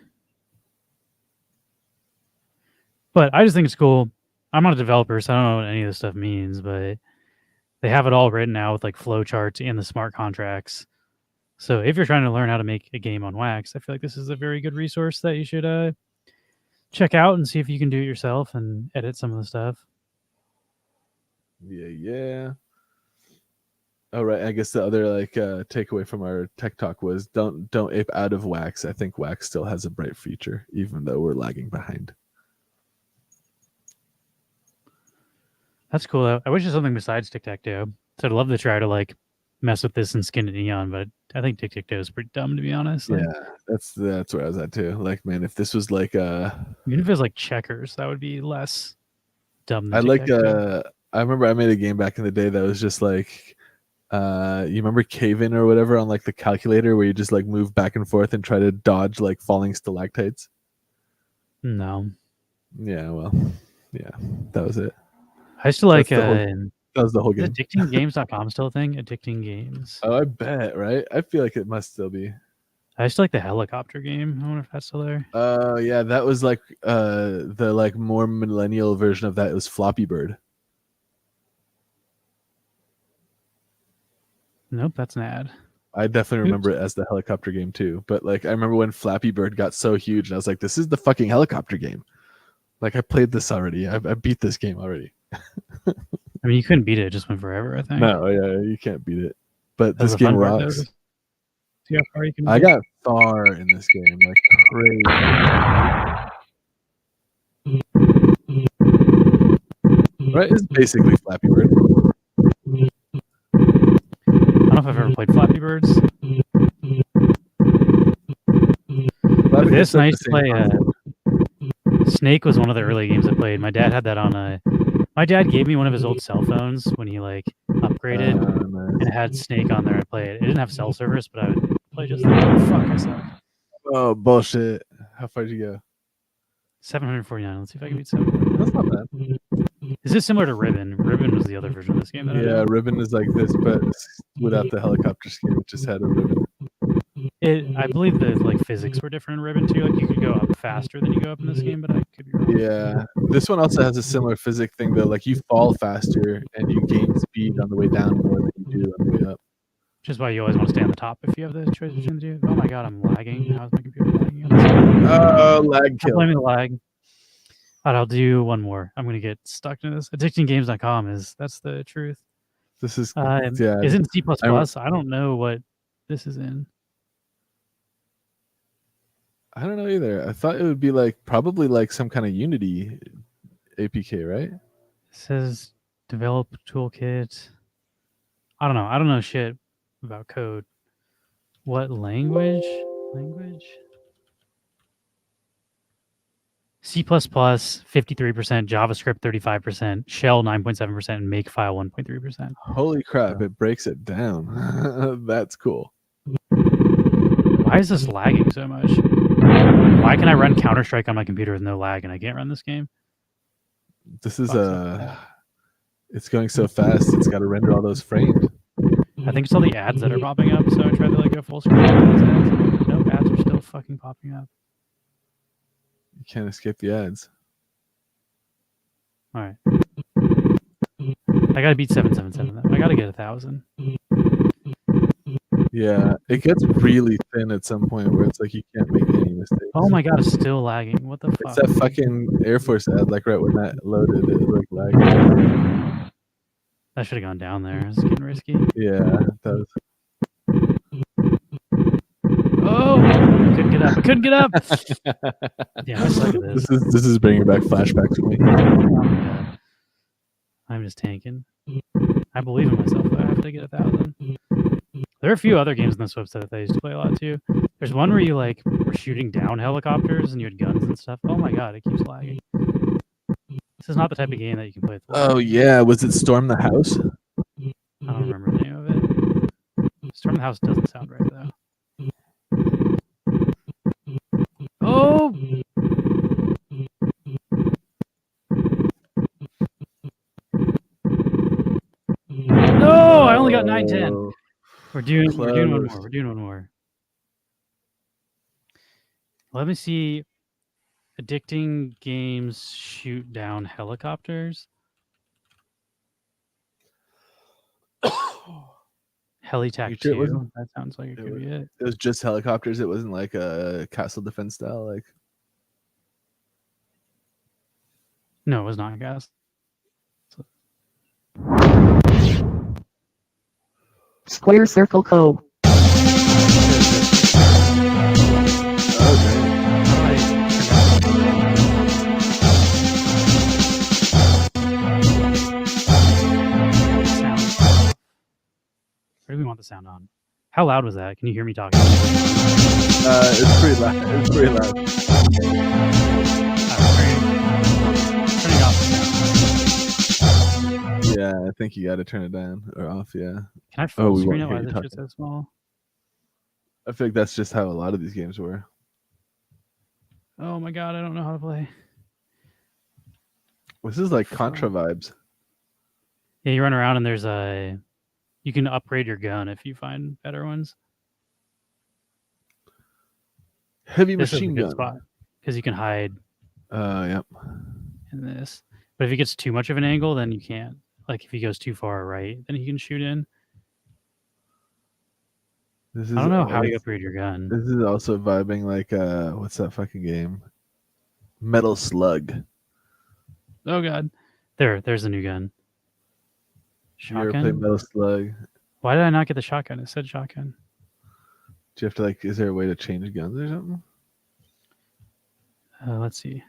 But I just think it's cool. I'm not a developer, so I don't know what any of this stuff means, but they have it all written out with like flowcharts and the smart contracts. So if you're trying to learn how to make a game on Wax, I feel like this is a very good resource that you should check out and see if you can do it yourself and edit some of the stuff. Yeah. Oh right, I guess the other like takeaway from our tech talk was don't ape out of Wax. I think Wax still has a bright future, even though we're lagging behind. That's cool. I wish there's something besides tic-tac-toe. So I'd love to try to like mess with this and skin it Neon, but I think tic-tac-toe is pretty dumb to be honest. Like, Yeah, that's where I was at too. Like, man, if this was like even if it was like checkers, that would be less dumb than I like tic-tac-toe. I remember I made a game back in the day that was just like you remember Cave-In or whatever on like the calculator where you just like move back and forth and try to dodge like falling stalactites? No. Yeah, well, yeah, that was it. I used to like That was the whole is game. addictinggames.com still a thing? Addicting Games. Oh, I bet, right? I feel like it must still be. I used to like the helicopter game. I wonder if that's still there. Yeah, that was like the like more millennial version of that. It was Floppy Bird. Nope, that's an ad. I definitely remember it as the helicopter game too. But like I remember when Flappy Bird got so huge and I was like, this is the fucking helicopter game. Like I played this already. I beat this game already. I mean, you couldn't beat it. It just went forever, I think. No, yeah, you can't beat it. But That's this the fun game part, though. rocks. See how far you can I get? got far in this game, like crazy. Right, it's basically Flappy Bird. I don't know if I've ever played Flappy Birds. With this, I used to play Snake was one of the early games I played. My dad had that on my dad gave me one of his old cell phones when he like upgraded, and it had Snake on there. I played it. It didn't have cell service, but I would play just like, oh, fuck, I suck. Oh, bullshit. How far did you go? 749. Let's see if I can beat 749. That's not bad. Is this similar to Ribbon? Ribbon was the other version of this game. That I Yeah, know. Ribbon is like this, but without the helicopter skin. It just had a ribbon. I believe the like physics were different in Ribbon too. Like you could go up faster than you go up in this game, but I could be wrong. Yeah, this one also has a similar physics thing though. Like you fall faster and you gain speed on the way down more than you do on the way up. Which is why you always want to stay on the top if you have the choice between the two. Oh my god, I'm lagging. How's my computer lagging? On this game? Oh, lag I'm kill. blaming the lag. All right, I'll do one more. I'm gonna get stuck into this. Addictinggames.com that's the truth. This is Isn't C++. I don't know what this is in. I don't know either. I thought it would be like probably like some kind of Unity APK, right? It says develop toolkit. I don't know. I don't know shit about code. What language? C++, 53%, JavaScript, 35%, Shell, 9.7%, and Makefile, 1.3%. Holy crap, it breaks it down. That's cool. Why is this lagging so much? Why can I run Counter-Strike on my computer with no lag and I can't run this game? This is it's going so fast, it's got to render all those frames. I think it's all the ads that are popping up, so I tried to like go full screen. Nope, ads are still fucking popping up. You can't escape the ads. All right. I gotta beat 777 though. I gotta get 1,000. Yeah, it gets really thin at some point where it's like you can't make any mistakes. Oh my god, it's still lagging. What the fuck? It's that fucking Air Force ad, like right when that loaded, it was like lagging. That should have gone down there. It's getting risky. Yeah, that was. Oh, I couldn't get up. I couldn't get up. Yeah, I suck at this. This is bringing back flashbacks for me. Oh my god. I'm just tanking. I believe in myself. I have to get 1,000. There are a few other games in this website that I used to play a lot too. There's one where you like were shooting down helicopters and you had guns and stuff. Oh my god, it keeps lagging. This is not the type of game that you can play. Oh yeah, was it Storm the House? I don't remember the name of it. Storm the House doesn't sound right though. Oh! No, I only got 910. We're doing one more. We're doing one more. Let me see. Addicting games shoot down helicopters. Helitac 2. That sounds like it could be it. It was just helicopters. It wasn't like a castle defense style. Like no, it was not gas. Square Circle Co. Where do we want the sound on? How loud was that? Can you hear me talking? It's pretty loud. It's pretty loud. Turning off the sound. Yeah, I think you got to turn it down or off. Yeah. Can I full we screen it? won't Why hear is you it just so small? I feel like that's just how a lot of these games were. Oh my god, I don't know how to play. This is like Contra vibes. Yeah, you run around and there's a... You can upgrade your gun if you find better ones. Heavy This is a machine good gun. spot because you can hide Yep. in this. But if it gets too much of an angle, then you can't. Like if he goes too far right, then he can shoot in. This is I don't know how you upgrade your gun. This is also vibing like what's that fucking game? Metal Slug. Oh god. There's a new gun. You ever play Metal Slug? Why did I not get the shotgun? It said shotgun. Do you have to like? Is there a way to change guns or something? Let's see.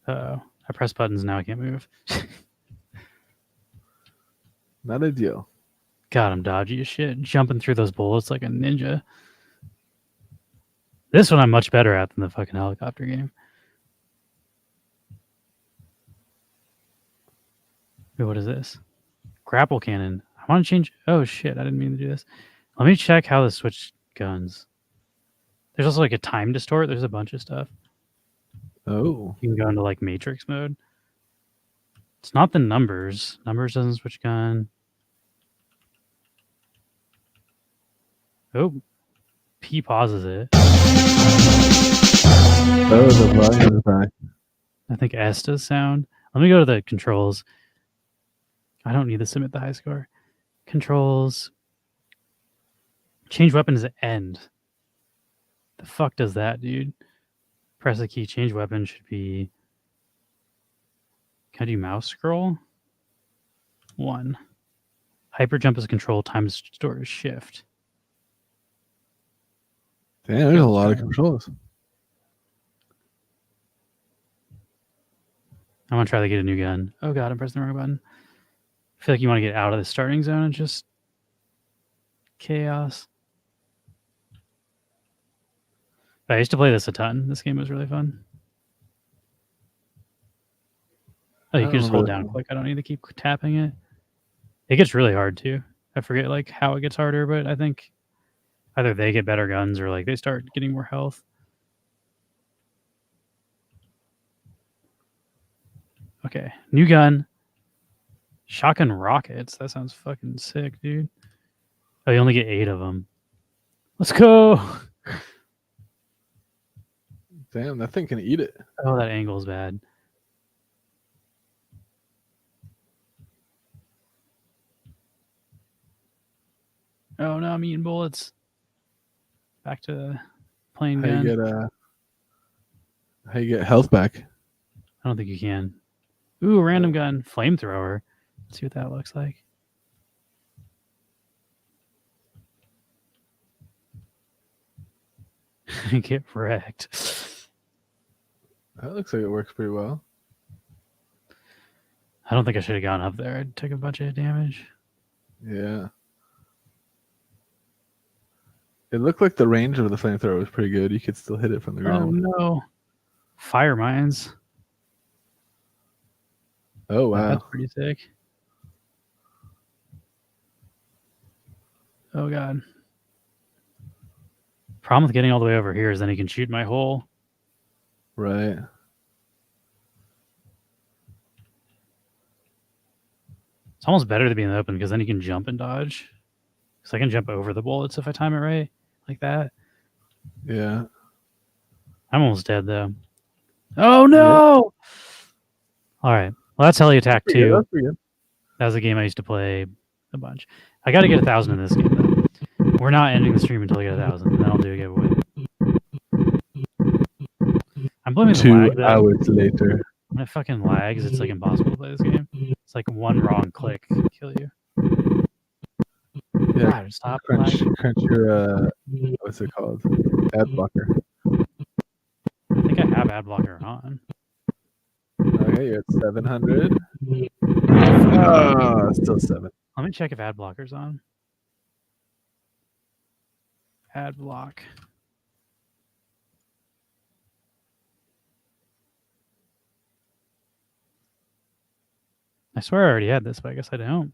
Uh-oh. I press buttons now. I can't move. Not ideal. God, I'm dodgy as shit. Jumping through those bullets like a ninja. This one I'm much better at than the fucking helicopter game. Wait, what is this? Grapple cannon. I want to change... Oh, shit. I didn't mean to do this. Let me check how to switch guns. There's also like a time distort. There's a bunch of stuff. Oh. You can go into like matrix mode. It's not the numbers. Numbers doesn't switch gun. Oh. P pauses it. Oh, the volume is back. I think S does sound. Let me go to the controls. I don't need to submit the high score. Controls. Change weapon is end. The fuck does that, dude? Press a key. Change weapon should be... Can I do mouse scroll? 1. Hyper jump is control. Time store is shift. Damn, there's a lot of controls. I want to try to get a new gun. Oh god, I'm pressing the wrong button. I feel like you want to get out of the starting zone and just chaos. I used to play this a ton. This game was really fun. Oh, you I can just hold remember down click. I don't need to keep tapping it. It gets really hard too. I forget like how it gets harder, but I think either they get better guns or like they start getting more health. Okay, new gun. Shotgun rockets. That sounds fucking sick, dude. Oh, you only get 8 of them. Let's go. Damn, that thing can eat it. Oh, that angle's bad. Oh no, I'm eating bullets. Back to playing How gun. you get health back? I don't think you can. Ooh, random gun. Flamethrower. Let's see what that looks like. Get wrecked. That looks like it works pretty well. I don't think I should have gone up there. I took a bunch of damage. Yeah. It looked like the range of the flamethrower was pretty good. You could still hit it from the Oh ground. no. Fire mines. Oh wow. That's pretty sick. Oh god. Problem with getting all the way over here is then he can shoot my hole. Right. It's almost better to be in the open because then you can jump and dodge. Because I can jump over the bullets if I time it right. Like that. Yeah. I'm almost dead though. Oh no! All right. Well, that's Heli Attack 2. That's pretty good. That was a game I used to play a bunch. I got to get 1,000 in this game though. We're not ending the stream until I get 1,000. Then I'll do a giveaway. I'm blaming the 2 lag though. hours later. When it fucking lags, it's like impossible to play this game. It's like one wrong click can kill you. Yeah. God, stop Crunch lagging. your what's it called? Ad blocker. I think I have ad blocker on. Okay, you're at 700. Oh, still 7. Let me check if ad blocker's on. Ad block. I swear I already had this, but I guess I don't.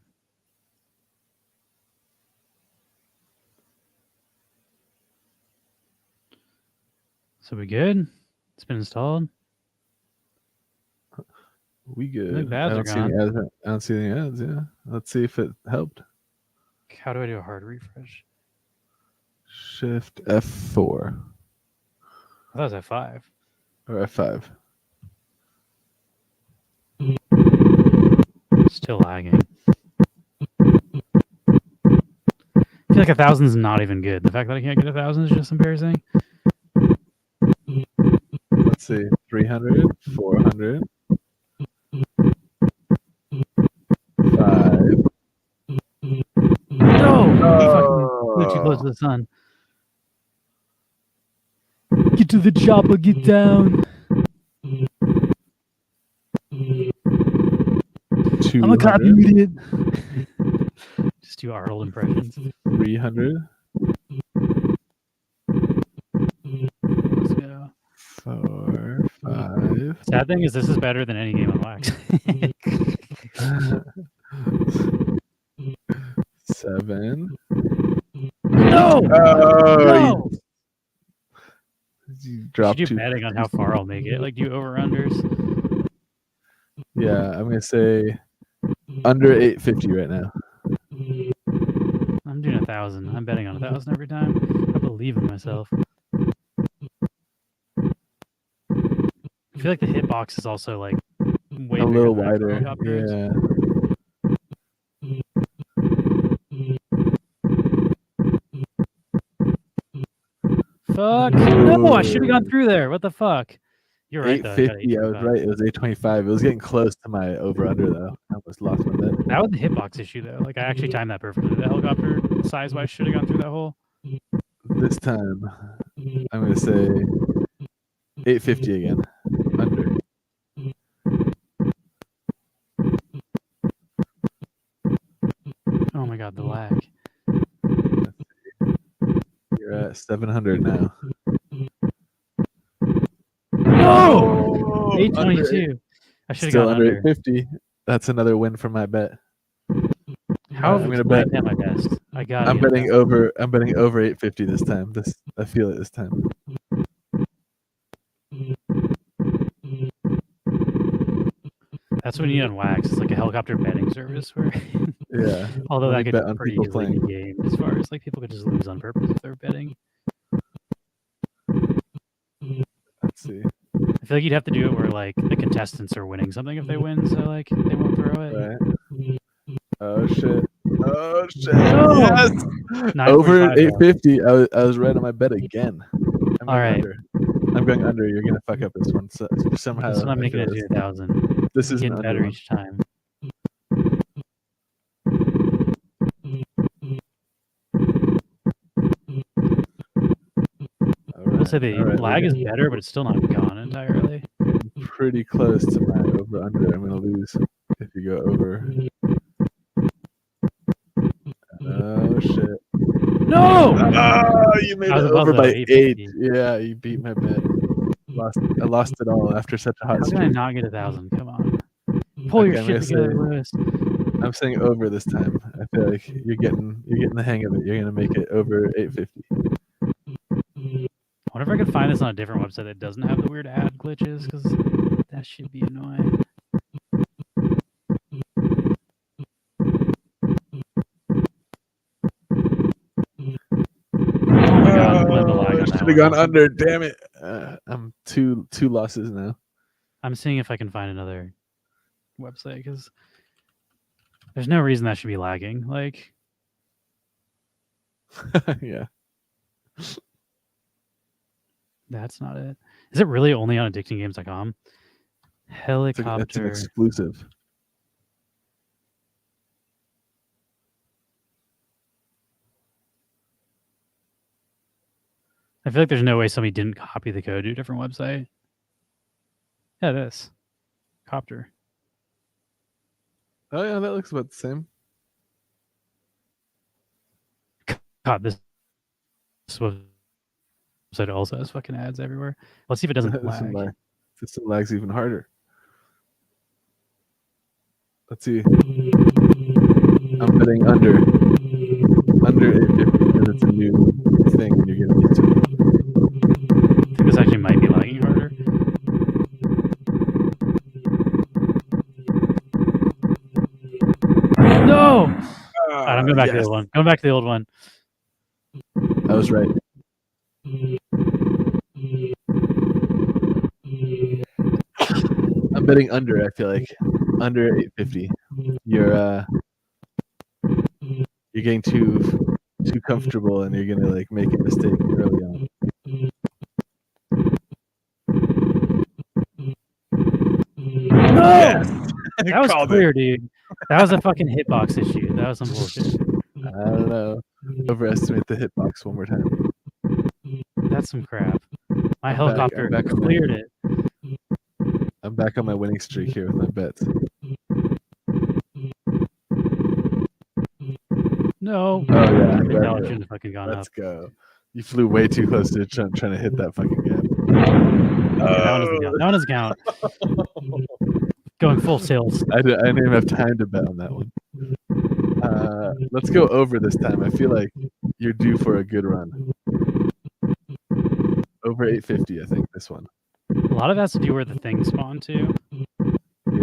So we good? It's been installed. We good. think the ads are see any ads. I don't see any ads. Yeah. Let's see if it helped. How do I do a hard refresh? Shift F4 I thought it was F5. or F5. Still lagging. I feel like 1,000 is not even good. The fact that I can't get 1,000 is just embarrassing. Let's see. 300, 400, 5. No! Oh. Fucking too close to the sun. Get to the chopper, get down. I'm a copy idiot. Just do Arnold impressions. 300, Let's go. 4, 5. Sad thing is, this is better than any game on Wax. 7. No! Oh, No! you You dropped should do 2. betting on how far I'll make it. Like, do over-unders. Yeah, I'm going to say under 850 right now. I'm doing 1,000. I'm betting on 1,000 every time. I believe in myself. I feel like the hitbox is also like way A bigger little than wider. helicopters. Yeah. Fuck. No, I should have gone through there. What the fuck? You're right, though. I got 850. I was 825. right. It was 825. It was getting close to my over under though. I almost lost my bet. That was the hitbox issue, though. Like, I actually timed that perfectly. The helicopter size-wise should have gone through that hole. This time, I'm gonna say 850 again. Under. Oh my god, the lag. You're at 700 now. under 822. I should have Still gone under under. 850. That's another win for my bet. How I'm have gonna bet. I at my best? I got. I'm betting over. I'm betting over 850 this time. I feel it this time. That's what you need on Wax. It's like a helicopter betting service where. Yeah. Although Let that me could bet be on pretty people easily be playing. gamed as far as like people could just lose on purpose if they're betting. Let's see. I feel like you'd have to do it where like the contestants are winning something if they win, so like they won't throw it. Right. Oh shit. Oh shit. No! Yes. 9.5 Over though. 850. I was right on my bet again. I'm All going right. under. I'm going under. You're gonna fuck up this one somehow. This one I'm I making feel it this. 2,000. This is an Getting under better one. each time. I'll say the lag is better, but it's still not gone entirely. Pretty close to my over under. I'm gonna lose if you go over. Oh shit. No! Oh, you made I it was above over though, by 850. 8. Yeah, you beat my bet. I lost it all after such a hot How can I streak. not get 1,000? Come on. Pull your Okay, I'm shit gonna together, Lewis. I'm saying over this time. I feel like you're getting the hang of it. You're gonna make it over 850. I wonder if I could find this on a different website that doesn't have the weird ad glitches, because that should be annoying. Oh my god, I'm playing the lag on that Should have gone one. under. Damn it. I'm two losses now. I'm seeing if I can find another website, because there's no reason that should be lagging. Like, Yeah. that's not it. Is it really only on addictinggames.com? It's an Helicopter. exclusive. I feel like there's no way somebody didn't copy the code to a different website. Yeah, this. Copter. Oh yeah, that looks about the same. God, this website also has fucking ads everywhere. Let's see if it doesn't lag. This lags even harder. Let's see. I'm betting under 850 because it's a new thing and you're getting used to it. I think this actually might be lagging harder. No! All right, I'm going back to the old one. Going back to the old one. I was right. I'm betting under. I feel like under 850. You're getting too comfortable, and you're gonna like make a mistake early on. No! Yes! That was Called clear, dude. That was a fucking hitbox issue. That was some bullshit. I don't know. Overestimate the hitbox one more time. That's some crap. My I'm helicopter back on my- cleared it. I'm back on my winning streak here with my bets. No. Oh yeah, I think that right, one right. shouldn't have fucking gone Let's up. go. You flew way too close to trying to hit that fucking gap. That one doesn't count. Going full tilt. I didn't even have time to bet on that one. Let's go over this time. I feel like you're due for a good run. Over 850, I think this one. A lot of that has to do where the things spawn to.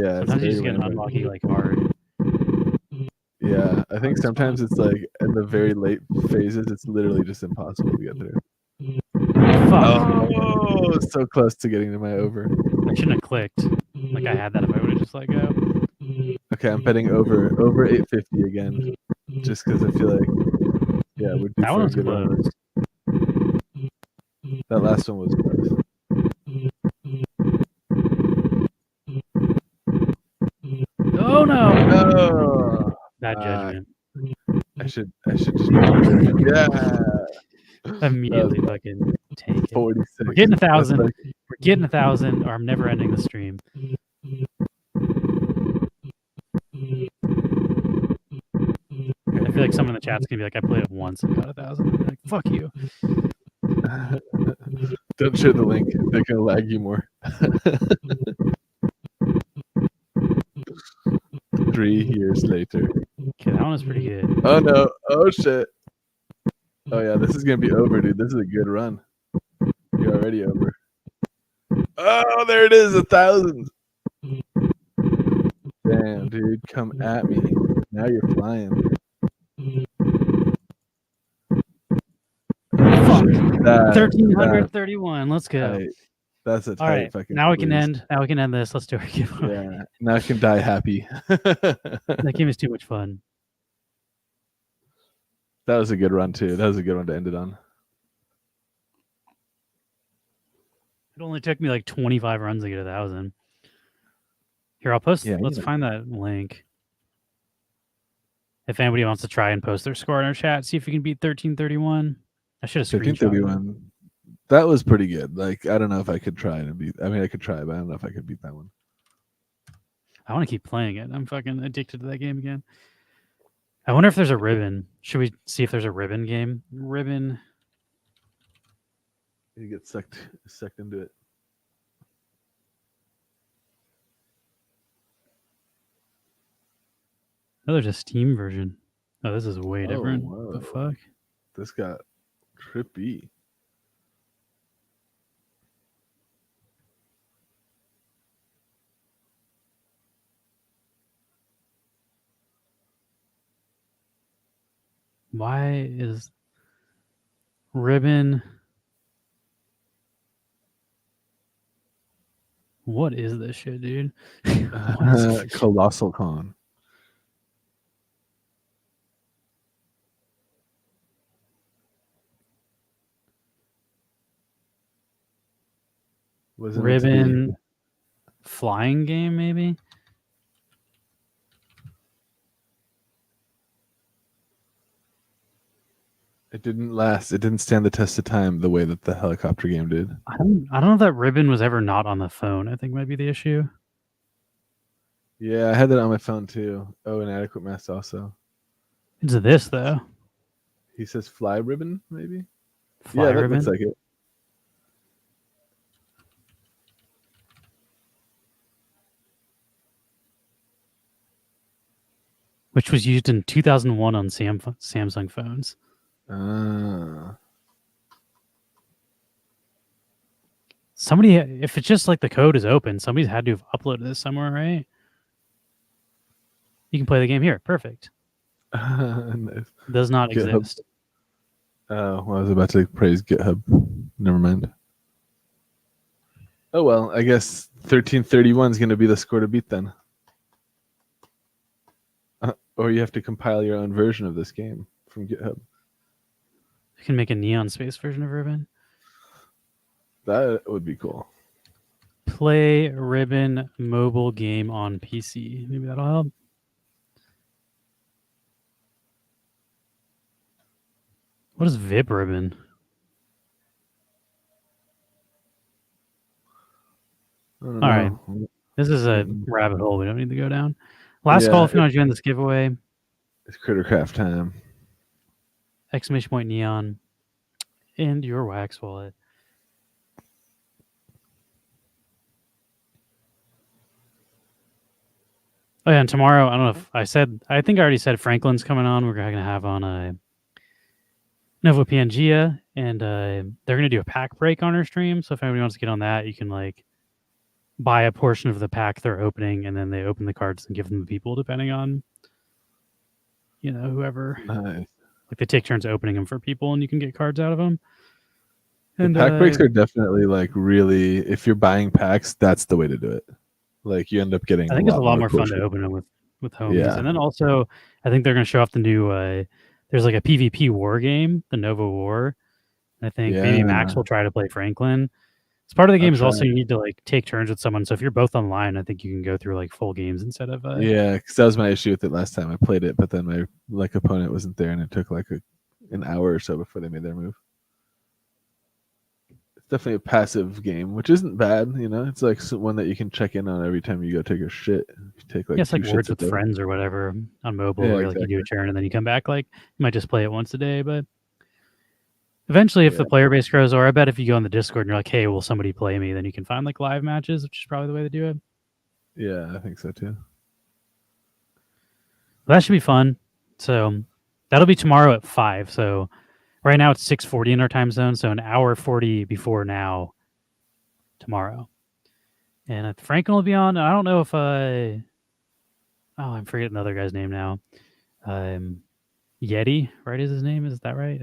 Yeah, it's Sometimes you just very get random. unlucky like hard. Yeah, I think sometimes it's like in the very late phases, it's literally just impossible to get through. Fuck. Oh, so close to getting to my over. I shouldn't have clicked. Like I had that if I would have just let go. Okay, I'm betting over 850 again, just because I feel like, yeah, we're due That for one a was good run. close. That last one was close. Oh no! No, Bad judgment. I should just. Yeah, Immediately fucking tank it. 46. We're getting 1,000. That's like- We're getting 1,000, or I'm never ending the stream. I feel like someone in the chat's gonna be like, I played it once and got 1,000. I'm like, fuck you. Don't share the link. They're gonna lag you more. 3 years later. Okay, that one was pretty good. Oh no! Oh shit! Oh yeah, this is gonna be over, dude. This is a good run. You're already over. Oh, there it is, 1,000. Damn, dude, come at me. Now you're flying. Fuck. That- 1,331. Let's go. tight. That's a tight All right. fucking Now we can squeeze. end. Now we can end this. Let's do our giveaway. Yeah, now I can die happy. That game is too much fun. That was a good run too. That was a good one to end it on. It only took me like 25 runs to get 1,000. Here, I'll post. Yeah, Let's yeah. find that link. If anybody wants to try and post their score in our chat, see if you can beat 1331. I should have screenshot. 1331. That was pretty good. Like, I don't know if I could try and beat. I mean, I could try, but I don't know if I could beat that one. I want to keep playing it. I'm fucking addicted to that game again. I wonder if there's a ribbon. Should we see if there's a ribbon game? Ribbon. You get sucked into it. Oh, there's a Steam version. Oh, this is way Oh, different. whoa. What the fuck? This got trippy. Why is ribbon? What is this shit, dude? What is this? Colossal Con. Wasn't it to be- Ribbon flying game, maybe? It didn't last. It didn't stand the test of time the way that the helicopter game did. I don't know if that ribbon was ever not on the phone. I think might be the issue. Yeah, I had that on my phone too. Oh, Inadequate Mass also. It's this though. He says fly ribbon, maybe? Fly yeah, that ribbon. looks like it. Which was used in 2001 on Samsung phones. Somebody, if it's just like the code is open, somebody's had to have uploaded this somewhere, right? You can play the game here. Perfect. Nice. Does not GitHub. exist. Oh, well, I was about to praise GitHub. Never mind. Oh well, I guess 1331 is going to be the score to beat then. Or you have to compile your own version of this game from GitHub. You can make a Neon Space version of Ribbon. That would be cool. Play Ribbon mobile game on PC. Maybe that'll help. What is VIP Ribbon? All right. This is a rabbit hole we don't need to go down. Last call if you want to join this giveaway. It's Crittercraft time. Exclamation point Neon. And your Wax wallet. Oh yeah, and tomorrow, I don't know if I think I already said Franklin's coming on. We're going to have on a Nova Pangea, and they're going to do a pack break on our stream. So if anybody wants to get on that, you can like buy a portion of the pack they're opening, and then they open the cards and give them to people depending on, you know, whoever. Nice. Like they take turns opening them for people, and you can get cards out of them. And The pack breaks are definitely like really, if you're buying packs, that's the way to do it. Like you end up getting. I think it's a lot more fun cool to open them with homies. Yeah. And then also, I think they're going to show off the new. There's like a PvP war game, the Nova War. I think maybe Max will try to play Franklin. It's part of the game is also you need to like take turns with someone. So if you're both online, I think you can go through like full games instead of. Yeah, because that was my issue with it last time I played it, but then my like opponent wasn't there, and it took like an hour or so before they made their move. It's definitely a passive game, which isn't bad. You know, it's like one that you can check in on every time you go take a shit. You take like it's like two Words shits a with day. Friends or whatever on mobile, Yeah, where like you do a turn and then you come back. Like you might just play it once a day, but Eventually, if the player base grows, or I bet if you go on the Discord and you're like, hey, will somebody play me? Then you can find like live matches, which is probably the way to do it. Yeah, I think so too. Well, that should be fun. So that'll be tomorrow at 5. So right now it's 6:40 in our time zone. So an hour 40 before now tomorrow. And Franklin will be on. I don't know if I'm forgetting the other guy's name now. Yeti, right? Is his name? Is that right?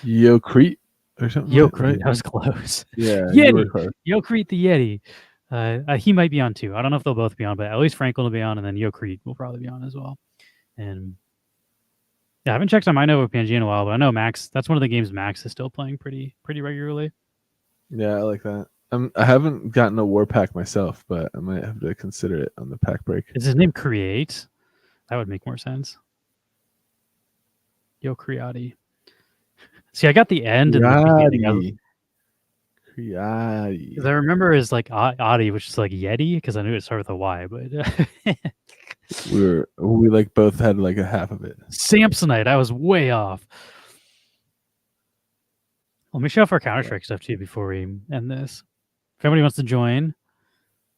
Yocrete or something. Yocrete. Right? That was close. Yeah. Yeti. Yocrete the Yeti. He might be on too. I don't know if they'll both be on, but at least Franklin will be on, and then Yocrete will probably be on as well. And yeah, I haven't checked on my Nova PNG in a while, but I know Max. That's one of the games Max is still playing pretty regularly. Yeah, I like that. I haven't gotten a war pack myself, but I might have to consider it on the pack break. Is his name Create? That would make more sense. Yocrete. See, I got the end and the beginning. Because I remember is like Adi, which is like Yeti, because I knew it started with a Y, but we like both had like a half of it. Samsonite, I was way off. Let me show off our Counter-Strike stuff too before we end this. If anybody wants to join,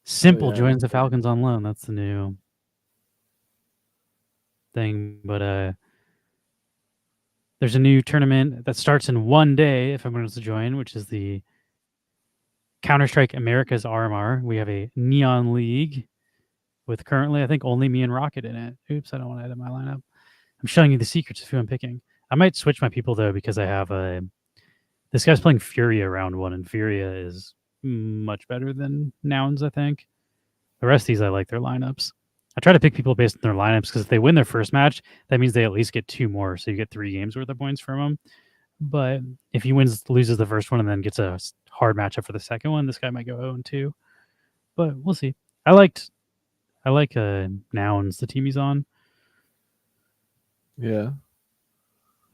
Simple joins the Falcons on loan. That's the new thing. But there's a new tournament that starts in one day if everyone wants to join, which is the Counter-Strike America's RMR. We have a Neon League with currently, I think, only me and Rocket in it. Oops, I don't want to edit my lineup. I'm showing you the secrets of who I'm picking. I might switch my people, though, because I have this guy's playing Furia round 1, and Furia is much better than Nouns, I think. The rest of these, I like their lineups. I try to pick people based on their lineups, because if they win their first match, that means they at least get 2 more, so you get 3 games worth of points from them. But if he loses the first one and then gets a hard matchup for the second one, this guy might go 0-2. But we'll see. I like Nouns, the team he's on. Yeah.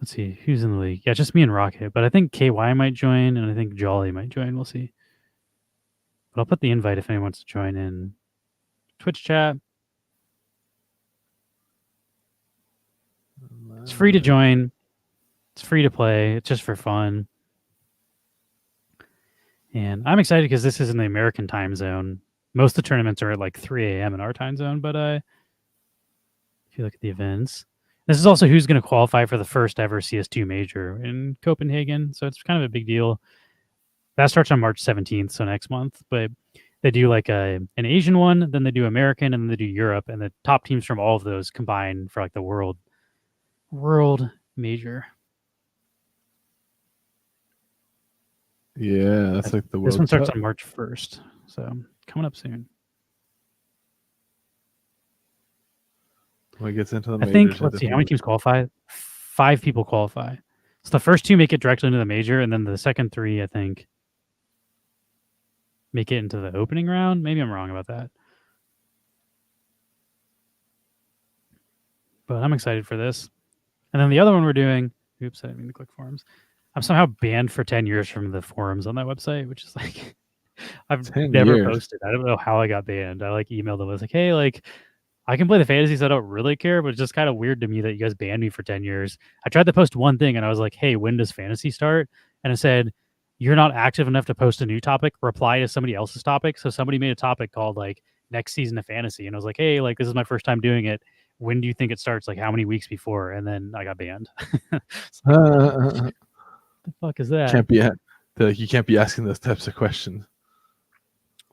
Let's see who's in the league. Yeah, just me and Rocket. But I think KY might join, and I think Jolly might join. We'll see. But I'll put the invite if anyone wants to join in Twitch chat. It's free to join. It's free to play. It's just for fun. And I'm excited because this is in the American time zone. Most of the tournaments are at like 3 a.m. in our time zone. But if you look at the events, this is also who's going to qualify for the first ever CS2 major in Copenhagen. So it's kind of a big deal. That starts on March 17th, so next month. But they do like an Asian one, then they do American, and then they do Europe. And the top teams from all of those combine for like the world major. Yeah, that's like the World This one starts Cup. on March 1st, so coming up soon. When it gets into the I majors, think, let's see, how many teams qualify? 5 people qualify. So the first 2 make it directly into the major, and then the second 3, I think, make it into the opening round. Maybe I'm wrong about that. But I'm excited for this. And then the other one we're doing, oops, I didn't mean to click forums. I'm somehow banned for 10 years from the forums on that website, which is like, I've never posted. I don't know how I got banned. I like emailed them. I was like, hey, like, I can play the fantasy, so I don't really care, but it's just kind of weird to me that you guys banned me for 10 years. I tried to post one thing and I was like, hey, when does fantasy start? And it said, you're not active enough to post a new topic, reply to somebody else's topic. So somebody made a topic called like next season of fantasy. And I was like, hey, like, this is my first time doing it. When do you think it starts? Like, how many weeks before? And then I got banned. What the fuck is that? You can't be asking those types of questions.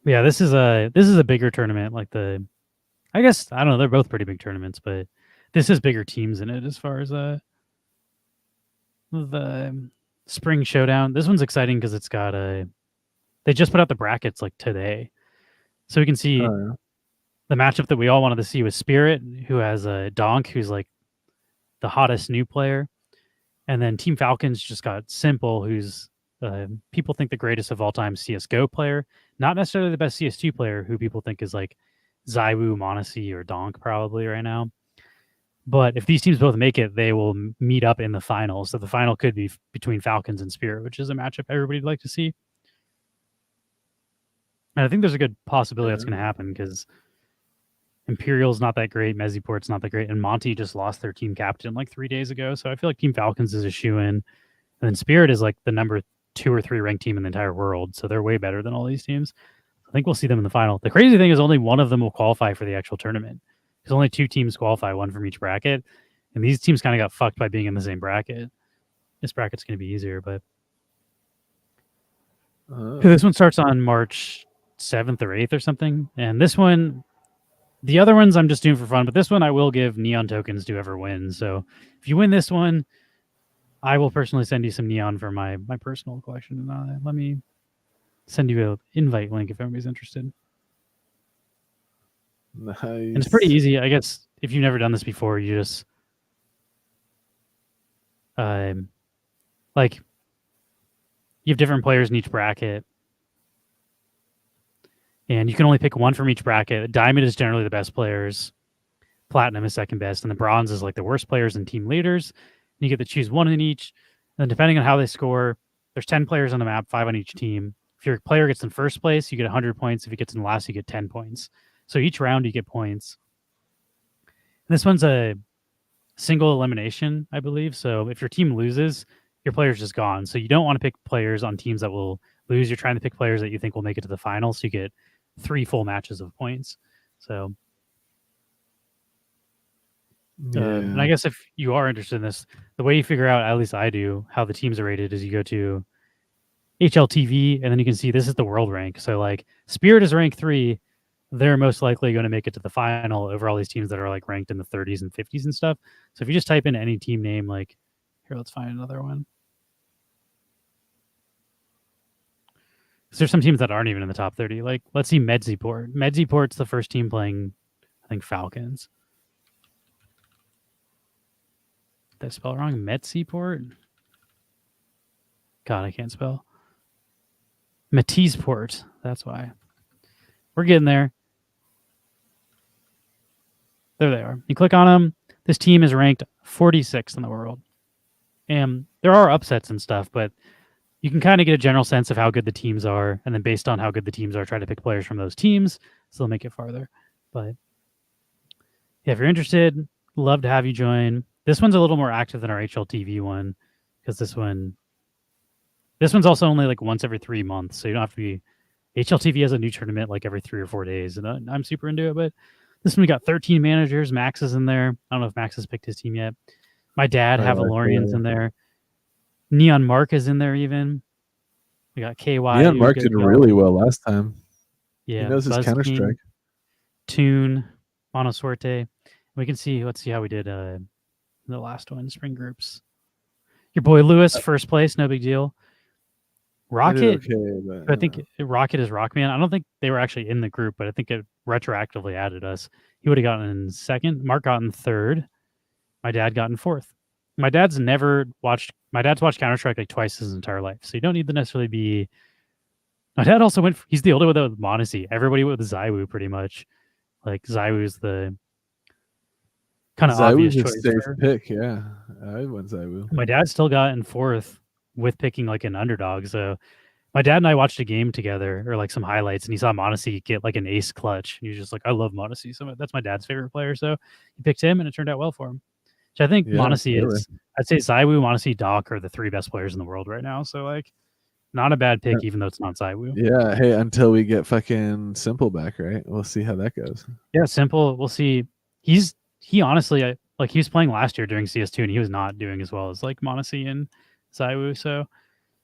Yeah, this is a bigger tournament. Like I guess I don't know. They're both pretty big tournaments, but this has bigger teams in it as far as the spring showdown. This one's exciting because it's got they just put out the brackets like today, so we can see the matchup that we all wanted to see with Spirit, who has Donk, who's like the hottest new player. And then Team Falcons just got Simple, who's people think the greatest of all time CSGO player. Not necessarily the best CS2 player, who people think is like Zywoo, Monacy, or Donk probably right now. But if these teams both make it, they will meet up in the final. So the final could be between Falcons and Spirit, which is a matchup everybody'd like to see. And I think there's a good possibility that's going to happen because Imperial's not that great, Meziport's not that great, and Monty just lost their team captain like 3 days ago. So I feel like Team Falcons is a shoo-in. And then Spirit is like the number 2 or 3 ranked team in the entire world, so they're way better than all these teams. I think we'll see them in the final. The crazy thing is only one of them will qualify for the actual tournament because only 2 teams qualify, one from each bracket, and these teams kind of got fucked by being in the same bracket. This bracket's going to be easier, but this one starts on March 7th or 8th or something, and this one, the other ones I'm just doing for fun, but this one I will give Neon tokens to whoever wins. So if you win this one, I will personally send you some Neon for my personal collection. Let me send you an invite link if anybody's interested. Nice. And it's pretty easy. I guess if you've never done this before, you just like you have different players in each bracket. And you can only pick one from each bracket. Diamond is generally the best players. Platinum is second best. And the bronze is like the worst players and team leaders. And you get to choose one in each. And then depending on how they score, there's 10 players on the map, 5 on each team. If your player gets in first place, you get 100 points. If he gets in last, you get 10 points. So each round you get points. And this one's a single elimination, I believe. So if your team loses, your player's just gone. So you don't want to pick players on teams that will lose. You're trying to pick players that you think will make it to the final. So you get 3 full matches of points. So and I guess if you are interested in this, the way you figure out, at least I do, how the teams are rated is you go to HLTV and then you can see this is the world rank. So like Spirit is rank 3. They're most likely going to make it to the final over all these teams that are like ranked in the 30s and 50s and stuff. So if you just type in any team name, like here, let's find another one. There's some teams that aren't even in the top 30. Like, let's see Medziport. Medziport's the first team playing, I think, Falcons. Did I spell wrong? Medziport? God, I can't spell. Matizeport. That's why. We're getting there. There they are. You click on them. This team is ranked 46th in the world. And there are upsets and stuff, but you can kind of get a general sense of how good the teams are, and then based on how good the teams are, try to pick players from those teams, so they'll make it farther. But yeah, if you're interested, love to have you join. This one's a little more active than our HLTV one, because this one's also only like once every 3 months, so you don't have to be. HLTV has a new tournament like every 3 or 4 days, and I'm super into it. But this one we got 13 managers. Max is in there. I don't know if Max has picked his team yet. My dad, Havalorian's in there. Neon Mark is in there even. We got KY. Neon Mark did really well last time. Yeah. He knows his Counter-Strike. Tune, Monosuerte. We can see, let's see how we did in the last one, spring groups. Your boy Lewis, first place, no big deal. Rocket, I think Rocket is Rockman. I don't think they were actually in the group, but I think it retroactively added us. He would have gotten in second. Mark got in third. My dad got in fourth. My dad's watched Counter-Strike like twice his entire life, so you don't need to necessarily be. My dad also he's the older one with Monacy. Everybody went with ZywOo pretty much. Like ZywOo's the kind of obvious choice. ZywOo's a safe pick, yeah. I went ZywOo. My dad still got in fourth with picking like an underdog. So my dad and I watched a game together, or like some highlights, and he saw Monacy get like an ace clutch. He was just like, I love Monacy. So that's my dad's favorite player. So he picked him, and it turned out well for him. So I think Monacy is, I'd say ZywOo, Monacy, Doc are the 3 best players in the world right now. So like, not a bad pick, even though it's not ZywOo. Yeah. Hey, until we get fucking Simple back, right? We'll see how that goes. Yeah, Simple. We'll see. He honestly, like he was playing last year during CS2, and he was not doing as well as like Monacy and ZywOo. So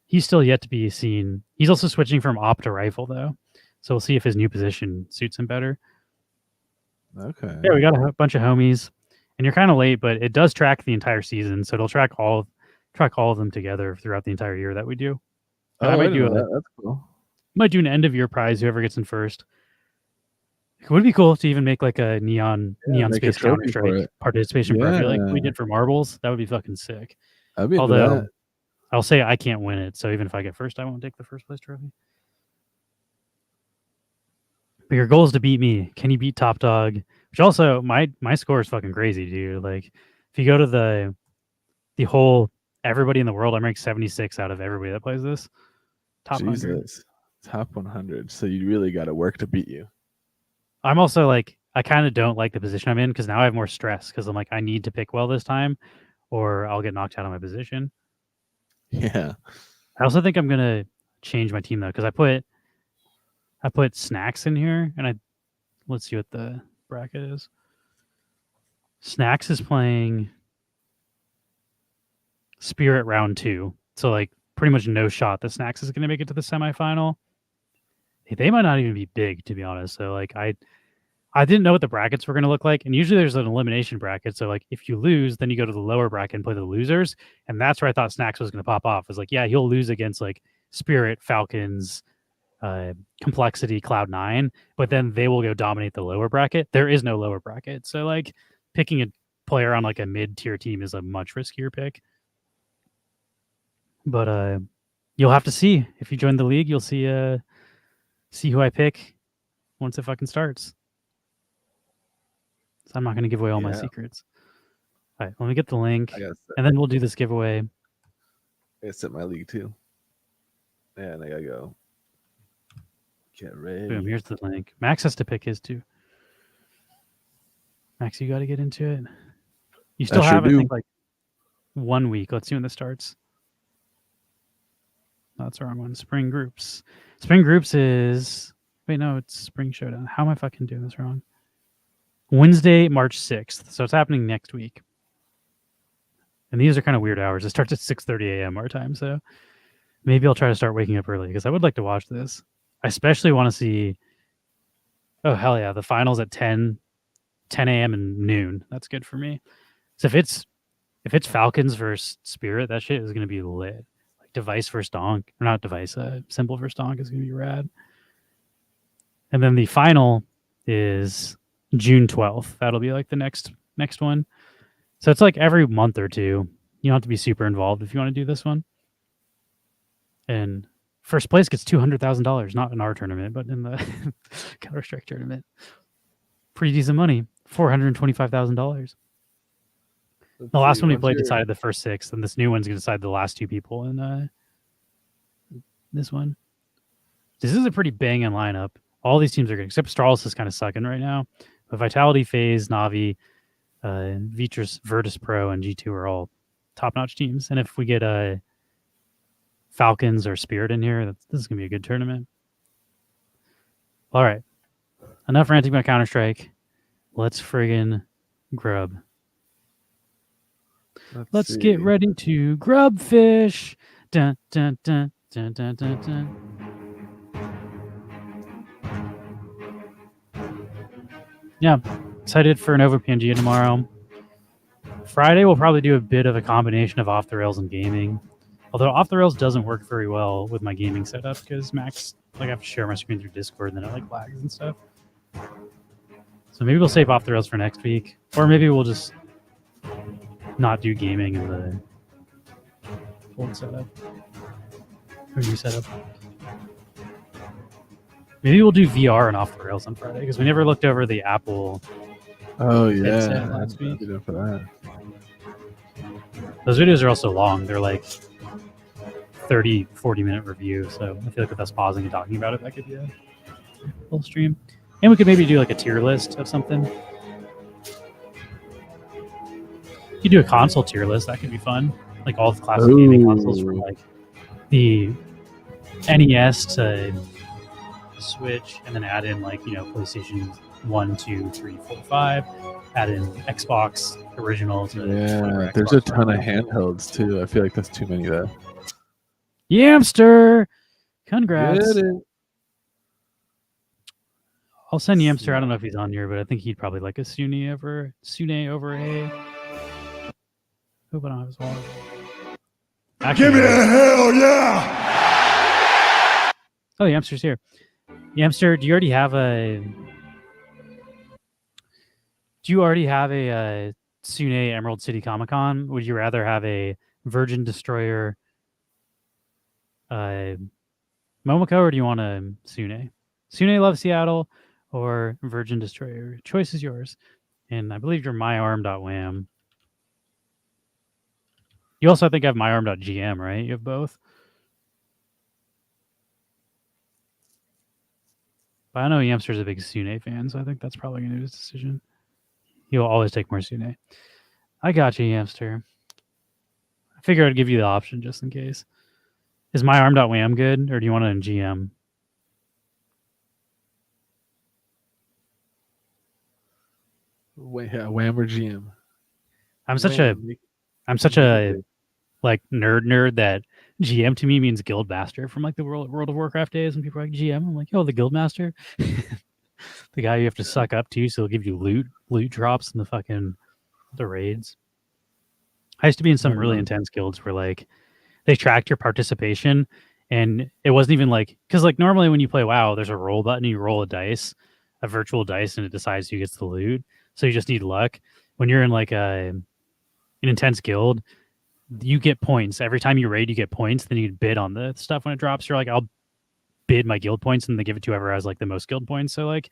he's still yet to be seen. He's also switching from op to rifle though. So we'll see if his new position suits him better. Okay. Yeah, we got a bunch of homies. And you're kind of late, but it does track the entire season, so it'll track all of them together throughout the entire year that we do. I might do that's cool. Might do an end of year prize, whoever gets in first. It would be cool to even make like a neon space Counter-Strike participation trophy like we did for marbles. That would be fucking sick. Although I'll say I can't win it, so even if I get first, I won't take the first place trophy. But your goal is to beat me. Can you beat Top Dog? Which also, my score is fucking crazy, dude. Like, if you go to the whole everybody in the world, I'm ranked 76 out of everybody that plays this. Top 100. Top 100. So you really got to work to beat you. I'm also like, I kind of don't like the position I'm in because now I have more stress because I'm like, I need to pick well this time or I'll get knocked out of my position. Yeah. I also think I'm gonna change my team though, because I put Snacks in here, and let's see what the bracket is. Snacks is playing Spirit round 2, so like pretty much no shot that Snacks is gonna make it to the semifinal. They might not even be big, to be honest. So like I didn't know what the brackets were going to look like. And usually there's an elimination bracket. So like if you lose, then you go to the lower bracket and play the losers. And that's where I thought Snacks was going to pop off. Is like, yeah, he'll lose against like Spirit, Falcons, Complexity, Cloud9, but then they will go dominate the lower bracket. There is no lower bracket. So like picking a player on like a mid-tier team is a much riskier pick. But you'll have to see. If you join the league, you'll see who I pick once it fucking starts. So I'm not going to give away all my secrets. All right, let me get the link, and then we'll do this giveaway. I gotta set my league too. And I gotta go. Get ready. Boom, here's the link. Max has to pick his too. Max, you got to get into it. You still have, I think, like 1 week. Let's see when this starts. That's the wrong one. Spring groups. Spring groups is... Wait, no, it's Spring Showdown. How am I fucking doing this wrong? Wednesday, March 6th. So it's happening next week. And these are kind of weird hours. It starts at 6:30 a.m. our time. So maybe I'll try to start waking up early because I would like to watch this. I especially want to see... Oh, hell yeah. The finals at 10 a.m. and noon. That's good for me. So if it's Falcons versus Spirit, that shit is going to be lit. Like Device versus Donk. Or not Device. Simple versus Donk is going to be rad. And then the final is June 12th. That'll be like the next one. So it's like every month or two. You don't have to be super involved if you want to do this one. And first place gets $200,000, not in our tournament, but in the Counter-Strike tournament. Pretty decent money. $425,000. The last one we played decided the first 6, and this new one's going to decide the last 2 people in this one. This is a pretty banging lineup. All these teams are good, except Stralis is kind of sucking right now. But Vitality, FaZe, Na'Vi, Virtus Pro, and G2 are all top-notch teams. And if we get Falcons or Spirit in here, this is going to be a good tournament. All right. Enough ranting about Counter-Strike. Let's friggin' grub. Let's get ready to grub fish. Dun, dun, dun, dun, dun, dun, dun. Yeah, excited for an OpenPNG tomorrow. Friday we'll probably do a bit of a combination of off the rails and gaming. Although off the rails doesn't work very well with my gaming setup because Max, like, I have to share my screen through Discord and then it like lags and stuff. So maybe we'll save off the rails for next week, or maybe we'll just not do gaming in the old setup or new setup. Maybe we'll do VR and off the rails on Friday because we never looked over the Apple. Oh yeah, last week. For that. Those videos are also long. They're like 30, 40-minute review. So I feel like with us pausing and talking about it, that could be a full stream. And we could maybe do like a tier list of something. You could do a console tier list. That could be fun. Like all the classic gaming consoles from like the NES to Switch, and then add in like, PlayStation 1, 2, 3, 4, 5. Add in Xbox original to there's a ton of handhelds too. I feel like that's too many though. Yamster, congrats. I'll send Yamster. I don't know if he's on here, but I think he'd probably like a Sune over a. Hope I don't have his wallet. Give me a hell yeah! Oh, Yamster's here. Yamster, do you already have a Sune Emerald City Comic Con? Would you rather have a Virgin Destroyer Momoko, or do you want a Sune? Sune Love Seattle or Virgin Destroyer? Choice is yours. And I believe you're myarm.wham. You also, I think, have myarm.gm, right? You have both. But I know Yamster's a big Sune fan, so I think that's probably going to be his decision. He'll always take more Sune. I got you, Yamster. I figure I'd give you the option just in case. Is my arm.wham good, or do you want it in GM? Wham or GM? I'm such a like nerd that GM to me means Guildmaster from like the World of Warcraft days, when people are like GM. I'm like, oh, the Guildmaster, the guy you have to suck up to, so he'll give you loot drops in the raids. I used to be in some really intense guilds where like they tracked your participation, and it wasn't even like, because like normally when you play WoW, there's a roll button, and you roll a virtual dice, and it decides who gets the loot. So you just need luck. When you're in like an intense guild, you get points every time you raid. You get points. Then you bid on the stuff when it drops. You're like, I'll bid my guild points, and they give it to whoever has like the most guild points. So like,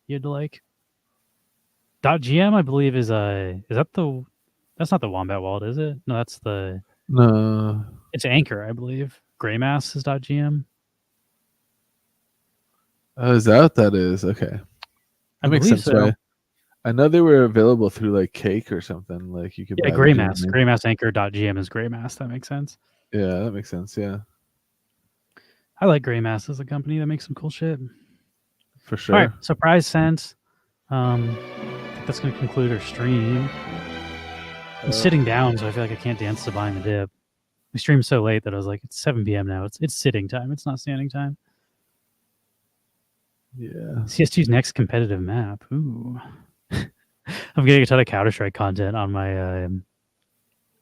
you had to like .gm, I believe is that's not the Wombat Wallet, is it? No, that's No. It's Anchor, I believe. Greymass is .gm. Oh, is that what that is? Okay, I that makes believe sense. so. Right? I know they were available through like Cake or something. Like you could. Yeah, buy Greymass. them. Greymass Anchor.gm is Greymass. That makes sense. Yeah, that makes sense. Yeah, I like Greymass as a company that makes some cool shit. for sure. All right, so prize sense. I think that's going to conclude our stream. I'm sitting down, so I feel like I can't dance to buying the dip. We streamed so late that I was like, it's 7 p.m. now. It's sitting time. It's not standing time. Yeah. CS2's next competitive map. Ooh. I'm getting a ton of Counter-Strike content on my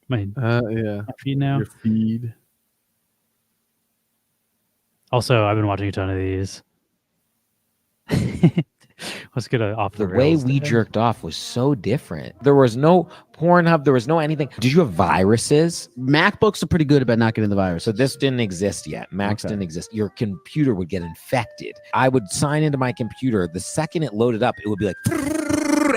my feed now. Your feed. Also, I've been watching a ton of these. Let's get off the way rails we there. jerked off was so different. There was no Pornhub. There was no anything. Did you have viruses? MacBooks are pretty good about not getting the virus. So this didn't exist yet. Macs didn't exist. Your computer would get infected. I would sign into my computer. The second it loaded up, it would be like,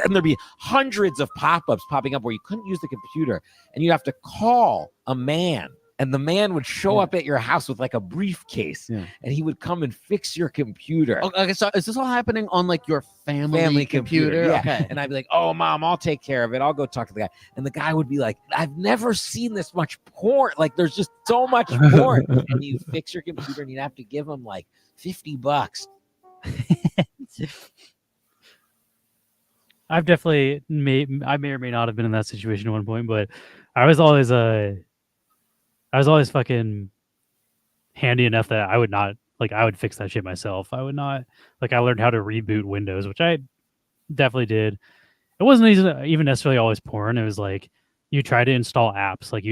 and there'd be hundreds of pop-ups popping up where you couldn't use the computer, and you'd have to call a man. And the man would show up at your house with like a briefcase, and he would come and fix your computer. Okay, so is this all happening on like your family computer? Yeah. Okay. And I'd be like, oh, Mom, I'll take care of it. I'll go talk to the guy. And the guy would be like, I've never seen this much porn. Like, there's just so much porn. And you fix your computer, and you'd have to give him like $50. I've definitely I may or may not have been in that situation at one point, but I was always fucking handy enough that I would fix that shit myself. I would not, like, I learned how to reboot Windows, which I definitely did. It wasn't even necessarily always porn. It was like, you try to install apps. Like I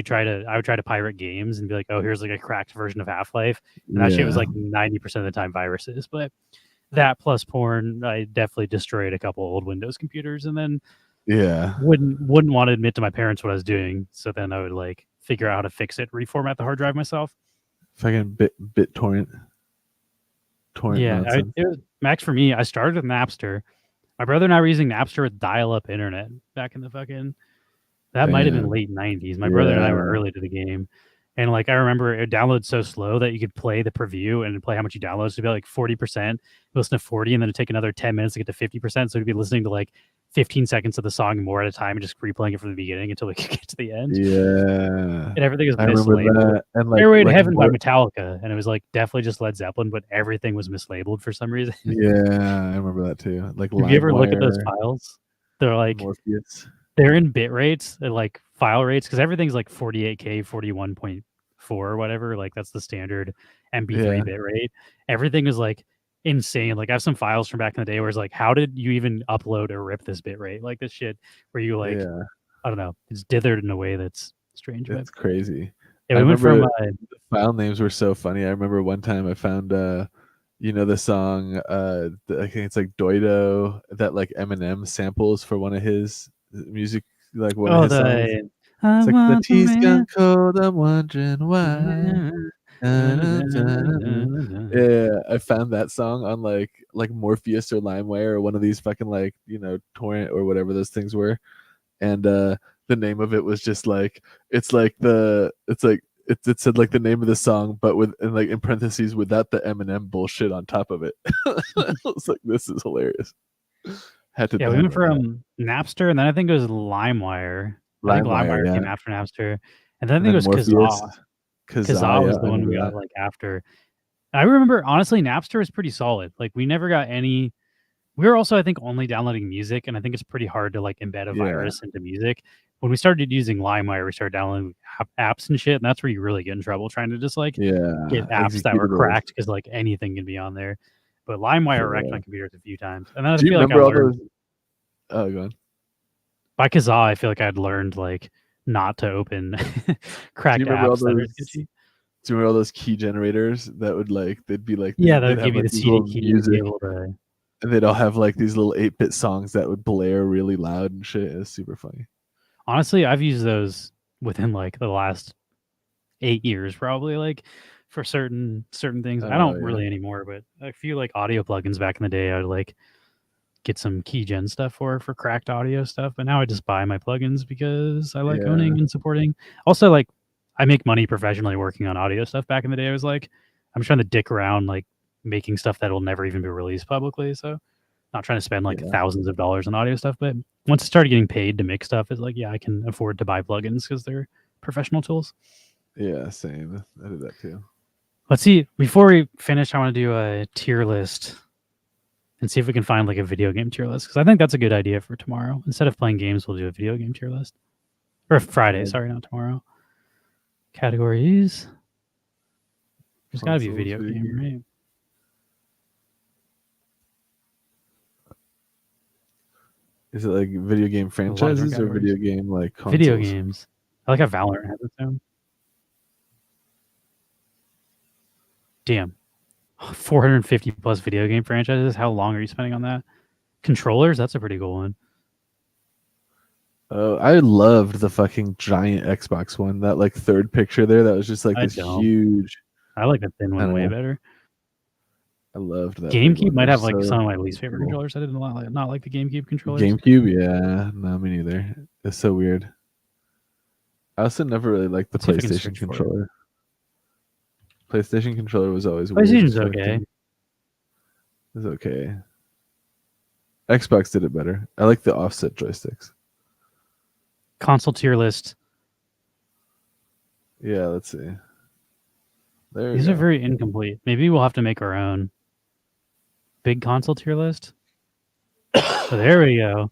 would try to pirate games and be like, oh, here's like a cracked version of Half-Life. And that shit was like 90% of the time viruses. But that plus porn, I definitely destroyed a couple old Windows computers, and then wouldn't want to admit to my parents what I was doing. So then I would like figure out how to fix it, reformat the hard drive myself. Fucking BitTorrent. Yeah, it was Max for me. I started with Napster. My brother and I were using Napster with dial-up internet back in the fucking. That might have been late 90s. My brother and I were early to the game. And like I remember it downloaded so slow that you could play the preview and play how much you downloaded. So it'd be like 40%, listen to 40, and then it'd take another 10 minutes to get to 50%. So it'd be listening to like 15 seconds of the song more at a time and just replaying it from the beginning until we could get to the end. Yeah. And everything was I remember mislabeled. that. And like, Stairway to Heaven by Metallica. And it was like definitely just Led Zeppelin, but everything was mislabeled for some reason. Yeah, I remember that too. Like, have you ever look at those files? They're like Morpheus. They're in bit rates, like file rates, because everything's like 48K, 41.4 or whatever. Like that's the standard MP3 bit rate. Everything is like insane. Like I have some files from back in the day where it's like, how did you even upload or rip this bit rate? Like this shit where you like, I don't know, it's dithered in a way that's strange. It's crazy. Yeah, we went from the file names were so funny. I remember one time I found you know the song I think it's like Doido that like Eminem samples for one of his music, like one of his songs. It's like the tea's gone cold, I'm wondering why. Yeah, I found that song on like Morpheus or LimeWire or one of these fucking like, you know, torrent or whatever those things were. And the name of it was just like it said like the name of the song, but with in parentheses without the Eminem bullshit on top of it. I was like, this is hilarious. We went from Napster, and then I think it was LimeWire. I think LimeWire came after Napster, And then I think it was Kazaa. Kazaa was the one we got like after. I remember honestly, Napster is pretty solid. Like we never got any. We were also, I think, only downloading music, and I think it's pretty hard to like embed a virus into music. When we started using LimeWire, we started downloading apps and shit, and that's where you really get in trouble trying to just like get apps that were cracked because like anything can be on there. But LimeWire wrecked my computers a few times, and then I feel like I learned. Oh, go on. By Kazaa, I feel like I'd learned like not to open cracked apps that are sketchy. Do you remember all those key generators that would like they'd be like that would give you the CD key to be able to. And they'd all have like these little 8-bit songs that would blare really loud and shit. It was super funny. Honestly, I've used those within like the last 8 years, probably like for certain things. I don't really anymore, but a few like audio plugins back in the day, I would like get some key gen stuff for cracked audio stuff. But now I just buy my plugins because I like owning and supporting. Also, like I make money professionally working on audio stuff. Back in the day, I was like, I'm trying to dick around like making stuff that will never even be released publicly, so not trying to spend like thousands of dollars on audio stuff. But once I started getting paid to make stuff, it's like I can afford to buy plugins because they're professional tools. Yeah, same. I did that too. Let's see, before we finish, I want to do a tier list and see if we can find like a video game tier list, because I think that's a good idea for tomorrow. Instead of playing games, we'll do a video game tier list, or Friday. Sorry, not tomorrow. Categories, there's got to be a video game, right? Is it like video game franchises or video game like consoles? Video games? I like how Valorant has its own. Damn. 450 plus video game franchises. How long are you spending on that? Controllers? That's a pretty cool one. Oh, I loved the fucking giant Xbox one. That like third picture there, that was just like this huge. I like the thin one way better. I loved that. GameCube might have like some of my least favorite controllers. I did not like the GameCube controllers. GameCube, yeah, no, me neither. It's so weird. I also never really liked the PlayStation controller. PlayStation controller was always weird. PlayStation's okay. It's okay. Xbox did it better. I like the offset joysticks. Console tier list. Yeah, let's see. These are very incomplete. Maybe we'll have to make our own big console tier list. So there we go.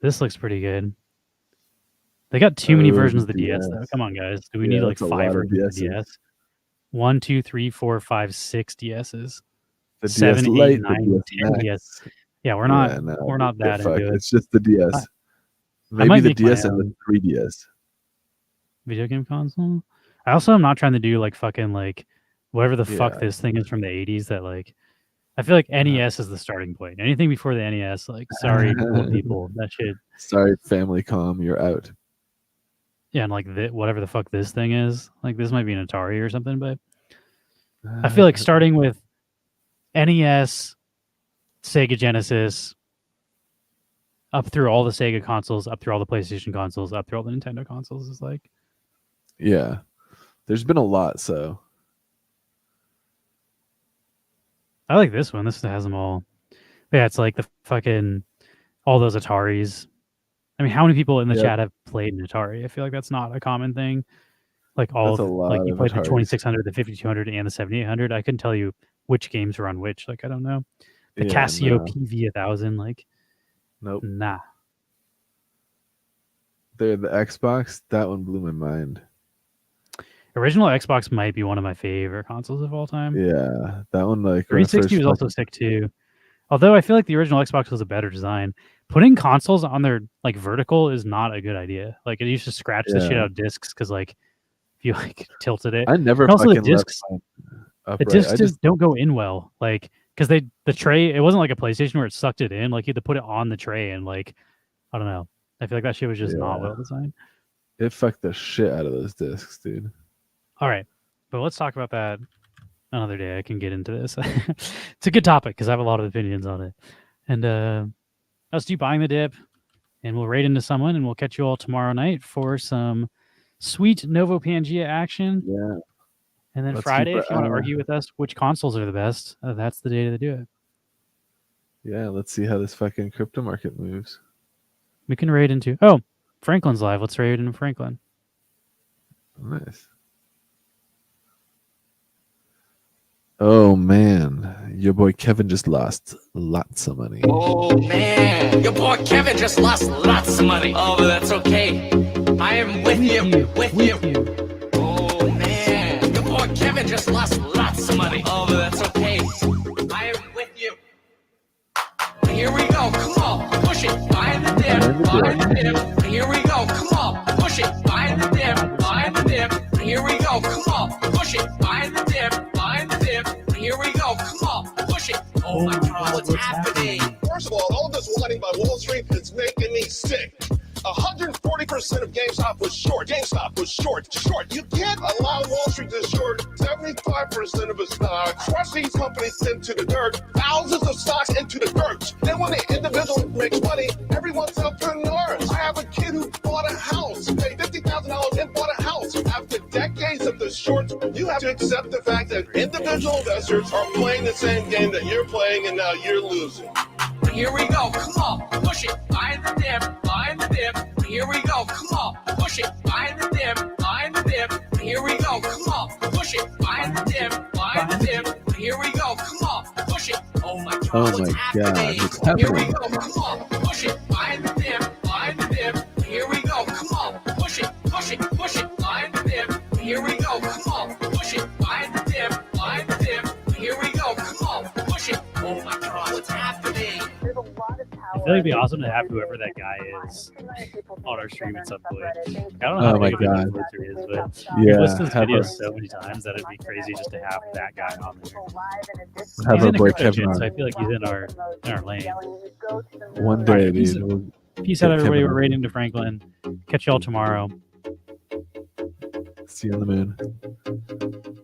This looks pretty good. They got too many versions of the DS though. Come on, guys. Do we need like 5 versions of the DS? 1, 2, 3, 4, 5, 6 DSs. The 7, DS 8, Lite, 9, 10 DS. Yeah, we're not that into it. It's just the DS. Maybe the DS and the 3DS. Video game console? I also am not trying to do like fucking like whatever the fuck this thing is from the 80s that like I feel like NES is the starting point. Anything before the NES, like sorry old people, that shit. Sorry, Famicom, you're out. Yeah, and like whatever the fuck this thing is, like this might be an Atari or something, but I feel like starting with NES, Sega Genesis, up through all the Sega consoles, up through all the PlayStation consoles, up through all the Nintendo consoles is like. Yeah. There's been a lot, so. I like this one. This has them all. Yeah, it's like the fucking all those Ataris. I mean, how many people in the chat have played an Atari? I feel like that's not a common thing. Like all of like you played the 2600, the 5200, and the 7800. I couldn't tell you which games were on which. Like I don't know. The Casio PV1000. Like, nope. Nah. The Xbox. That one blew my mind. Original Xbox might be one of my favorite consoles of all time. Yeah, that one like 360 was also sick too. Although I feel like the original Xbox was a better design. Putting consoles on their like vertical is not a good idea. Like it used to scratch the shit out of discs because like if you like tilted it. I never and also fucking the discs. The discs just don't go in well. Like because the tray, it wasn't like a PlayStation where it sucked it in. Like you had to put it on the tray and like I don't know. I feel like that shit was just not well designed. It fucked the shit out of those discs, dude. All right, but let's talk about that another day. I can get into this. It's a good topic because I have a lot of opinions on it. And let's do buying the dip, and we'll raid into someone, and we'll catch you all tomorrow night for some sweet Novo Pangea action. Yeah. And then Friday, if you want to argue with us which consoles are the best, that's the day to do it. Yeah, let's see how this fucking crypto market moves. We can raid into... Oh, Franklin's live. Let's raid into Franklin. Oh man, your boy Kevin just lost lots of money. Oh man, your boy Kevin just lost lots of money. Oh, but that's okay. I am with you, with you. Oh man, your boy Kevin just lost lots of money. Oh, but that's okay. I am with you. Here we go, come on, push it, find the dip, find the dip. Here we go, come on, push it, find the dip, find the dip. Here we go, come on, push it, find the dip, find the dip. Here we go, come on, push it. Oh my God, what's happening? First of all this whining by Wall Street is making me sick. 140% of GameStop was short. GameStop was short. You can't allow Wall Street to short 75% of its stock, crush these companies into the dirt, thousands of stocks into the dirt. Then when the individual makes money, everyone's entrepreneurs. I have a kid who bought a house, paid $50,000 and bought a house. After decades of the short, you have to accept the fact that individual investors are playing the same game that you're playing, and now you're losing. Here we go, come on, push it, find the dip, find the dip. Here we go, come on, push it, find the dip, find the dip. Here we go, come on, push it, find the dip, find the dip. Here we go, come on, push it. Oh my God, Oh what's my happening? God, what's Here we happening? go, come on, push it, find the dip, find the dip. Here we go, come on, push it, push it, push it, find the dip. Here we go, come on, push it, find the dip, find the dip. Here we go, come on, push it. Oh my God, what's happening? I feel like it'd be awesome to have whoever that guy is on our stream at some point. I don't know how Oh my big of a God. influencer he is, but Yeah, we've listened to his have videos a- so many times that it'd be crazy just to have that guy on there. Have He's our in a boy good Kevin chance, so I on. feel like he's in our lane. One day, Alright, peace- dude. We'll Peace get out, everybody. Kevin We're on. raiding to Franklin. Catch y'all tomorrow. See you on the moon.